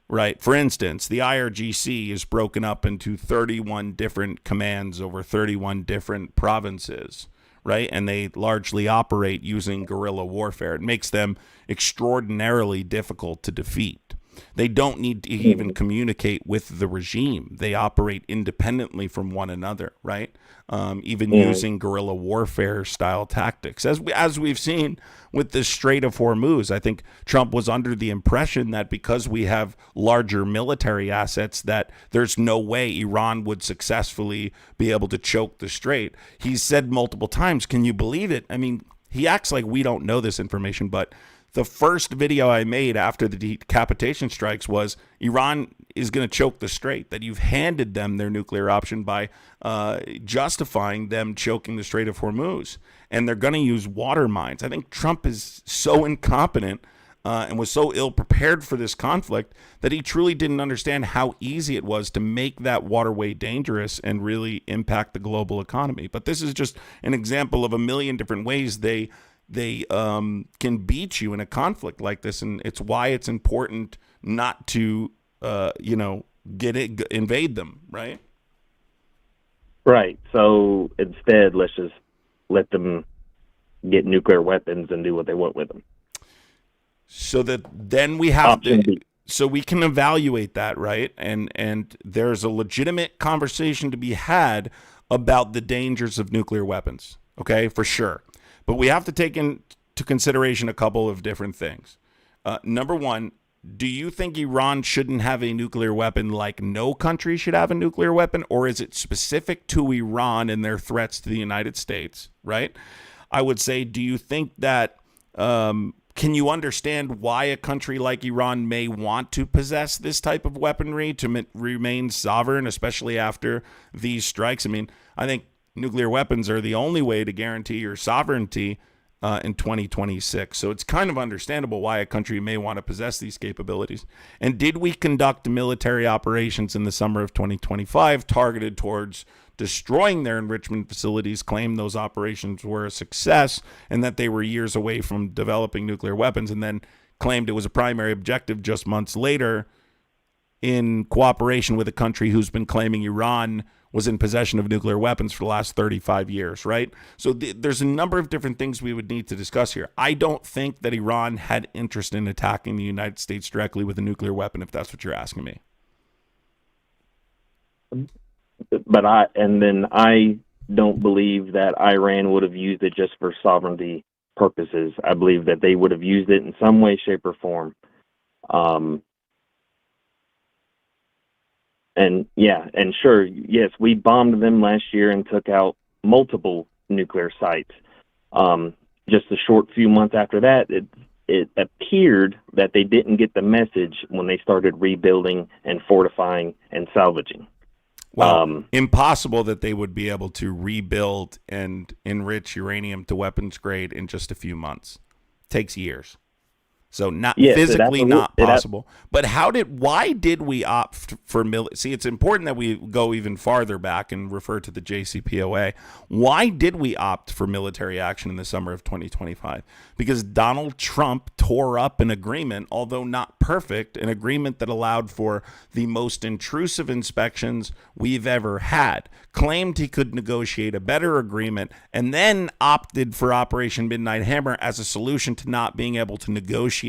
Right. For instance, the IRGC is broken up into 31 different commands over 31 different provinces. Right. And they largely operate using guerrilla warfare. It makes them extraordinarily difficult to defeat. They don't need to even communicate with the regime. They operate independently from one another. Right. Even using guerrilla warfare style tactics, as we've seen with the Strait of Hormuz. I think Trump was under the impression that because we have larger military assets, that there's no way Iran would successfully be able to choke the strait. He's said multiple times, can you believe it? I mean, he acts like we don't know this information, but the first video I made after the decapitation strikes was Iran is going to choke the strait, that you've handed them their nuclear option by justifying them choking the Strait of Hormuz. And they're going to use water mines. I think Trump is so incompetent and was so ill prepared for this conflict that he truly didn't understand how easy it was to make that waterway dangerous and really impact the global economy. But this is just an example of a million different ways they can beat you in a conflict like this, and it's why it's important not to invade them, right? Right. So instead, let's just let them get nuclear weapons and do what they want with them. So that then we have so we can evaluate that, right? And there's a legitimate conversation to be had about the dangers of nuclear weapons, okay, for sure. But we have to take into consideration a couple of different things. Number one, do you think Iran shouldn't have a nuclear weapon like no country should have a nuclear weapon, or is it specific to Iran and their threats to the United States, right? I would say, do you think that, can you understand why a country like Iran may want to possess this type of weaponry to remain sovereign, especially after these strikes? I mean, I think nuclear weapons are the only way to guarantee your sovereignty in 2026. So it's kind of understandable why a country may want to possess these capabilities. And did we conduct military operations in the summer of 2025 targeted towards destroying their enrichment facilities, claim those operations were a success and that they were years away from developing nuclear weapons, and then claimed it was a primary objective just months later in cooperation with a country who's been claiming Iran was in possession of nuclear weapons for the last 35 years, right? So there's a number of different things we would need to discuss here. I don't think that Iran had interest in attacking the United States directly with a nuclear weapon, if that's what you're asking me. But I don't believe that Iran would have used it just for sovereignty purposes. I believe that they would have used it in some way, shape, or form. And sure, yes, we bombed them last year and took out multiple nuclear sites. Just a short few months after that, it appeared that they didn't get the message when they started rebuilding and fortifying and salvaging. Well, impossible that they would be able to rebuild and enrich uranium to weapons grade in just a few months. Takes years. So physically not possible. But why did we opt for see, it's important that we go even farther back and refer to the JCPOA. Why did we opt for military action in the summer of 2025? Because Donald Trump tore up an agreement, although not perfect, an agreement that allowed for the most intrusive inspections we've ever had, claimed he could negotiate a better agreement, and then opted for Operation Midnight Hammer as a solution to not being able to negotiate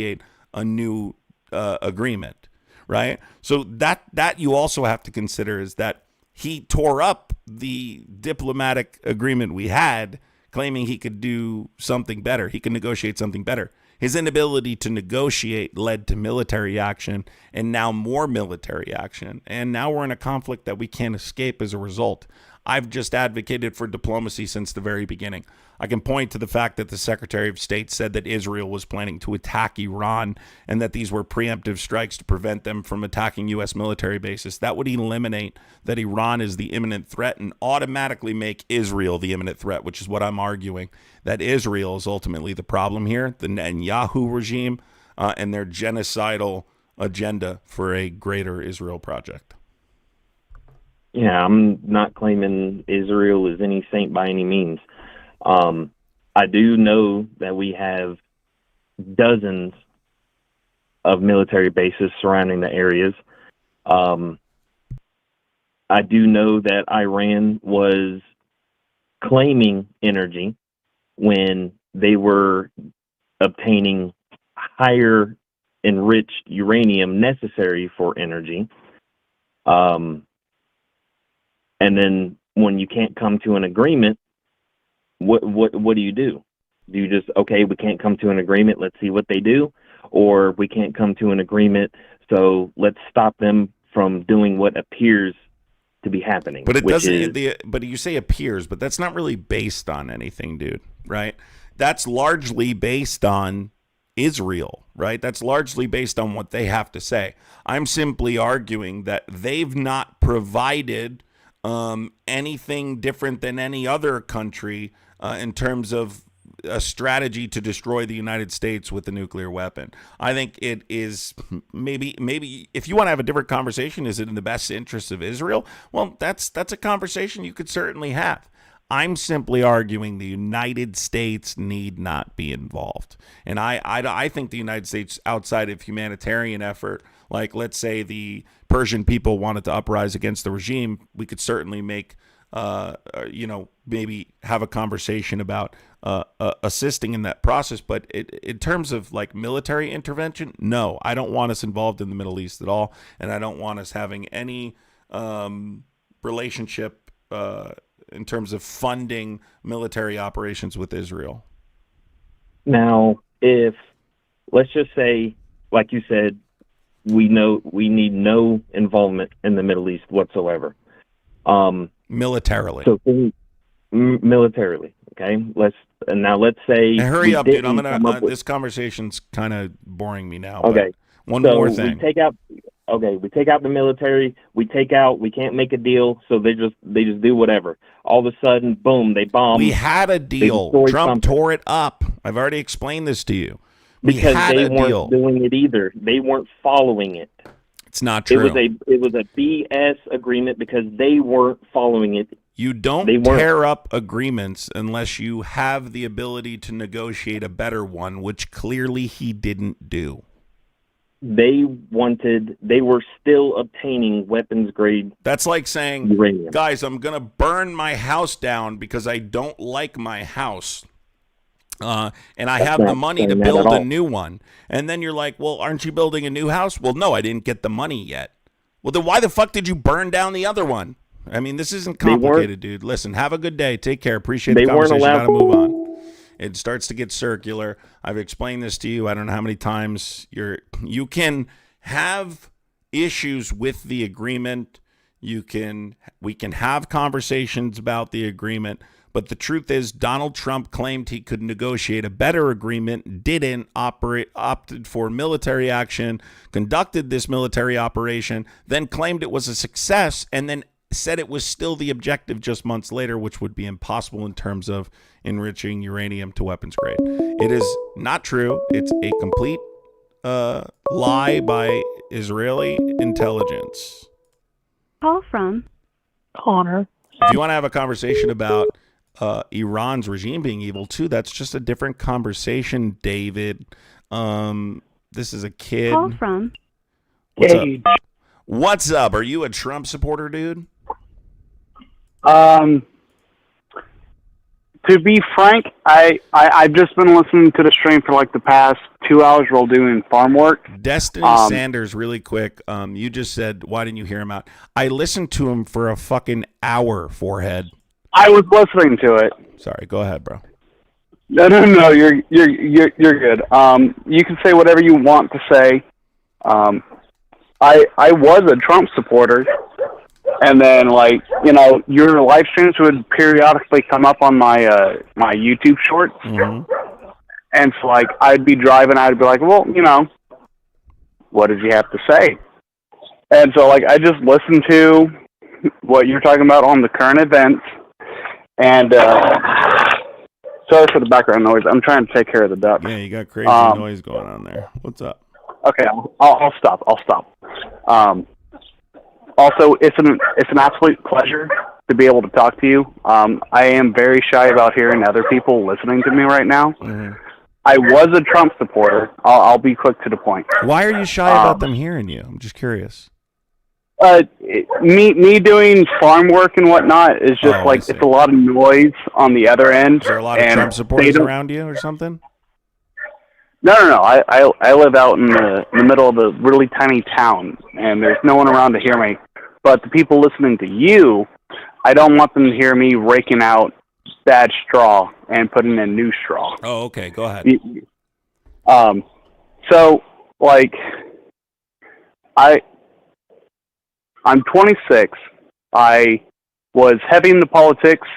a new agreement, right? So that you also have to consider is that he tore up the diplomatic agreement we had, claiming he could do something better. He could negotiate something better. His inability to negotiate led to military action, and now more military action. And now we're in a conflict that we can't escape as a result. I've just advocated for diplomacy since the very beginning. I can point to the fact that the Secretary of State said that Israel was planning to attack Iran and that these were preemptive strikes to prevent them from attacking U.S. military bases. That would eliminate that Iran is the imminent threat and automatically make Israel the imminent threat, which is what I'm arguing, that Israel is ultimately the problem here, the Netanyahu regime, and their genocidal agenda for a greater Israel project. Yeah, I'm not claiming Israel is any saint by any means. I do know that we have dozens of military bases surrounding the areas. I do know that Iran was claiming energy when they were obtaining higher enriched uranium necessary for energy. And then when you can't come to an agreement, what do you do? Do you just, okay, we can't come to an agreement, let's see what they do? Or we can't come to an agreement, so let's stop them from doing what appears to be happening. But it doesn't, but you say appears, but that's not really based on anything, dude, right? That's largely based on Israel, right? That's largely based on what they have to say. I'm simply arguing that they've not provided anything different than any other country in terms of a strategy to destroy the United States with a nuclear weapon. I think it is maybe if you want to have a different conversation, is it in the best interest of Israel? Well, that's a conversation you could certainly have. I'm simply arguing the United States need not be involved. And I think the United States, outside of humanitarian effort, like let's say the Persian people wanted to uprise against the regime, we could certainly make, maybe have a conversation about assisting in that process. But in terms of like military intervention, no, I don't want us involved in the Middle East at all. And I don't want us having any relationship in terms of funding military operations with Israel. Now, if, let's just say, like you said, we need no involvement in the Middle East whatsoever. Militarily. So militarily, okay? Let's say. Now hurry up, dude. This conversation's kind of boring me now. Okay. One more thing. We take out the military. We can't make a deal, so they just do whatever. All of a sudden, boom, they bomb. We had a deal. Trump tore it up. I've already explained this to you. Because they weren't doing it either. They weren't following it. It's not true. It was a BS agreement because they weren't following it. You don't tear up agreements unless you have the ability to negotiate a better one, which clearly he didn't do. They were still obtaining weapons grade. That's like saying, uranium. Guys, I'm going to burn my house down because I don't like my house. And I have the money to build a new one. And then you're like, well, aren't you building a new house? Well, no, I didn't get the money yet. Well, then why the fuck did you burn down the other one? I mean, this isn't complicated, dude. Listen, have a good day. Take care. Appreciate the conversation. Got to move on. It starts to get circular. I've explained this to you. I don't know how many times you can have issues with the agreement. We can have conversations about the agreement. But the truth is, Donald Trump claimed he could negotiate a better agreement, opted for military action, conducted this military operation, then claimed it was a success, and then said it was still the objective just months later, which would be impossible in terms of enriching uranium to weapons grade. It is not true. It's a complete lie by Israeli intelligence. Call from Connor. If you want to have a conversation about Iran's regime being evil too, that's just a different conversation, David. This is a kid. Call from What's up? Are you a Trump supporter, dude? To be frank, I've just been listening to the stream for like the past 2 hours while doing farm work. Destiny Sanders, really quick. You just said, why didn't you hear him out? I listened to him for a fucking hour, forehead. I was listening to it. Sorry, go ahead, bro. No, you're good. You can say whatever you want to say. I was a Trump supporter, and then your live streams would periodically come up on my my YouTube shorts, and so I'd be driving, I'd be like, well, what does he have to say? And so I just listened to what you're talking about on the current events. And sorry for the background noise. I'm trying to take care of the ducks. Yeah, you got crazy noise going on there. What's up? Okay, I'll stop. Also, it's an absolute pleasure to be able to talk to you. I am very shy about hearing other people listening to me right now. I was a Trump supporter. I'll be quick to the point. Why are you shy about them hearing you? I'm just curious. Me doing farm work and whatnot is just it's a lot of noise on the other end. Is there a lot of Trump supporters around you or something? No. I live out in the middle of a really tiny town, and there's no one around to hear me. But the people listening to you, I don't want them to hear me raking out bad straw and putting in new straw. Oh, okay. Go ahead. So I'm 26. I was heavy into politics,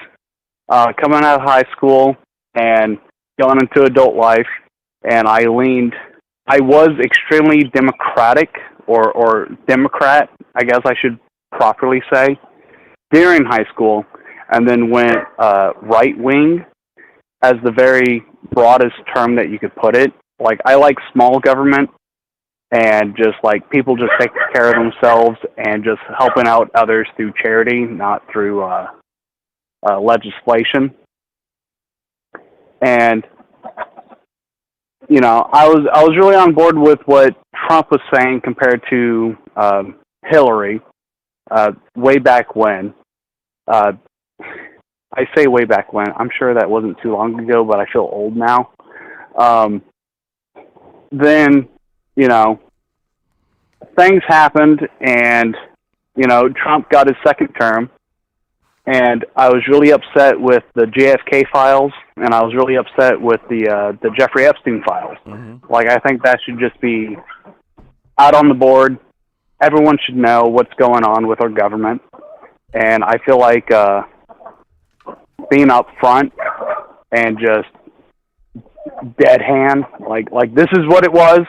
coming out of high school and going into adult life, and I was extremely democratic, or Democrat, I guess I should properly say, during high school, and then went right-wing as the very broadest term that you could put it. Like, I like small government and just like people just taking care of themselves and just helping out others through charity, not through legislation. And you know, I was really on board with what Trump was saying compared to Hillary way back when. I say way back when. I'm sure that wasn't too long ago, but I feel old now. Then, you know, things happened, and, you know, Trump got his second term, and I was really upset with the JFK files, and I was really upset with the Jeffrey Epstein files. Like, I think that should just be out on the board. Everyone should know what's going on with our government, and I feel like being up front and just dead hand, like this is what it was.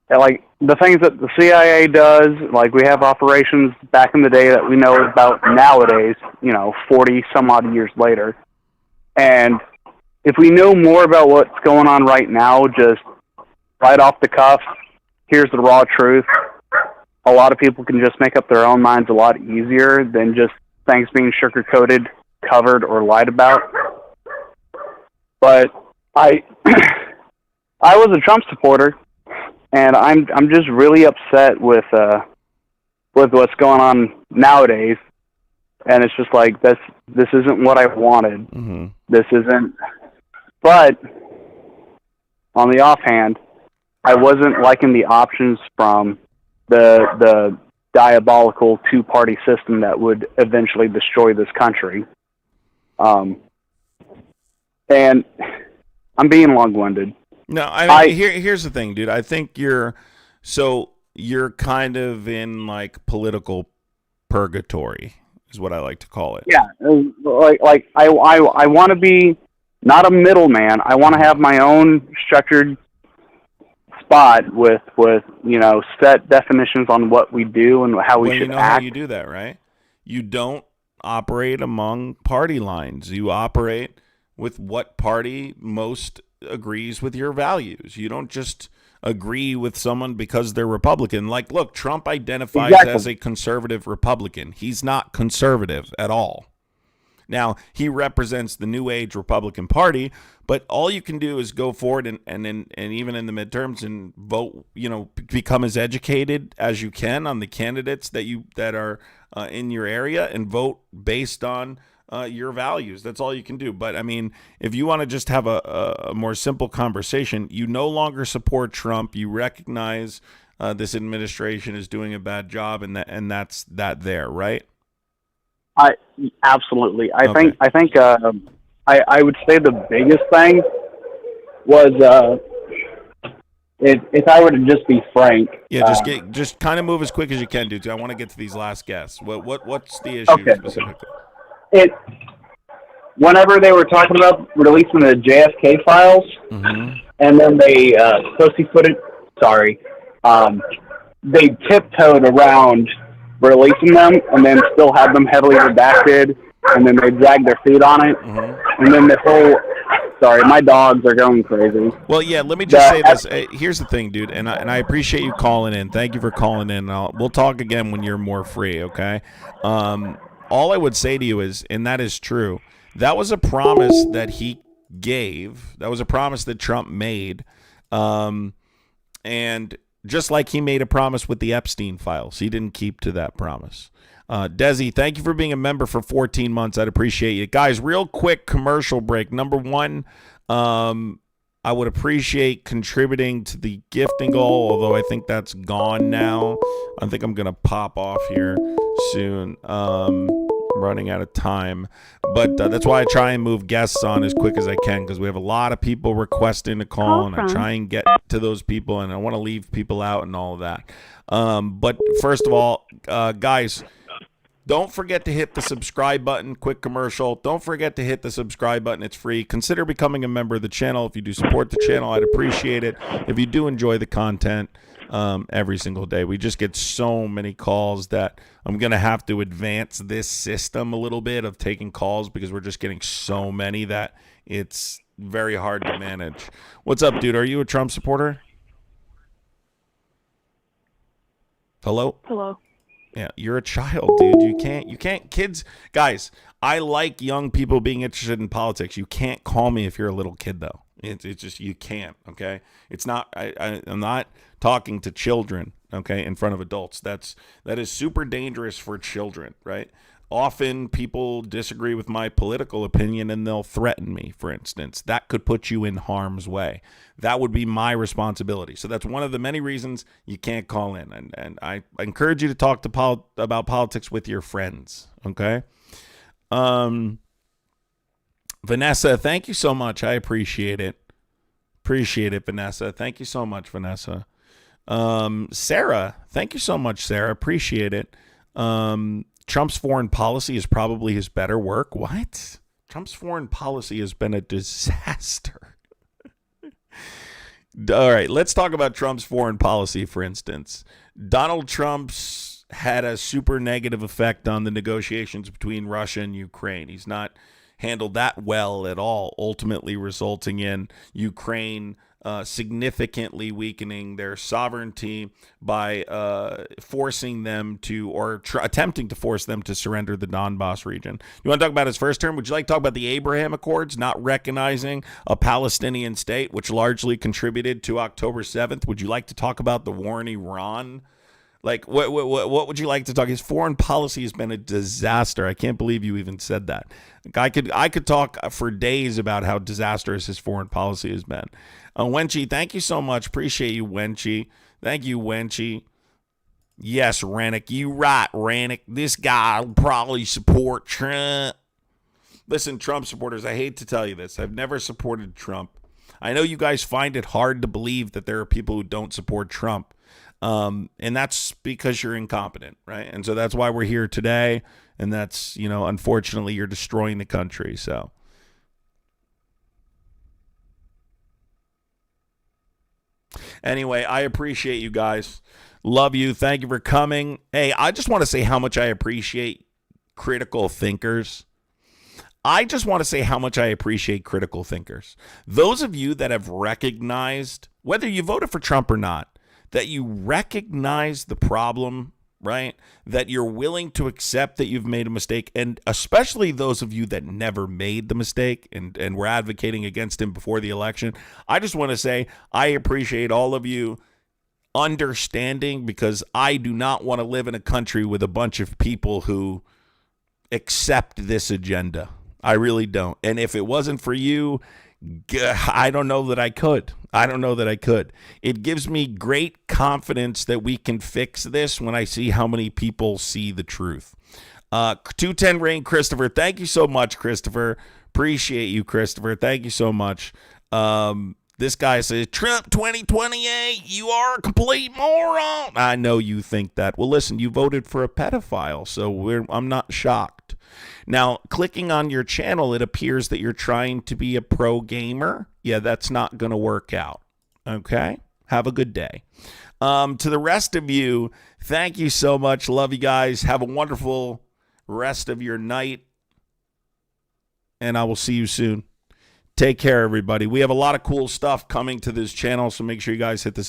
And like the things that the CIA does, like we have operations back in the day that we know about nowadays, you know, 40 some odd years later. And if we know more about what's going on right now, just right off the cuff, here's the raw truth, a lot of people can just make up their own minds a lot easier than just things being sugar-coated, covered, or lied about. But I was a Trump supporter, and I'm just really upset with what's going on nowadays. And it's just like this isn't what I wanted. This isn't. But on the offhand, I wasn't liking the options from the diabolical two-party system that would eventually destroy this country. And I'm being long-winded. No, I mean, here's the thing, dude. I think you're kind of in like political purgatory, is what I like to call it. Yeah, like I want to be not a middleman. I want to have my own structured spot with you know, set definitions on what we do and how we should you know act. how you do that, right? You don't operate among party lines. You operate with what party most agrees with your values. You don't just agree with someone because they're Republican. Like, look, Trump identifies as a conservative Republican. He's not conservative at all. Now, he represents the New Age Republican Party, but all you can do is go forward and even in the midterms and vote, you know, become as educated as you can on the candidates that are in your area and vote based on your values. That's all you can do. But I mean, if you want to just have a more simple conversation, you no longer support Trump. You recognize this administration is doing a bad job, and that's that there, right? Absolutely. I think I would say the biggest thing was if I were to just be frank. Yeah, just kind of move as quick as you can, dude. I want to get to these last guests. What's the issue specifically? Whenever they were talking about releasing the JFK files, and then they they tiptoed around releasing them, and then still had them heavily redacted, and then they dragged their feet on it, and then the whole. Sorry, my dogs are going crazy. Well, yeah, let me just say this. Here's the thing, dude, and I appreciate you calling in. Thank you for calling in. We'll talk again when you're more free, okay? All I would say to you is, and that is true, that was a promise that he gave. That was a promise that Trump made. And just like he made a promise with the Epstein files, he didn't keep to that promise. Desi, thank you for being a member for 14 months. I'd appreciate you. Guys, real quick commercial break. Number one, I would appreciate contributing to the gifting goal, although I think that's gone now. I think I'm going to pop off here soon. Running out of time. But that's why I try and move guests on as quick as I can, because we have a lot of people requesting to call, and I try and get to those people, and I want to leave people out and all of that. But first of all, guys, don't forget to hit the subscribe button. Quick commercial. Don't forget to hit the subscribe button. It's free. Consider becoming a member of the channel. If you do support the channel, I'd appreciate it. If you do enjoy the content every single day, we just get so many calls that I'm going to have to advance this system a little bit of taking calls, because we're just getting so many that it's very hard to manage. What's up, dude? Are you a Trump supporter? Hello? Hello. Yeah, you're a child, dude. You can't, kids, guys, I like young people being interested in politics. You can't call me if you're a little kid, though. It's just, you can't, okay? It's not, I'm not talking to children, okay, in front of adults. That is super dangerous for children, right? Often people disagree with my political opinion and they'll threaten me, for instance. That could put you in harm's way. That would be my responsibility. So that's one of the many reasons you can't call in. And I encourage you to talk about politics with your friends, okay? Vanessa, thank you so much. I appreciate it. Appreciate it, Vanessa. Thank you so much, Vanessa. Sarah, thank you so much, Sarah. Appreciate it. Trump's foreign policy is probably his better work. What? Trump's foreign policy has been a disaster. All right, let's talk about Trump's foreign policy, for instance. Donald Trump's had a super negative effect on the negotiations between Russia and Ukraine. He's not handled that well at all, ultimately resulting in Ukraine significantly weakening their sovereignty by forcing them to, or attempting to force them to surrender the Donbass region. You want to talk about his first term? Would you like to talk about the Abraham Accords, not recognizing a Palestinian state, which largely contributed to October 7th? Would you like to talk about the war in Iran? Like, what would you like to talk? His foreign policy has been a disaster. I can't believe you even said that. Like, I could talk for days about how disastrous his foreign policy has been. Wenchi, thank you so much. Appreciate you, Wenchi. Thank you, Wenchi. Yes, Rennick, you right, Rennick. This guy will probably support Trump. Listen, Trump supporters, I hate to tell you this. I've never supported Trump. I know you guys find it hard to believe that there are people who don't support Trump. And that's because you're incompetent, right? And so that's why we're here today. And that's, unfortunately, you're destroying the country. So anyway, I appreciate you guys. Love you. Thank you for coming. Hey, I just want to say how much I appreciate critical thinkers. Those of you that have recognized, whether you voted for Trump or not, that you recognize the problem, right? That you're willing to accept that you've made a mistake, and especially those of you that never made the mistake and were advocating against him before the election. I just want to say I appreciate all of you understanding, because I do not want to live in a country with a bunch of people who accept this agenda. I really don't. And if it wasn't for you, I don't know that I could. It gives me great confidence that we can fix this when I see how many people see the truth. 210 Rain, Christopher. Thank you so much, Christopher. Appreciate you, Christopher. Thank you so much. This guy says, Trump 2028, you are a complete moron. I know you think that. Well, listen, you voted for a pedophile, so I'm not shocked. Now, clicking on your channel, it appears that you're trying to be a pro gamer. Yeah, that's not going to work out. Okay? Have a good day. To the rest of you, thank you so much. Love you guys. Have a wonderful rest of your night. And I will see you soon. Take care, everybody. We have a lot of cool stuff coming to this channel, so make sure you guys hit the